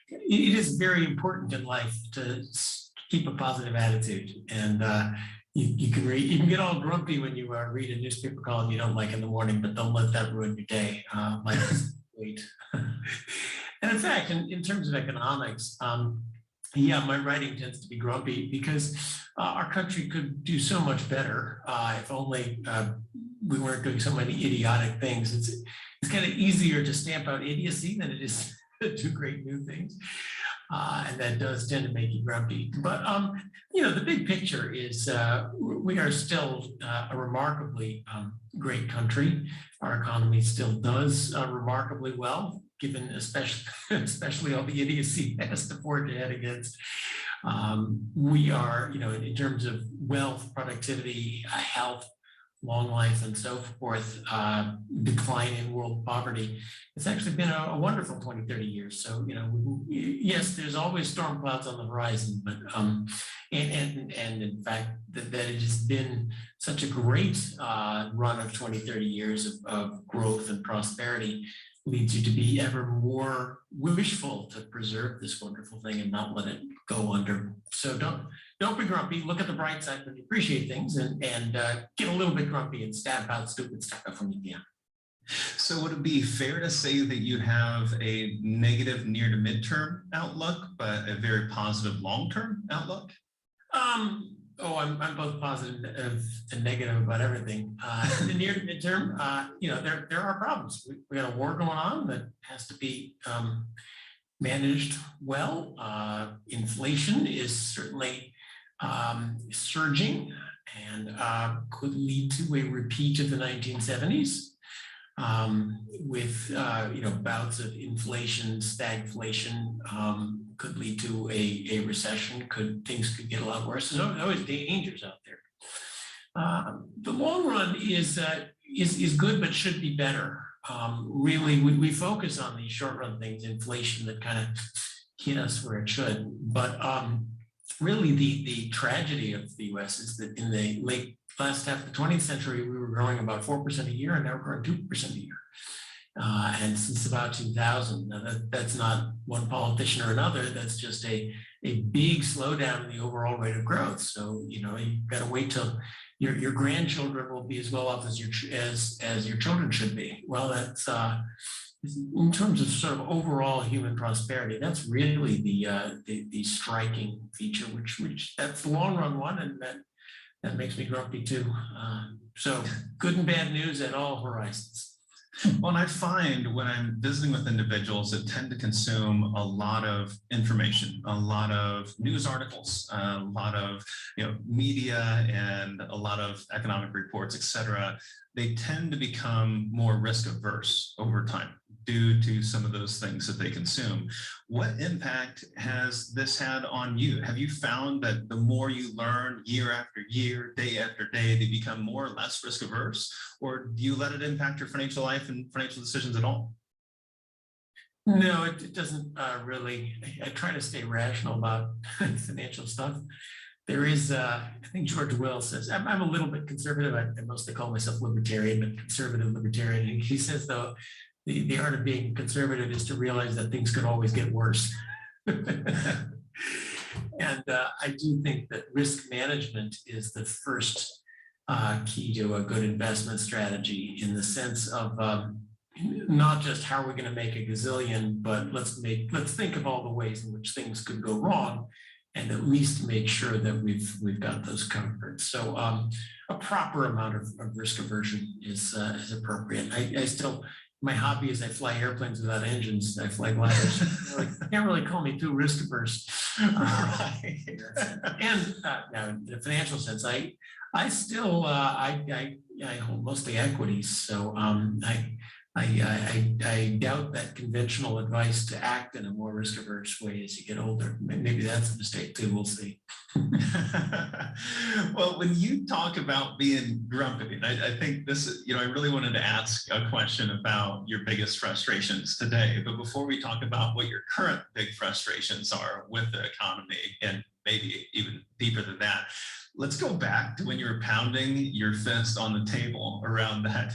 it is very important in life to keep a positive attitude. And you can get all grumpy when you read a newspaper column you don't like in the morning, but don't let that ruin your day. Life is great. And in fact, in terms of economics, yeah, my writing tends to be grumpy because our country could do so much better if only we weren't doing so many idiotic things. It's kind of easier to stamp out idiocy than it is to do great new things. And that does tend to make you grumpy. But, you know, the big picture is we are still a remarkably great country. Our economy still does remarkably well, given especially all the idiocy it has to forge ahead against. We are, you know, in terms of wealth, productivity, health, long life, and so forth, decline in world poverty. It's actually been a wonderful 20, 30 years. So, you know, yes, there's always storm clouds on the horizon, but and in fact, that it has been such a great run of 20, 30 years of growth and prosperity leads you to be ever more wishful to preserve this wonderful thing and not let it go under. So don't be grumpy. Look at the bright side when you appreciate things, and get a little bit grumpy and stamp out stupid stuff when you can. So would it be fair to say that you have a negative near to midterm outlook, but a very positive long-term outlook? I'm both positive and negative about everything. In the near to midterm, you know, there are problems. We got a war going on that has to be managed well. Inflation is certainly surging and could lead to a repeat of the 1970s. With you know, bouts of inflation, stagflation, could lead to a recession. Things could get a lot worse. There's always dangers out there. The long run is good, but should be better. Really, we focus on these short run things, inflation that kind of hit us where it should. But really, the tragedy of the U.S. is that in the last half of the 20th century, we were growing about 4% a year, and now we're growing 2% a year. And since about 2000, now that's not one politician or another, that's just a big slowdown in the overall rate of growth. So, you know, you've got to wait till your grandchildren will be as well off as your children should be. Well, that's in terms of sort of overall human prosperity, that's really the striking feature, which that's the long run one, and that makes me grumpy too. So good and bad news at all horizons. Well, and I find when I'm visiting with individuals that tend to consume a lot of information, a lot of news articles, a lot of media, and a lot of economic reports, et cetera, they tend to become more risk averse over time due to some of those things that they consume. What impact has this had on you? Have you found that the more you learn year after year, day after day, they become more or less risk averse? Or do you let it impact your financial life and financial decisions at all? No, it doesn't really. I try to stay rational about financial stuff. There is, I think George Will says, I'm a little bit conservative. I mostly call myself libertarian, but conservative libertarian. And he says, though, the art of being conservative is to realize that things could always get worse. And I do think that risk management is the first key to a good investment strategy, in the sense of not just how we're going to make a gazillion, but let's think of all the ways in which things could go wrong, and at least make sure that we've got those covered. So a proper amount of risk aversion is appropriate. I still, my hobby is I fly airplanes without engines. I fly gliders. You can't really call me too risk averse. Right. And now in the financial sense, I still I hold mostly equities. So I doubt that conventional advice to act in a more risk-averse way as you get older. Maybe that's a mistake too. We'll see. Well, when you talk about being grumpy, I think this is, I really wanted to ask a question about your biggest frustrations today. But before we talk about what your current big frustrations are with the economy, and maybe even deeper than that, let's go back to when you were pounding your fist on the table around that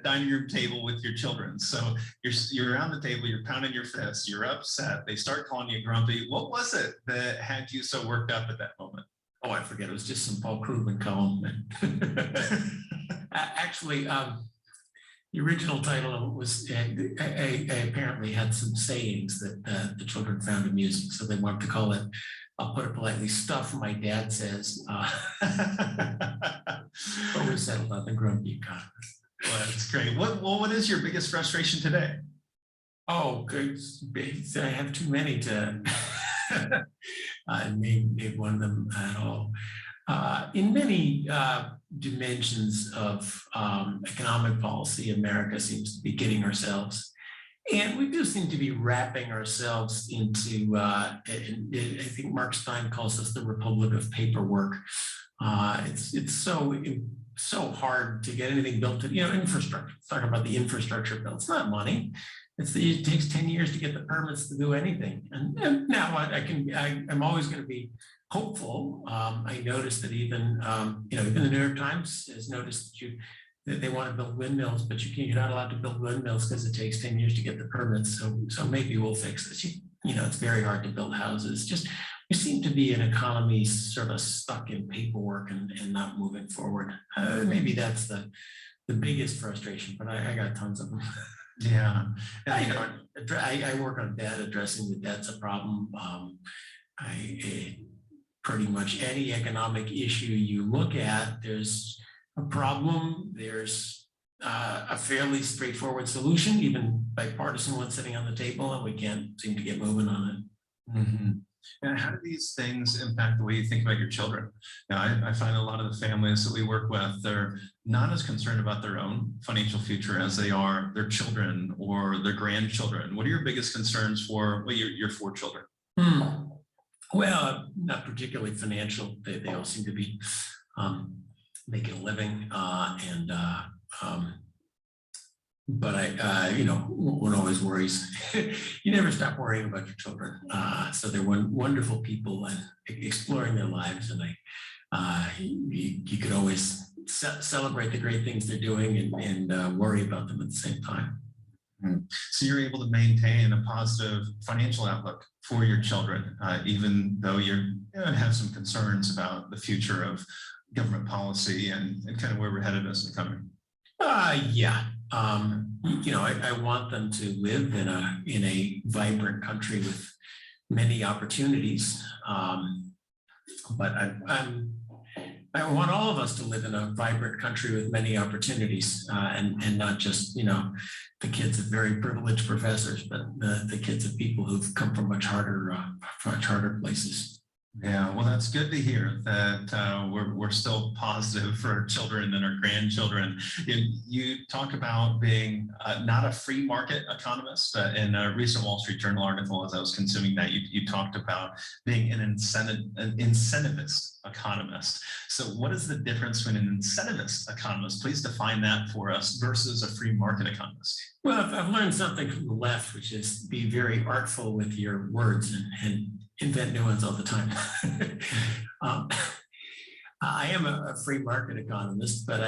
dining room table with your children. So you're around the table, you're pounding your fist, you're upset, they start calling you grumpy. What was it that had you so worked up at that moment? Oh, I forget. It was just some Paul Krugman column. Actually, the original title was, I apparently had some sayings that the children found amusing, so they wanted to call it, I'll put it politely, stuff my dad says. But we're settled on the grumpy economist. Well, that's great. What is your biggest frustration today? Oh, good. I have too many to name one of them at all. In many dimensions of economic policy, America seems to be getting ourselves. And we do seem to be wrapping ourselves into, I think Mark Stein calls us the Republic of Paperwork. It's so hard to get anything built. Infrastructure. Let's talk about the infrastructure bill. It's not money. It takes 10 years to get the permits to do anything. And now I'm always going to be hopeful. I noticed that even the New York Times has noticed that they want to build windmills, but you're not allowed to build windmills because it takes 10 years to get the permits. So maybe we'll fix this. It's very hard to build houses. Just we seem to be an economy sort of stuck in paperwork and not moving forward. Maybe that's the biggest frustration, but I got tons of them. Yeah. I work on debt. Addressing the debt's a problem. Pretty much any economic issue you look at, there's a problem, there's a fairly straightforward solution, even bipartisan one sitting on the table, and we can't seem to get moving on it. Mm-hmm. And how do these things impact the way you think about your children? I find a lot of the families that we work with, they're not as concerned about their own financial future as they are their children or their grandchildren. What are your biggest concerns for your 4 children? Well, not particularly financial. They all seem to be making a living, but one always worries. You never stop worrying about your children. So they're wonderful people and exploring their lives, and you could always celebrate the great things they're doing and worry about them at the same time. So you're able to maintain a positive financial outlook for your children, even though you have some concerns about the future of government policy and kind of where we're headed as a country. Yeah. I want them to live in a vibrant country with many opportunities. But I want all of us to live in a vibrant country with many opportunities, and not just, the kids of very privileged professors, but the kids of people who've come from much harder places. Yeah, well, that's good to hear that we're still positive for our children and our grandchildren. You talk about being not a free market economist. In a recent Wall Street Journal article, as I was consuming that, you talked about being an incentivist economist. So what is the difference between an incentivist economist? Please define that for us versus a free market economist. Well, I've learned something from the left, which is be very artful with your words and invent new ones all the time. I am a free market economist, but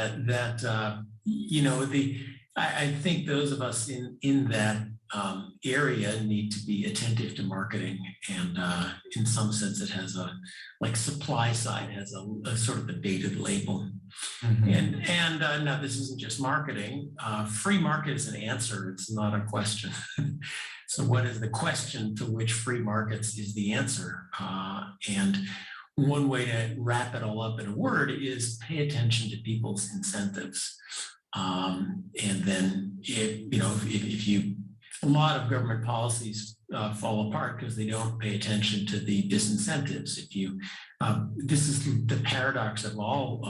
I think those of us in that area need to be attentive to marketing, and in some sense, it has supply side has a sort of a dated label. Mm-hmm. And now this isn't just marketing. Free market is an answer; it's not a question. So what is the question to which free markets is the answer? And one way to wrap it all up in a word is pay attention to people's incentives. And then, a lot of government policies fall apart because they don't pay attention to the disincentives. This is the paradox of all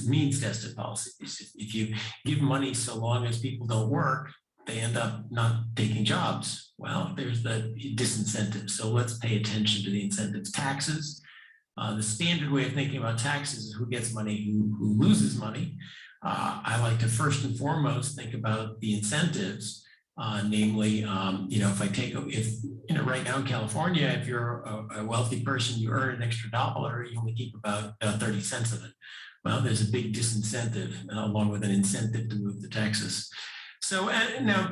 means-tested policies. If you give money so long as people don't work, they end up not taking jobs. Well, there's the disincentive. So let's pay attention to the incentives. Taxes, the standard way of thinking about taxes is who gets money, who loses money. I like to first and foremost think about the incentives, namely, right now in California, if you're a wealthy person, you earn an extra $1, you only keep about 30 cents of it. Well, there's a big disincentive along with an incentive to move to Texas. So now,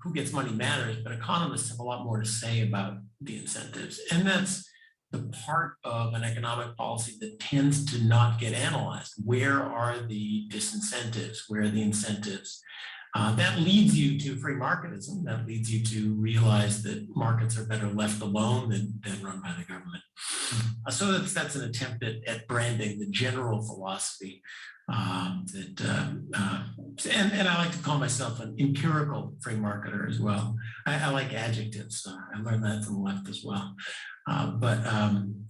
who gets money matters, but economists have a lot more to say about the incentives. And that's the part of an economic policy that tends to not get analyzed. Where are the disincentives? Where are the incentives? That leads you to free marketism. That leads you to realize that markets are better left alone than run by the government. So that's an attempt at branding the general philosophy. And I like to call myself an empirical free marketer as well. I like adjectives. So I learned that from the left as well. But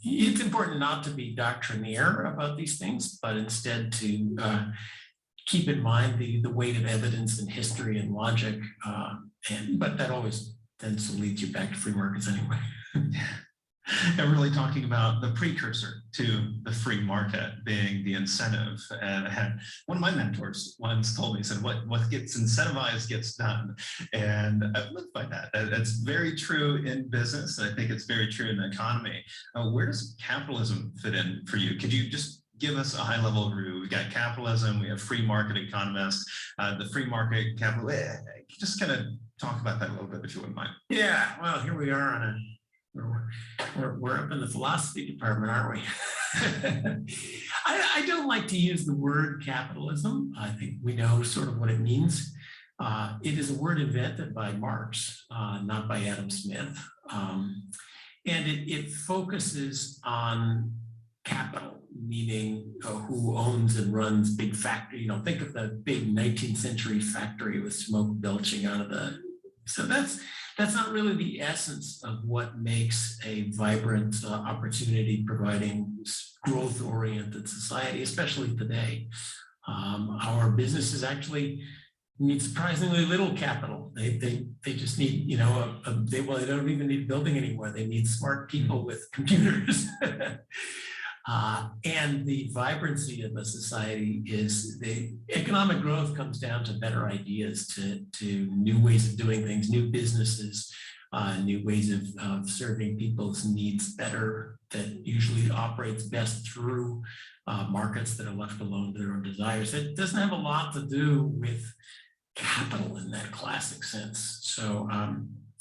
it's important not to be doctrinaire about these things, but instead to keep in mind the weight of evidence and history and logic. But that always tends to lead you back to free markets anyway. And really talking about the precursor to the free market being the incentive. And I had one of my mentors once told me, he said, what gets incentivized gets done. And I've lived by that. It's very true in business. I think it's very true in the economy. Where does capitalism fit in for you? Could you just give us a high level overview? We've got capitalism, we have free market economists, the free market capital. Just kind of talk about that a little bit, if you wouldn't mind. Yeah, well, here we are on we're up in the philosophy department, aren't we? I don't like to use the word capitalism. I think we know sort of what it means. It is a word invented by Marx, not by Adam Smith. And it focuses on capital, meaning who owns and runs big factory. Think of the big 19th century factory with smoke belching out of the. So that's not really the essence of what makes a vibrant, opportunity providing, growth-oriented society, especially today. Our businesses actually need surprisingly little capital. They just need, they don't even need building anymore. They need smart people with computers. And the vibrancy of a society is the economic growth comes down to better ideas, to new ways of doing things, new businesses, new ways of serving people's needs better, that usually operates best through markets that are left alone to their own desires. It doesn't have a lot to do with capital in that classic sense. So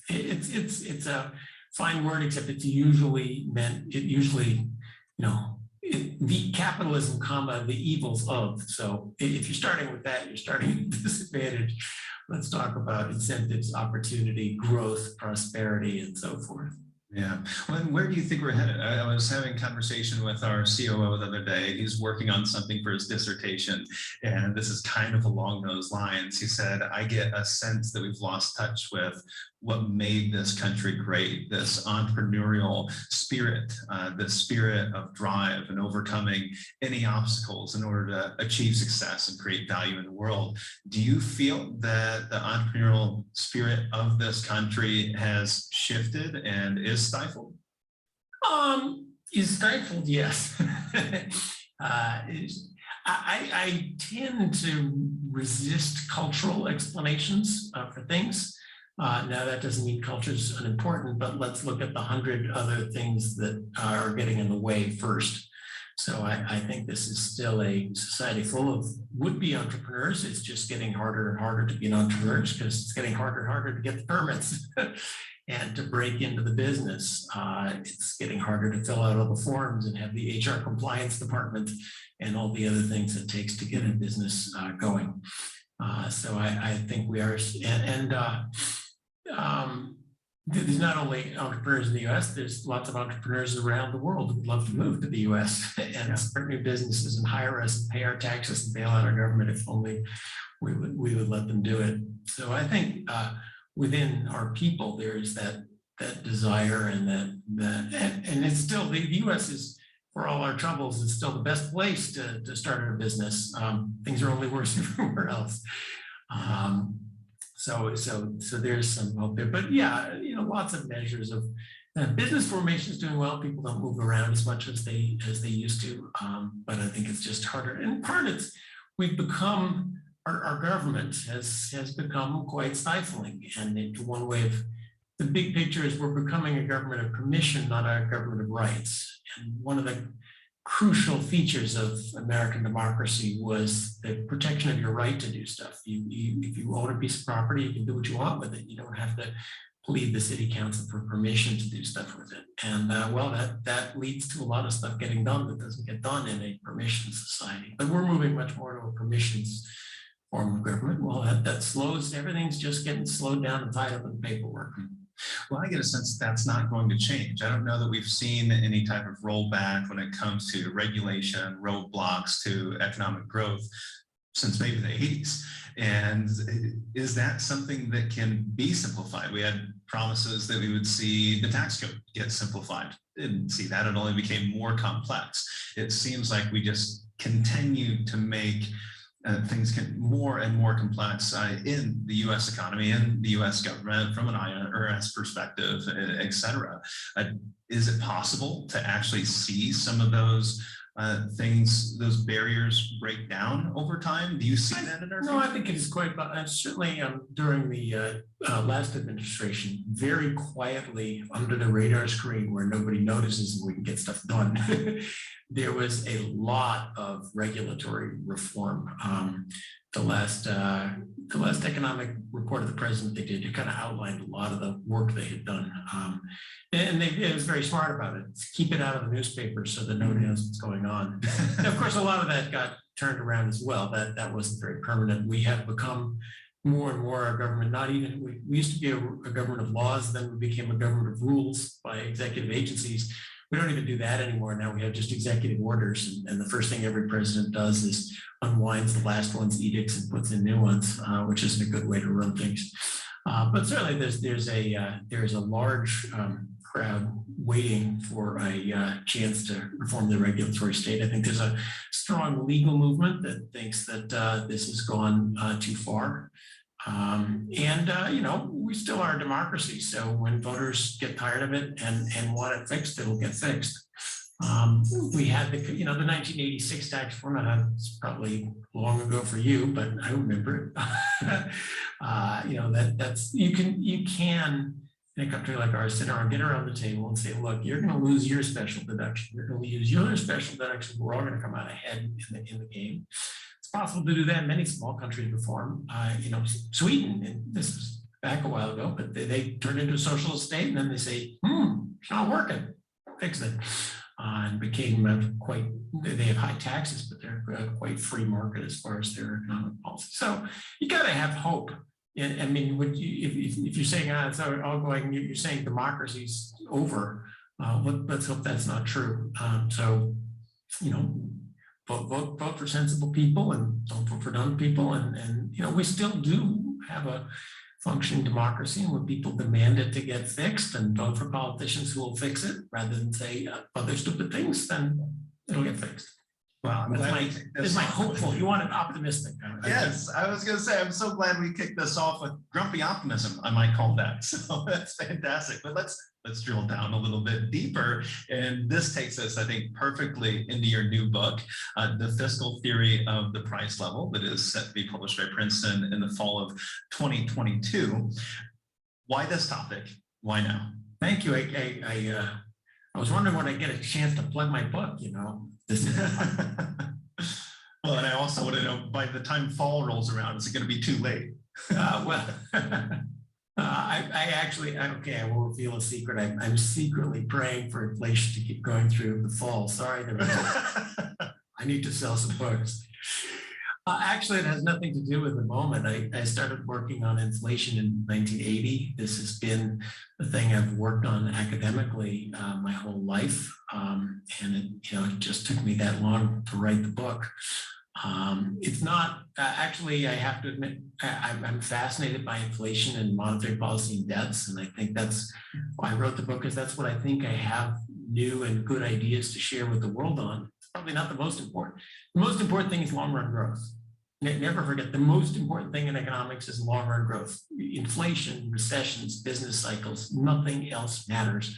it's a fine word, except it's usually meant, the capitalism, comma, the evils of. So if you're starting with that, you're starting at a disadvantage. Let's talk about incentives, opportunity, growth, prosperity, and so forth. Yeah. Well, and where do you think we're headed? I was having a conversation with our COO the other day. He's working on something for his dissertation, and this is kind of along those lines. He said, I get a sense that we've lost touch with what made this country great, this entrepreneurial spirit, the spirit of drive and overcoming any obstacles in order to achieve success and create value in the world. Do you feel that the entrepreneurial spirit of this country has shifted and is stifled? Is stifled, yes. I tend to resist cultural explanations for things. Now, that doesn't mean culture is unimportant, but let's look at the 100 other things that are getting in the way first. So I think this is still a society full of would-be entrepreneurs. It's just getting harder and harder to be an entrepreneur because it's getting harder and harder to get the permits and to break into the business. It's getting harder to fill out all the forms and have the HR compliance department and all the other things it takes to get a business going. So I think we are, there's not only entrepreneurs in the US, there's lots of entrepreneurs around the world who would love to move to the US and start new businesses and hire us and pay our taxes and bail out our government if only we would let them do it. So I think within our people, there's that desire and and it's still, the US is, for all our troubles, it's still the best place to start a business. Things are only worse everywhere else. So there's some hope there, but yeah, lots of measures of business formation is doing well. People don't move around as much as they used to, but I think it's just harder. And part it's we've become our government has become quite stifling, and one way of the big picture is we're becoming a government of permission, not a government of rights. And one of the crucial features of American democracy was the protection of your right to do stuff. If you own a piece of property, you can do what you want with it. You don't have to plead the city council for permission to do stuff with it. And well, that leads to a lot of stuff getting done that doesn't get done in a permission society. But we're moving much more to a permissions form of government. Well, that slows, everything's just getting slowed down and tied up in paperwork. Well, I get a sense that's not going to change. I don't know that we've seen any type of rollback when it comes to regulation, roadblocks to economic growth since maybe the 80s. And is that something that can be simplified? We had promises that we would see the tax code get simplified. Didn't see that. It only became more complex. It seems like we just continue to make things get more and more complex in the U.S. economy, in the U.S. government, from an IRS perspective, et cetera. Is it possible to actually see some of those things, those barriers break down over time? Do you see that in our No, I think it is quite, certainly during the last administration, very quietly under the radar screen where nobody notices and we can get stuff done. There was a lot of regulatory reform. The last economic report of the president they did, it kind of outlined a lot of the work they had done. And it was very smart about it. Keep it out of the newspaper so that nobody knows what's going on. And of course, a lot of that got turned around as well. That wasn't very permanent. We have become more and more a government, not even, we used to be a government of laws, then we became a government of rules by executive agencies. We don't even do that anymore. Now we have just executive orders. And the first thing every president does is unwinds the last one's edicts and puts in new ones, which isn't a good way to run things. But certainly there's a large crowd waiting for a chance to reform the regulatory state. I think there's a strong legal movement that thinks that this has gone too far. We still are a democracy. So when voters get tired of it and want it fixed, it'll get fixed. We had the 1986 tax reform. It's probably long ago for you, but I remember it. That's you can in a country like ours sit around, get around the table and say, look, you're going to lose your special deduction. You're going to use your special deduction. We're all going to come out ahead in the game. It's possible to do that in many small countries reform. Sweden, and this is back a while ago, but they turned into a socialist state, and then they say, it's not working, fix it. And became they have high taxes, but they're quite free market as far as their economic policy. So you got to have hope. I mean, if you're saying it's all going, you're saying democracy's over. Let's hope that's not true. Vote for sensible people and don't vote for dumb people. And we still do have a functioning democracy, and when people demand it to get fixed and vote for politicians who will fix it rather than say other stupid things, then it'll get fixed. Well, That's my hopeful. You want it optimistic. Yes, I was going to say, I'm so glad we kicked this off with grumpy optimism, I might call that. So that's fantastic. But let's drill down a little bit deeper. And this takes us, I think, perfectly into your new book, The Fiscal Theory of the Price Level, that is set to be published by Princeton in the fall of 2022. Why this topic? Why now? Thank you. I was wondering when I get a chance to plug my book, Well, and I also want to know, by the time fall rolls around, is it going to be too late? I will reveal a secret. I'm secretly praying for inflation to keep going through the fall. Sorry, I need to sell some books. Actually, it has nothing to do with the moment. I started working on inflation in 1980. This has been the thing I've worked on academically my whole life. And it just took me that long to write the book. It's not, actually, I have to admit, I'm fascinated by inflation and monetary policy and debts. And I think that's why I wrote the book, because that's what I think I have new and good ideas to share with the world on. It's probably not the most important. The most important thing is long-run growth. Never forget, the most important thing in economics is long-run growth. Inflation, recessions, business cycles, nothing else matters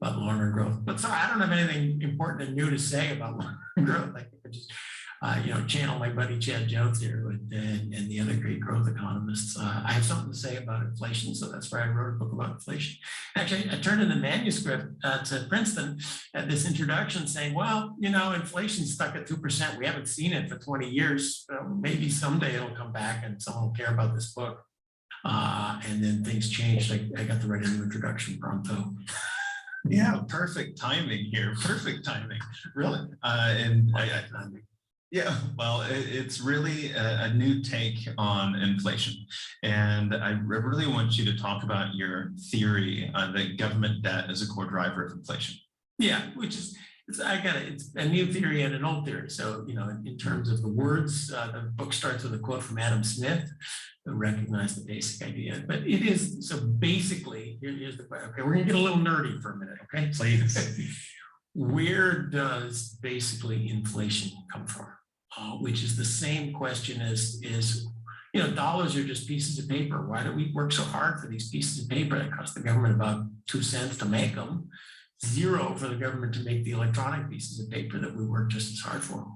but long-run growth. But sorry, I don't have anything important and new to say about long-run growth. I could just channel my buddy Chad Jones here and the other great growth economists. I have something to say about inflation, so that's why I wrote a book about inflation. Actually, I turned in the manuscript to Princeton at this introduction saying, well, inflation's stuck at 2%. We haven't seen it for 20 years. Maybe someday it'll come back and someone will care about this book. And then things changed. I got to write a new introduction pronto. Yeah, perfect timing here. Perfect timing, really. Yeah, well, it's really a new take on inflation. And I really want you to talk about your theory that government debt is a core driver of inflation. Yeah, it's a new theory and an old theory. So, in terms of the words, the book starts with a quote from Adam Smith, who recognized the basic idea. But it is, so basically, here's the question. Okay, we're going to get a little nerdy for a minute, okay? Please. Where does basically inflation come from? Which is the same question as dollars are just pieces of paper. Why do we work so hard for these pieces of paper that cost the government about 2 cents to make them? $0 for the government to make the electronic pieces of paper that we work just as hard for.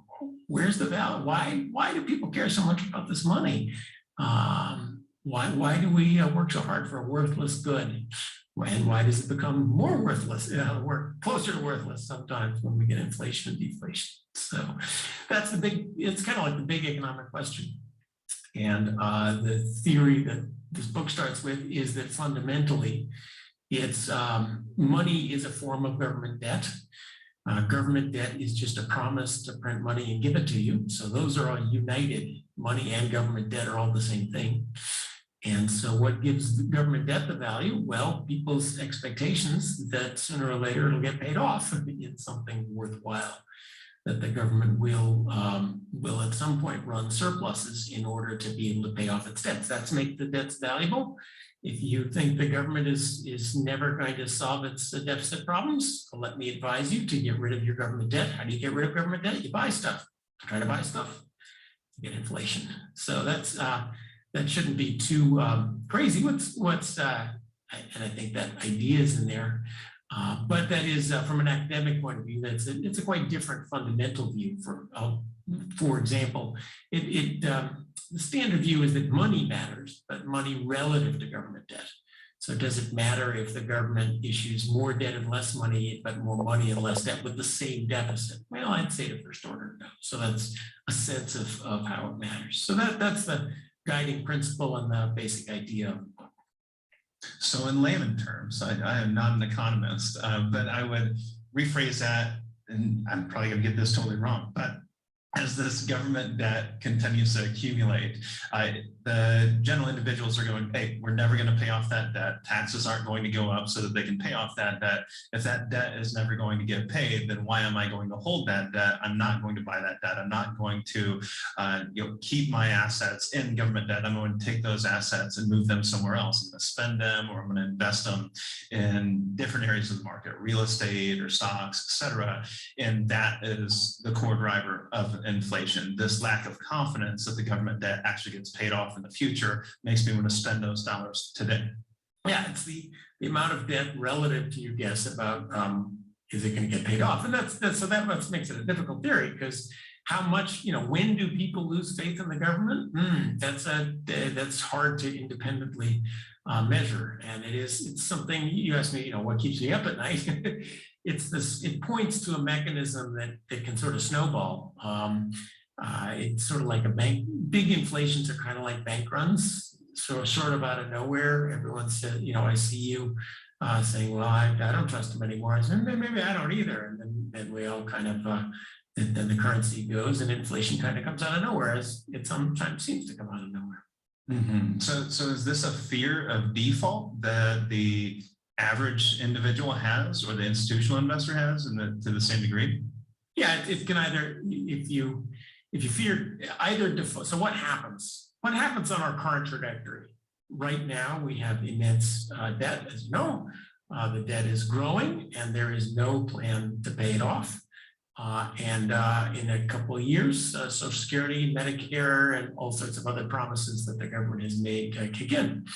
Where's the value? Why do people care so much about this money? Why do we work so hard for a worthless good? And why does it become more worthless? We're closer to worthless sometimes when we get inflation and deflation. So that's it's kind of like the big economic question. And the theory that this book starts with is that fundamentally it's money is a form of government debt. Government debt is just a promise to print money and give it to you. So those are all united. Money and government debt are all the same thing. And so what gives the government debt the value? Well, people's expectations that sooner or later it'll get paid off in something worthwhile, that the government will at some point run surpluses in order to be able to pay off its debts. That's make the debts valuable. If you think the government is never going to solve its deficit problems, let me advise you to get rid of your government debt. How do you get rid of government debt? You buy stuff. Try to buy stuff. You get inflation. So that's that shouldn't be too crazy. And I think that idea is in there, but that is from an academic point of view. It's a quite different fundamental view. For example, the standard view is that money matters, but money relative to government debt. So does it matter if the government issues more debt and less money, but more money and less debt with the same deficit? Well, I'd say the first order no. So that's a sense of how it matters. So that's the guiding principle and the basic idea of the book. So in layman terms, I am not an economist, but I would rephrase that, and I'm probably going to get this totally wrong, but as this government debt continues to accumulate, the general individuals are going, hey, we're never going to pay off that debt. Taxes aren't going to go up so that they can pay off that debt. If that debt is never going to get paid, then why am I going to hold that debt? I'm not going to buy that debt. I'm not going to keep my assets in government debt. I'm going to take those assets and move them somewhere else. I'm going to spend them, or I'm going to invest them in different areas of the market, real estate or stocks, etc. And that is the core driver of inflation. This lack of confidence that the government debt actually gets paid off in the future makes me want to spend those dollars today. Yeah, it's the amount of debt relative to your guess about is it going to get paid off, and that makes it a difficult theory, because how much, when do people lose faith in the government? That's hard to independently measure, and it's something you asked me. What keeps me up at night? It points to a mechanism that can sort of snowball. It's sort of like a bank. Big inflations are kind of like bank runs. So sort of out of nowhere, everyone said, I see you saying, well, I don't trust them anymore. I said, maybe I don't either. And then we all kind of, then the currency goes and inflation kind of comes out of nowhere, as it sometimes seems to come out of nowhere. Mm-hmm. So is this a fear of default that the average individual has, or the institutional investor has, to the same degree? Yeah, it can either, if you fear either default. So what happens? What happens on our current trajectory? Right now, we have immense debt, as you know. The debt is growing, and there is no plan to pay it off. And in a couple of years, Social Security, Medicare, and all sorts of other promises that the government has made kick in.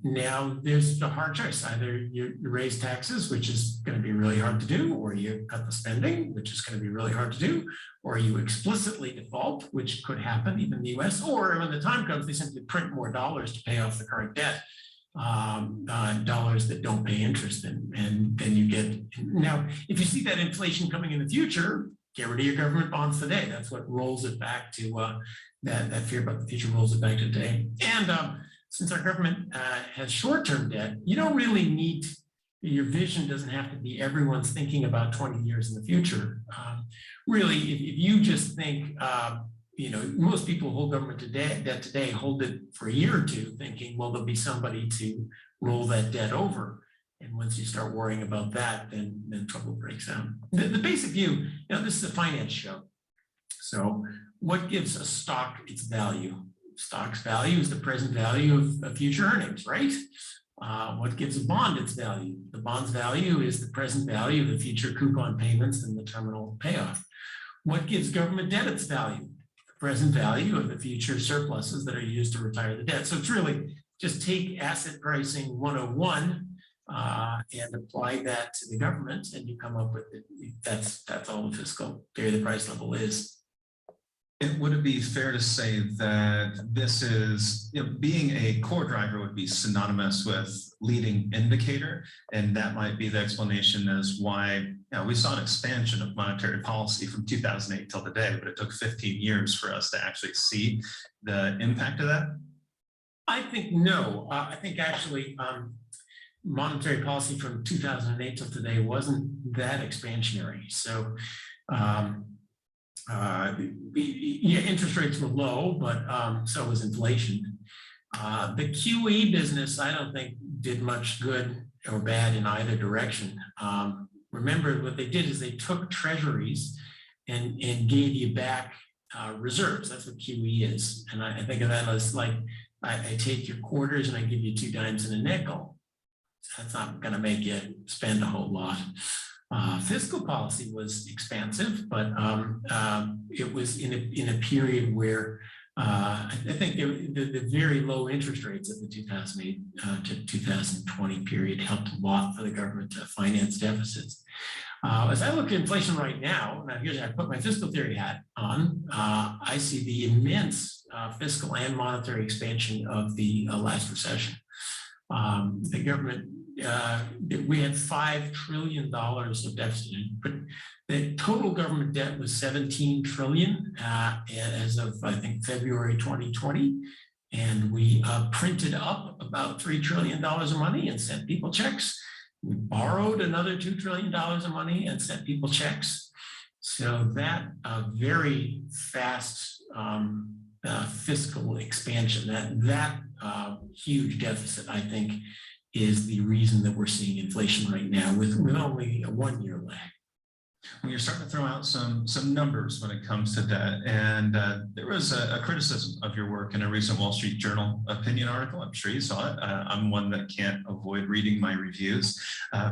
Now there's a hard choice. Either you raise taxes, which is going to be really hard to do, or you cut the spending, which is going to be really hard to do, or you explicitly default, which could happen even in the US, or when the time comes, they simply print more dollars to pay off the current debt, dollars that don't pay interest, and then you get. Now, if you see that inflation coming in the future, get rid of your government bonds today. That's what rolls it back to that fear about the future rolls it back to today. And since our government has short-term debt, you don't really need, your vision doesn't have to be everyone's thinking about 20 years in the future. Really, if you just think, most people who hold government debt today hold it for a year or two, thinking, well, there'll be somebody to roll that debt over. And once you start worrying about that, then trouble breaks out. The basic view, this is a finance show. So what gives a stock its value? Stock's value is the present value of future earnings, right? What gives a bond its value? The bond's value is the present value of the future coupon payments and the terminal payoff. What gives government debt its value? The present value of the future surpluses that are used to retire the debt. So it's really just take asset pricing 101 and apply that to the government, and you come up with it. That's all the fiscal theory of the price level is. Would it be fair to say that this is, being a core driver would be synonymous with leading indicator, and that might be the explanation as why we saw an expansion of monetary policy from 2008 till today, but it took 15 years for us to actually see the impact of that? I think no. I think actually monetary policy from 2008 till today wasn't that expansionary. So interest rates were low, but so was inflation. The QE business, I don't think, did much good or bad in either direction. Remember, what they did is they took treasuries and gave you back reserves. That's what QE is. And I think of that as like, I take your quarters and I give you 2 dimes and a nickel. That's not going to make you spend a whole lot. Fiscal policy was expansive, but it was in a period where I think the very low interest rates of the 2008 to 2020 period helped a lot for the government to finance deficits. As I look at inflation right now here's I put my fiscal theory hat on, I see the immense fiscal and monetary expansion of the last recession. The government, we had $5 trillion of deficit, but the total government debt was 17 trillion as of, I think, February 2020. And we printed up about $3 trillion of money and sent people checks. We borrowed another $2 trillion of money and sent people checks. So that very fast fiscal expansion, that huge deficit, I think, is the reason that we're seeing inflation right now with only a 1-year lag. Well, you're starting to throw out some numbers when it comes to debt, and there was a criticism of your work in a recent Wall Street Journal opinion article. I'm sure you saw it. I'm one that can't avoid reading my reviews.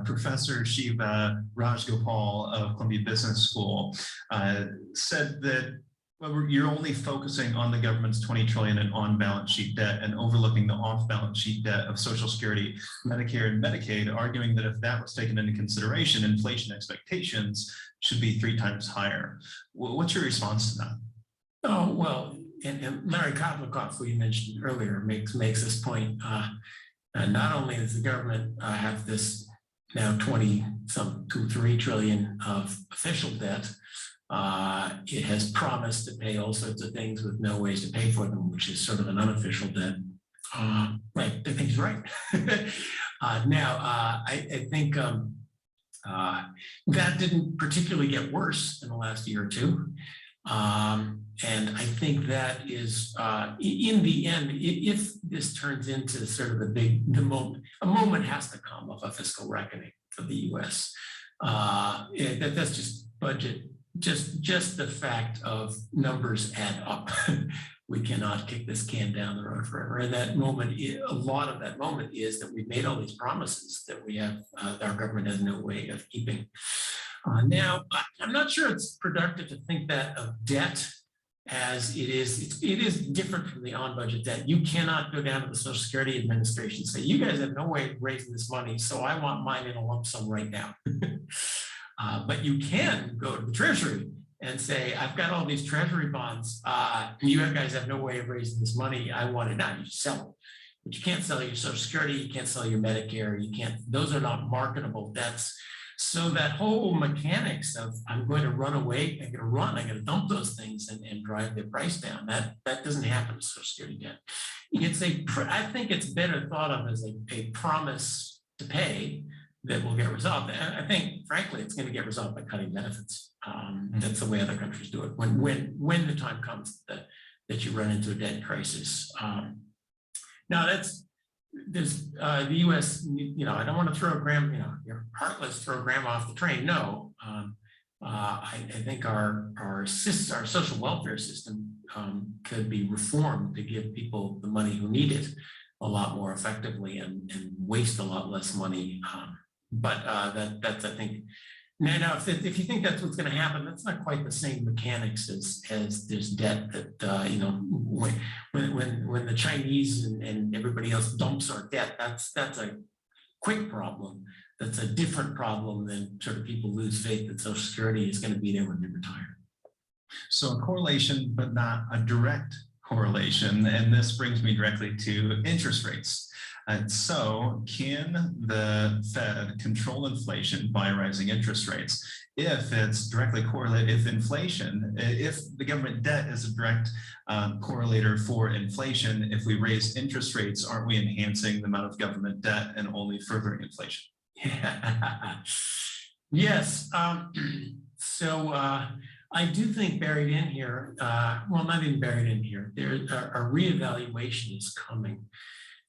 Professor Shiva Rajgopal of Columbia Business School said that you're only focusing on the government's 20 trillion in on-balance sheet debt and overlooking the off-balance sheet debt of Social Security, Medicare, and Medicaid, arguing that if that was taken into consideration, inflation expectations should be 3 times higher. What's your response to that? Oh, well, and Larry Kotlikoff, who you mentioned earlier, makes this point. Not only does the government have this now 3 trillion of official debt, it has promised to pay all sorts of things with no ways to pay for them, which is sort of an unofficial debt. Right, I think he's right. I think that didn't particularly get worse in the last year or two. And I think that is, in the end, if this turns into sort of a moment has to come of a fiscal reckoning for the US. That's just budget. Just the fact of numbers add up. We cannot kick this can down the road forever. And that moment, a lot of that moment is that we've made all these promises that we have, our government has no way of keeping. Now, I'm not sure it's productive to think that of debt as it is different from the on-budget debt. You cannot go down to the Social Security Administration and say, you guys have no way of raising this money, so I want mine in a lump sum right now. But you can go to the Treasury and say, I've got all these Treasury bonds. You guys have no way of raising this money. I want it now. You just sell it. But you can't sell your Social Security. You can't sell your Medicare. You can't. Those are not marketable debts. So that whole mechanics of I'm going to run away, I'm going to dump those things and drive the price down. That doesn't happen with Social Security debt. I think it's better thought of as a promise to pay that will get resolved. And I think, frankly, it's going to get resolved by cutting benefits. That's the way other countries do it. When the time comes that you run into a debt crisis. Now there's the U.S. I don't want to throw you're heartless, throw grandma off the train. No, I think our social welfare system could be reformed to give people the money who need it a lot more effectively and waste a lot less money. But that's, I think, now if you think that's what's going to happen, that's not quite the same mechanics as there's debt that, when the Chinese and everybody else dumps our debt, that's a quick problem. That's a different problem than sort of people lose faith that Social Security is going to be there when they retire. So a correlation, but not a direct correlation. And this brings me directly to interest rates. So can the Fed control inflation by rising interest rates? If it's directly correlated, if the government debt is a direct correlator for inflation, if we raise interest rates, aren't we enhancing the amount of government debt and only furthering inflation? Yes. So I do think buried in here, well, not even buried in here, there a reevaluation is coming.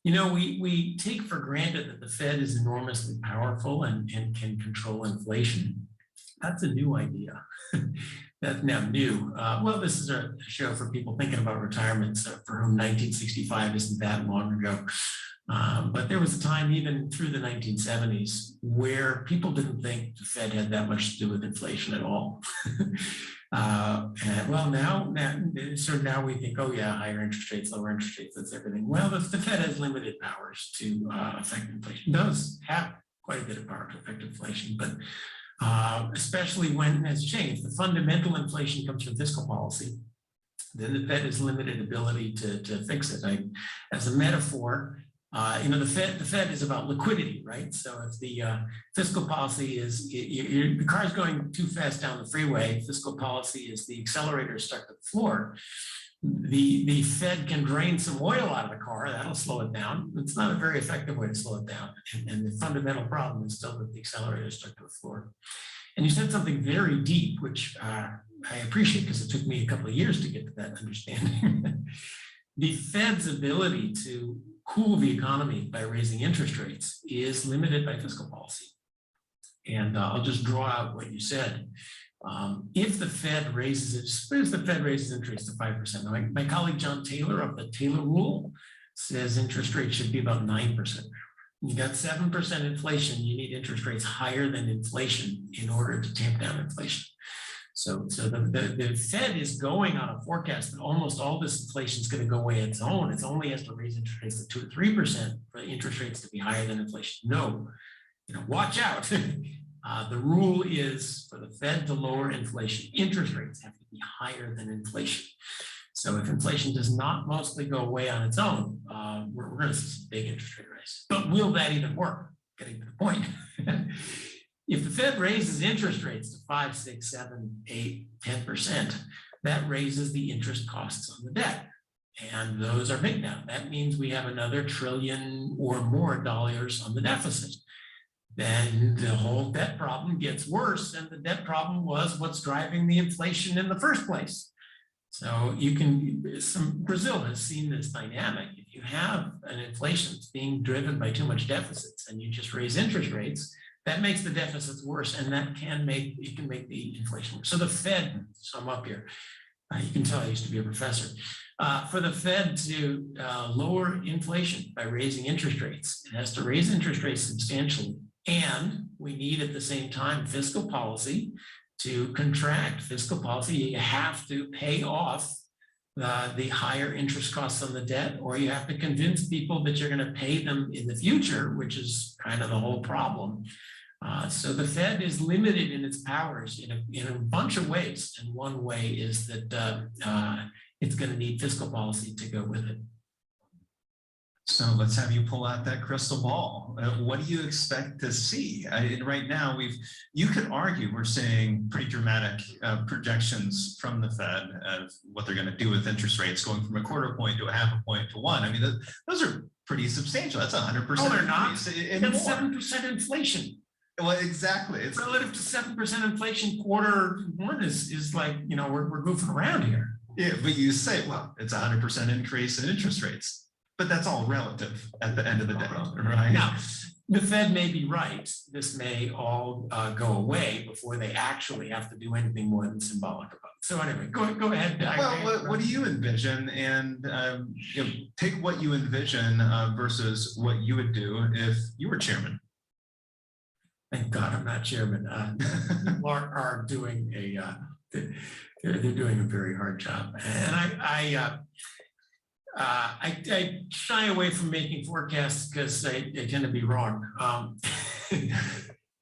We take for granted that the Fed is enormously powerful and can control inflation. That's a new idea. That's now new. Well, this is a show for people thinking about retirement, so for whom 1965 isn't that long ago. But there was a time even through the 1970s where people didn't think the Fed had that much to do with inflation at all. Now we think, oh yeah, higher interest rates, lower interest rates, that's everything. Well, the Fed has limited powers to affect inflation. It does have quite a bit of power to affect inflation, but especially when, as you're saying, if the fundamental inflation comes from fiscal policy, then the Fed has limited ability to fix it. As a metaphor, The Fed is about liquidity, right? So if the fiscal policy is, the car's going too fast down the freeway, fiscal policy is the accelerator stuck to the floor, the Fed can drain some oil out of the car, that'll slow it down. It's not a very effective way to slow it down. And the fundamental problem is still that the accelerator is stuck to the floor. And you said something very deep, which I appreciate because it took me a couple of years to get to that understanding. The Fed's ability to cool the economy by raising interest rates is limited by fiscal policy. And I'll just draw out what you said. If the Fed raises it, suppose the Fed raises interest to 5%. My colleague John Taylor of the Taylor Rule says interest rates should be about 9%. You got 7% inflation, you need interest rates higher than inflation in order to tamp down inflation. So the Fed is going on a forecast that almost all this inflation is going to go away on its own. It only has to raise interest rates to 2 to 3% for interest rates to be higher than inflation. No, watch out. The rule is for the Fed to lower inflation, interest rates have to be higher than inflation. So if inflation does not mostly go away on its own, we're going to see some big interest rate rise. But will that even work? Getting to the point. If the Fed raises interest rates to 5, 6, 7, 8, 10%, that raises the interest costs on the debt. And those are big now. That means we have another $1 trillion or more dollars on the deficit. Then the whole debt problem gets worse, and the debt problem was what's driving the inflation in the first place. So Brazil has seen this dynamic. If you have an inflation that's being driven by too much deficits and you just raise interest rates, that makes the deficits worse, and it can make the inflation worse. So the Fed, sum up here, you can tell I used to be a professor. For the Fed to lower inflation by raising interest rates, it has to raise interest rates substantially. And we need at the same time fiscal policy to contract. Fiscal policy, you have to pay off the higher interest costs on the debt, or you have to convince people that you're going to pay them in the future, which is kind of the whole problem. So the Fed is limited in its powers in a bunch of ways. And one way is that it's going to need fiscal policy to go with it. So let's have you pull out that crystal ball. What do you expect to see? Right now, you could argue we're seeing pretty dramatic projections from the Fed of what they're going to do with interest rates, going from 1/4 point to 1/2 point to 1. I mean, those are pretty substantial. That's 100%. No, they're not. That's 7% inflation. Well, exactly. It's relative to 7% inflation. Q1 is like, we're goofing around here. Yeah, but you say, well, it's 100% increase in interest rates. But that's all relative at the end of the day, right? Now, the Fed may be right. This may all go away before they actually have to do anything more than symbolic about it. So anyway, go ahead. Well, what do you envision? And take what you envision versus what you would do if you were chairman. Thank God I'm not chairman. People are doing they're doing a very hard job, and I shy away from making forecasts because I tend to be wrong. And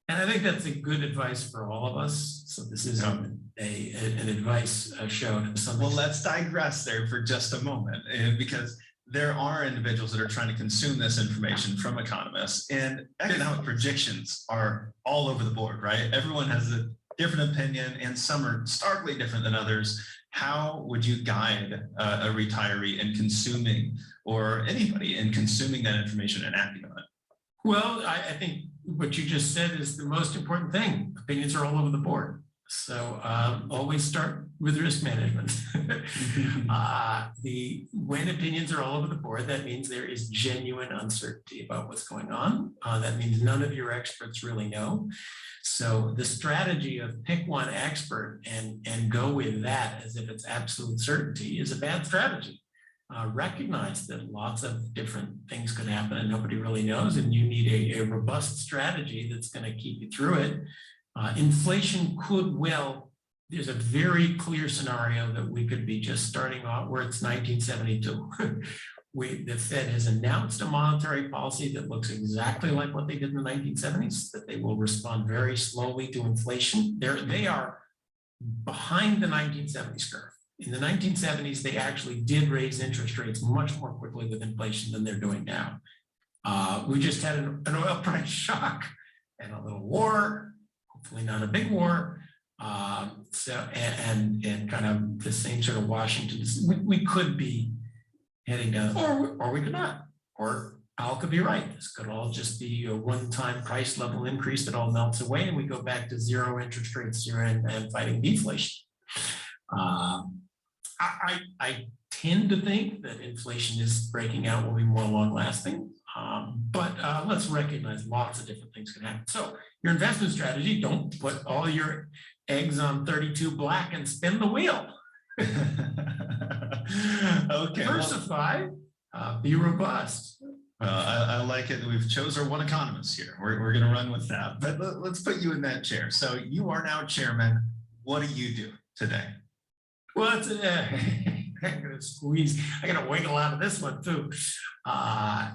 I think that's a good advice for all of us. So this is an advice show to some. Well, let's digress there for just a moment, because there are individuals that are trying to consume this information from economists, and economic predictions are all over the board, right? Everyone has a different opinion, and some are starkly different than others. How would you guide a retiree in consuming, or anybody in consuming that information and acting on it? Well, I think what you just said is the most important thing. Opinions are all over the board. So always start with risk management. When opinions are all over the board, that means there is genuine uncertainty about what's going on. That means none of your experts really know. So the strategy of pick one expert and go with that as if it's absolute certainty is a bad strategy. Recognize that lots of different things could happen and nobody really knows, and you need a robust strategy that's going to keep you through it. Inflation could there's a very clear scenario that we could be just starting off where it's 1972. The Fed has announced a monetary policy that looks exactly like what they did in the 1970s, that they will respond very slowly to inflation. They are behind the 1970s curve. In the 1970s, they actually did raise interest rates much more quickly with inflation than they're doing now. We just had an oil price shock and a little war, hopefully not a big war. And kind of the same sort of Washington. We could be heading down, or we could not, or Al could be right. This could all just be a one-time price level increase that all melts away, and we go back to zero interest rates and fighting deflation. I tend to think that inflation is breaking out, will be more long-lasting. But let's recognize lots of different things can happen. So your investment strategy, don't put all your eggs on 32 black and spin the wheel. Okay. Diversify, be robust. I like it. We've chosen our one economist here. We're going to run with that. But let's put you in that chair. So you are now chairman. What do you do today? Well, it's I'm going to squeeze. I got to wiggle out of this one too. I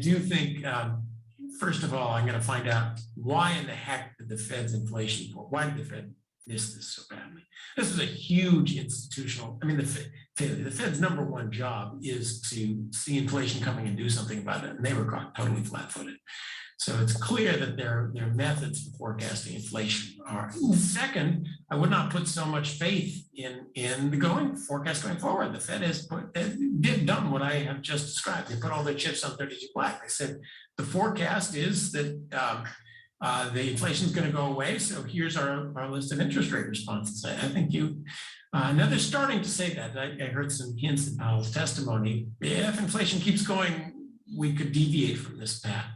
do think, first of all, I'm going to find out why in the heck did the Fed's inflation, why did the Fed miss this so badly? This is a huge institutional, I mean, the Fed's number one job is to see inflation coming and do something about it. And they were caught totally flat-footed. So it's clear that their methods for forecasting inflation are. Second, I would not put so much faith in the forecast going forward. The Fed has done what I have just described. They put all their chips on 32 black. They said the forecast is that the inflation is going to go away. So here's our list of interest rate responses. I think now they're starting to say that. I heard some hints in Powell's testimony. If inflation keeps going, we could deviate from this path.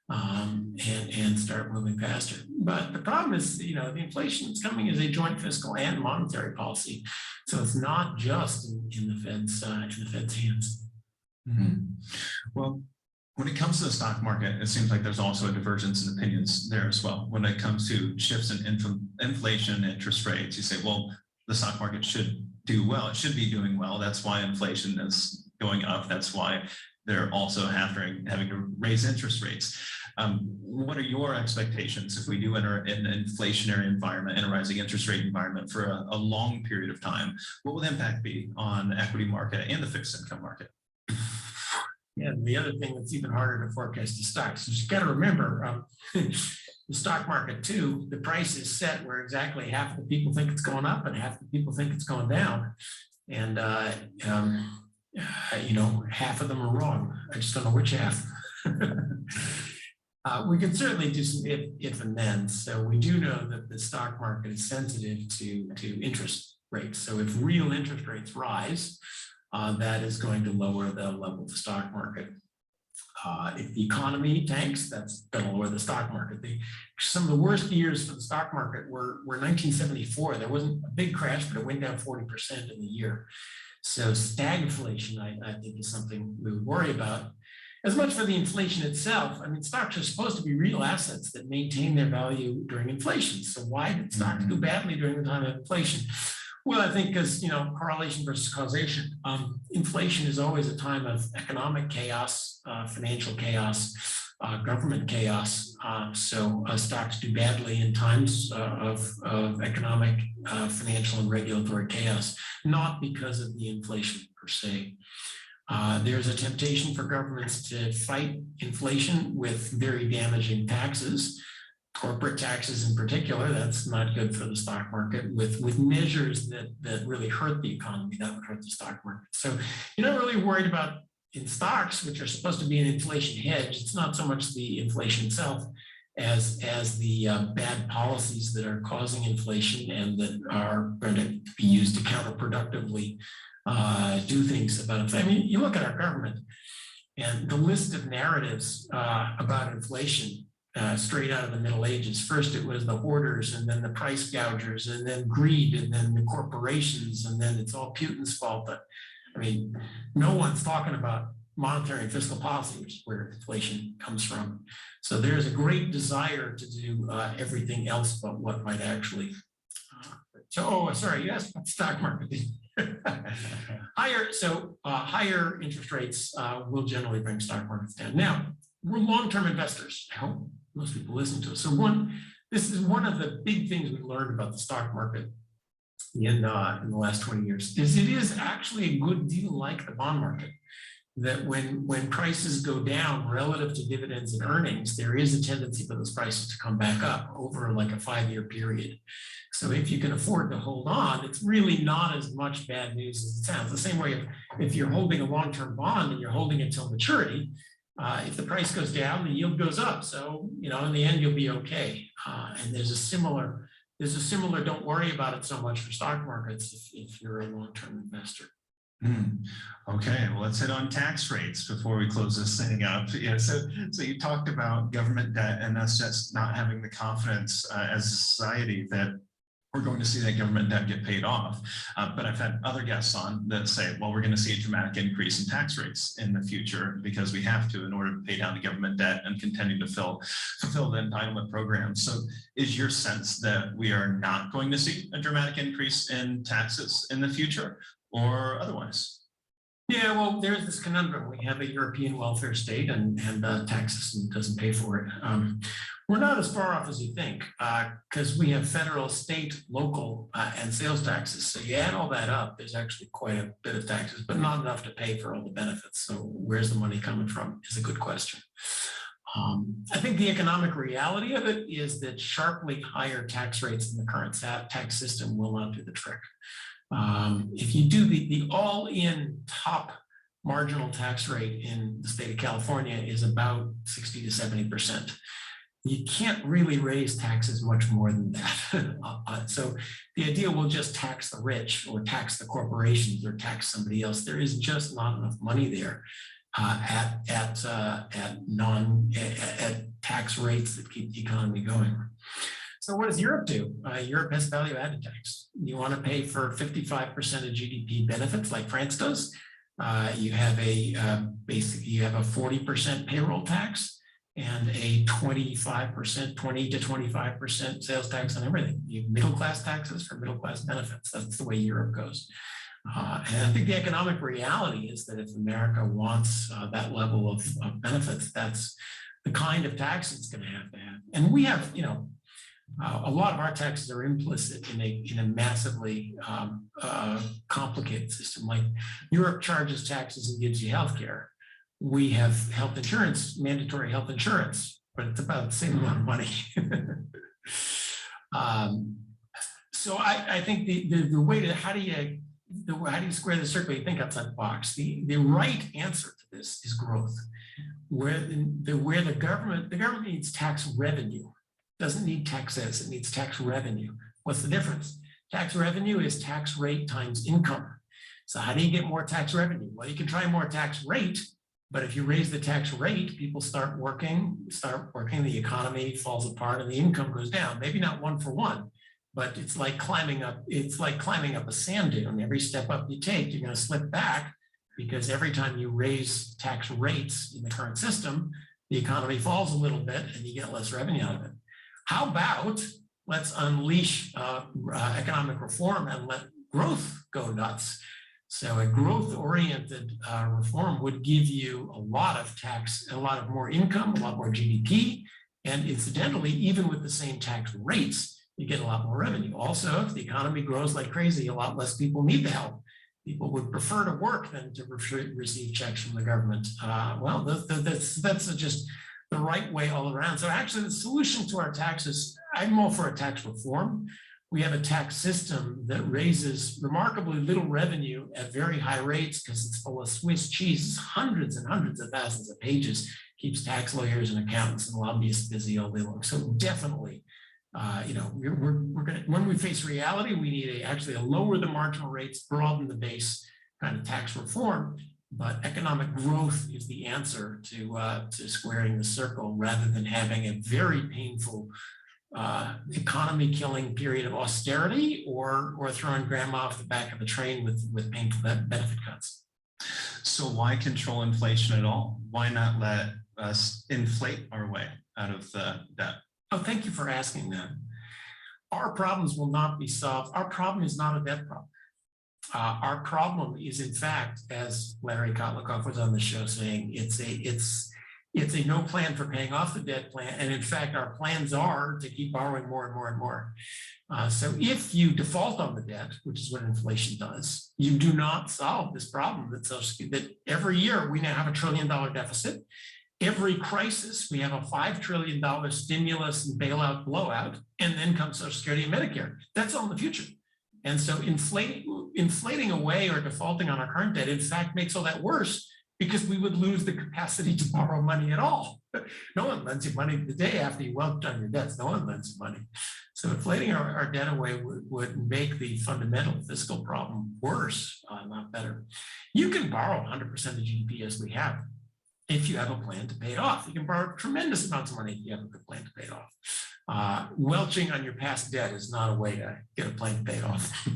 And start moving faster. But the problem is, the inflation is coming as a joint fiscal and monetary policy. So it's not just in the Fed's hands. Mm-hmm. Well, when it comes to the stock market, it seems like there's also a divergence in opinions there as well. When it comes to shifts in inflation, interest rates, you say, well, the stock market should do well. It should be doing well. That's why inflation is going up. That's why they're also having to raise interest rates. What are your expectations if we do enter an inflationary environment and a rising interest rate environment for a long period of time? What will the impact be on the equity market and the fixed income market? Yeah, and the other thing that's even harder to forecast is stocks. You just got to remember, the stock market too, the price is set where exactly half the people think it's going up and half the people think it's going down. And half of them are wrong. I just don't know which half. We can certainly do some if and then. So we do know that the stock market is sensitive to interest rates. So if real interest rates rise, that is going to lower the level of the stock market. If the economy tanks, that's going to lower the stock market. Some of the worst years for the stock market were 1974. There wasn't a big crash, but it went down 40% in the year. So stagflation, I think, is something we would worry about. As much for the inflation itself, I mean, stocks are supposed to be real assets that maintain their value during inflation. So why did stocks do badly during the time of inflation? Well, I think because, correlation versus causation. Inflation is always a time of economic chaos, financial chaos, government chaos. So stocks do badly in times of economic, financial, and regulatory chaos, not because of the inflation per se. There's a temptation for governments to fight inflation with very damaging taxes, corporate taxes in particular. That's not good for the stock market. With measures that really hurt the economy, that would hurt the stock market. So you're not really worried about in stocks, which are supposed to be an inflation hedge. It's not so much the inflation itself as the bad policies that are causing inflation and that are going to be used to counterproductively do things about inflation. I mean, you look at our government and the list of narratives about inflation straight out of the Middle Ages. First, it was the hoarders, and then the price gougers, and then greed, and then the corporations, and then it's all Putin's fault. But I mean, no one's talking about monetary and fiscal policy, which is where inflation comes from. So there's a great desire to do everything else but what might actually. Sorry, you asked about the stock market. Higher interest rates will generally bring stock markets down. Now, we're long-term investors. I hope most people listen to us. So this is one of the big things we learned about the stock market in the last 20 years, is it is actually a good deal like the bond market. that when prices go down relative to dividends and earnings, there is a tendency for those prices to come back up over like a 5-year period. So if you can afford to hold on, it's really not as much bad news as it sounds. The same way if you're holding a long-term bond and you're holding it till maturity, if the price goes down, the yield goes up. So, you know, in the end, you'll be okay. And there's a similar, don't worry about it so much for stock markets if you're a long-term investor. Okay, well, let's hit on tax rates before we close this thing up. Yeah, so you talked about government debt and us just not having the confidence as a society that we're going to see that government debt get paid off. But I've had other guests on that say, well, we're going to see a dramatic increase in tax rates in the future because we have to in order to pay down the government debt and continue to fulfill the entitlement program. So is your sense that we are not going to see a dramatic increase in taxes in the future or otherwise? Yeah, well, there's this conundrum. We have a European welfare state and tax system doesn't pay for it. We're not as far off as you think because we have federal, state, local, and sales taxes. So you add all that up, there's actually quite a bit of taxes, but not enough to pay for all the benefits. So where's the money coming from is a good question. I think the economic reality of it is that sharply higher tax rates in the current tax system will not do the trick. If you do the all-in top marginal tax rate in the state of California is about 60 to 70%. You can't really raise taxes much more than that. So the idea will just tax the rich or tax the corporations or tax somebody else. There is just not enough money there at tax rates that keep the economy going. So what does Europe do? Europe has value-added tax. You want to pay for 55% of GDP benefits like France does. You have basically you have a 40% payroll tax and a 25%, 20 to 25% sales tax on everything. You have middle-class taxes for middle-class benefits. That's the way Europe goes. And I think the economic reality is that if America wants that level of benefits, that's the kind of tax it's going to have. And we have, you know, a lot of our taxes are implicit in a massively complicated system. Like Europe charges taxes and gives you health care. We have health insurance, mandatory health insurance, but it's about the same amount of money. So I think the way to how do you square the circle? You think outside the box. The right answer to this is growth, where the government needs tax revenue. Doesn't need taxes, it needs tax revenue. What's the difference? Tax revenue is tax rate times income. So how do you get more tax revenue? Well, you can try more tax rate, but if you raise the tax rate, people start working, the economy falls apart and the income goes down. Maybe not one for one, but it's like climbing up a sand dune. Every step up you take, you're going to slip back because every time you raise tax rates in the current system, the economy falls a little bit and you get less revenue out of it. How about let's unleash economic reform and let growth go nuts? So a growth-oriented reform would give you a lot of tax, a lot of more income, a lot more GDP, and incidentally, even with the same tax rates, you get a lot more revenue. Also, if the economy grows like crazy, a lot less people need the help. People would prefer to work than to receive checks from the government. Well, that's just the right way all around. So actually the solution to our taxes, I'm all for a tax reform. We have a tax system that raises remarkably little revenue at very high rates because it's full of Swiss cheese, hundreds and hundreds of thousands of pages, keeps tax lawyers and accountants and lobbyists busy all day long. So definitely, you know, we're gonna, when we face reality, we need actually a lower the marginal rates, broaden the base kind of tax reform. But economic growth is the answer to squaring the circle rather than having a very painful economy-killing period of austerity or throwing grandma off the back of the train with painful benefit cuts. So why control inflation at all? Why not let us inflate our way out of the debt? Oh, thank you for asking that. Our problems will not be solved. Our problem is not a debt problem. Our problem is, in fact, as Larry Kotlikoff was on the show saying, it's It's a no plan for paying off the debt plan. And in fact, our plans are to keep borrowing more and more and more. So if you default on the debt, which is what inflation does, you do not solve this problem that every year we now have $1 trillion deficit. Every crisis, we have a $5 trillion stimulus and bailout blowout, and then comes Social Security and Medicare. That's all in the future. And so inflating away or defaulting on our current debt, in fact, makes all that worse because we would lose the capacity to borrow money at all. No one lends you money the day after you welched on your debts. No one lends you money. So inflating our debt away would make the fundamental fiscal problem worse, not better. You can borrow 100% of GDP as we have if you have a plan to pay it off. You can borrow tremendous amounts of money if you have a good plan to pay it off. Welching on your past debt is not a way to get a plan to pay it off.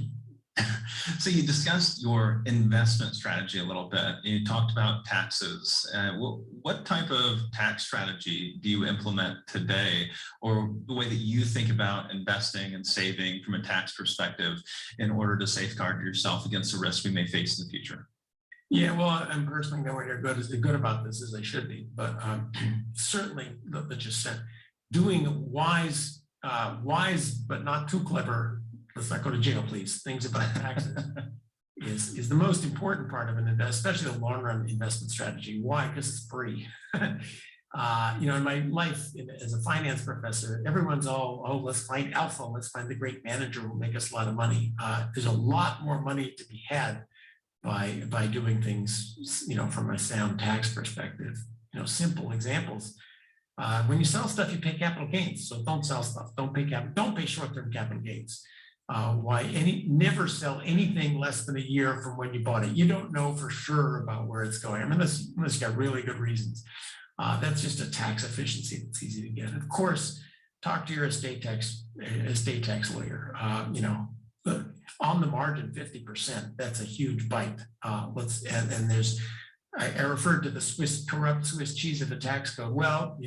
So you discussed your investment strategy a little bit. You talked about taxes. What type of tax strategy do you implement today, or the way that you think about investing and saving from a tax perspective in order to safeguard yourself against the risks we may face in the future? Yeah, well, I'm personally nowhere near good about this as I should be, but certainly, let's just say, doing wise but not too clever, let's not go to jail, please, things about taxes is the most important part of an investment, especially the long-run investment strategy. Why? Because it's free. In my life as a finance professor, everyone's all, oh, let's find alpha, let's find the great manager who will make us a lot of money. There's a lot more money to be had by doing things, from a sound tax perspective. Simple examples. When you sell stuff, you pay capital gains. So don't sell stuff. Don't pay short-term capital gains. Never sell anything less than a year from when you bought it. You don't know for sure about where it's going. I mean, unless you got really good reasons. That's just a tax efficiency that's easy to get. Of course, talk to your estate tax lawyer. On the margin, 50%. That's a huge bite. I referred to the corrupt Swiss cheese of the tax code. Well,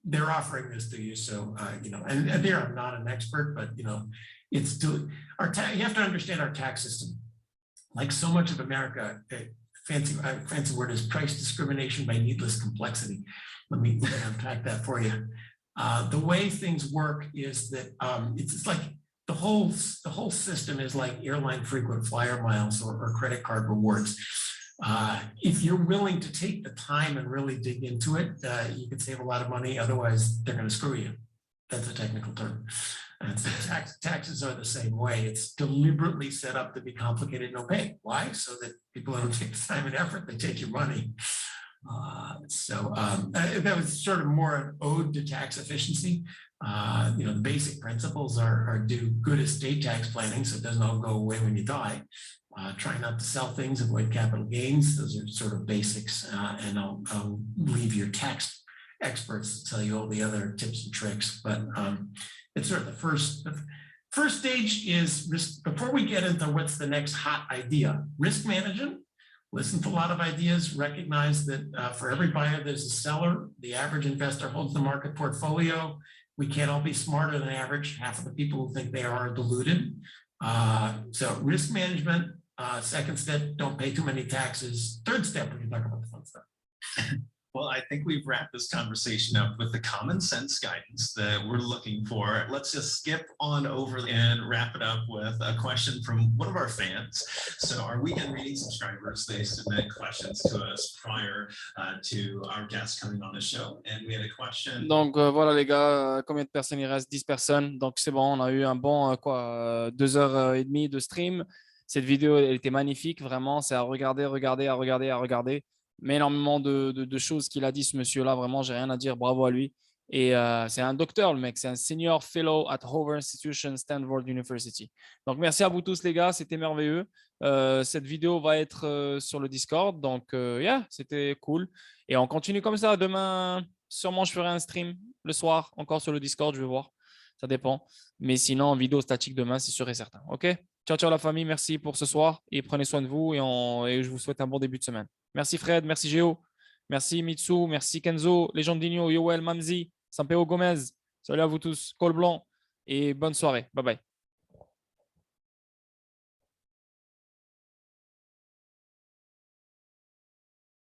they're offering this to you, so and there I'm not an expert, but it's still you have to understand our tax system. Like so much of America, fancy word is price discrimination by needless complexity. Let me unpack that for you. The way things work is that it's like the whole system is like airline frequent flyer miles or credit card rewards. If you're willing to take the time and really dig into it, you can save a lot of money. Otherwise, they're going to screw you. That's a technical term. And so taxes are the same way. It's deliberately set up to be complicated and opaque. Why? So that people don't take the time and effort, they take your money. That was sort of more an ode to tax efficiency. The basic principles are do good estate tax planning so it doesn't all go away when you die. Try not to sell things, avoid capital gains. Those are sort of basics. And I'll leave your tax experts to tell you all the other tips and tricks. But it's sort of the first stage is risk. Before we get into what's the next hot idea, risk management. Listen to a lot of ideas, recognize that for every buyer, there's a seller. The average investor holds the market portfolio. We can't all be smarter than average. Half of the people who think they are deluded. So risk management, second step, don't pay too many taxes. Third step, we can talk about the fun stuff. Well, I think we've wrapped this conversation up with the common sense guidance that we're looking for. Let's just skip on over and wrap it up with a question from one of our fans. So our weekend reading subscribers, they submit questions to us prior to our guests coming on the show. And we had a question. Donc voilà les gars, combien de personnes il reste? 10 personnes. Donc c'est bon, on a eu un bon 2h30 de stream. Cette vidéo, elle était magnifique, vraiment. C'est à regarder, à regarder. Mais énormément de choses qu'il a dit, ce monsieur-là. Vraiment, j'ai rien à dire. Bravo à lui. Et c'est un docteur, le mec. C'est un senior fellow at Hoover Institution, Stanford University. Donc, merci à vous tous, les gars. C'était merveilleux. Cette vidéo va être sur le Discord. Donc, c'était cool. Et on continue comme ça. Demain, sûrement, je ferai un stream le soir, encore sur le Discord. Je vais voir. Ça dépend. Mais sinon, vidéo statique demain, c'est sûr et certain. OK? Ciao, ciao la famille. Merci pour ce soir. Et prenez soin de vous. Et je vous souhaite un bon début de semaine. Merci Fred, merci Géo, merci Mitsu, merci Kenzo, Legendinho, Yoel, Mamzi, Sampeo Gomez. Salut à vous tous, Col Blanc et bonne soirée. Bye bye.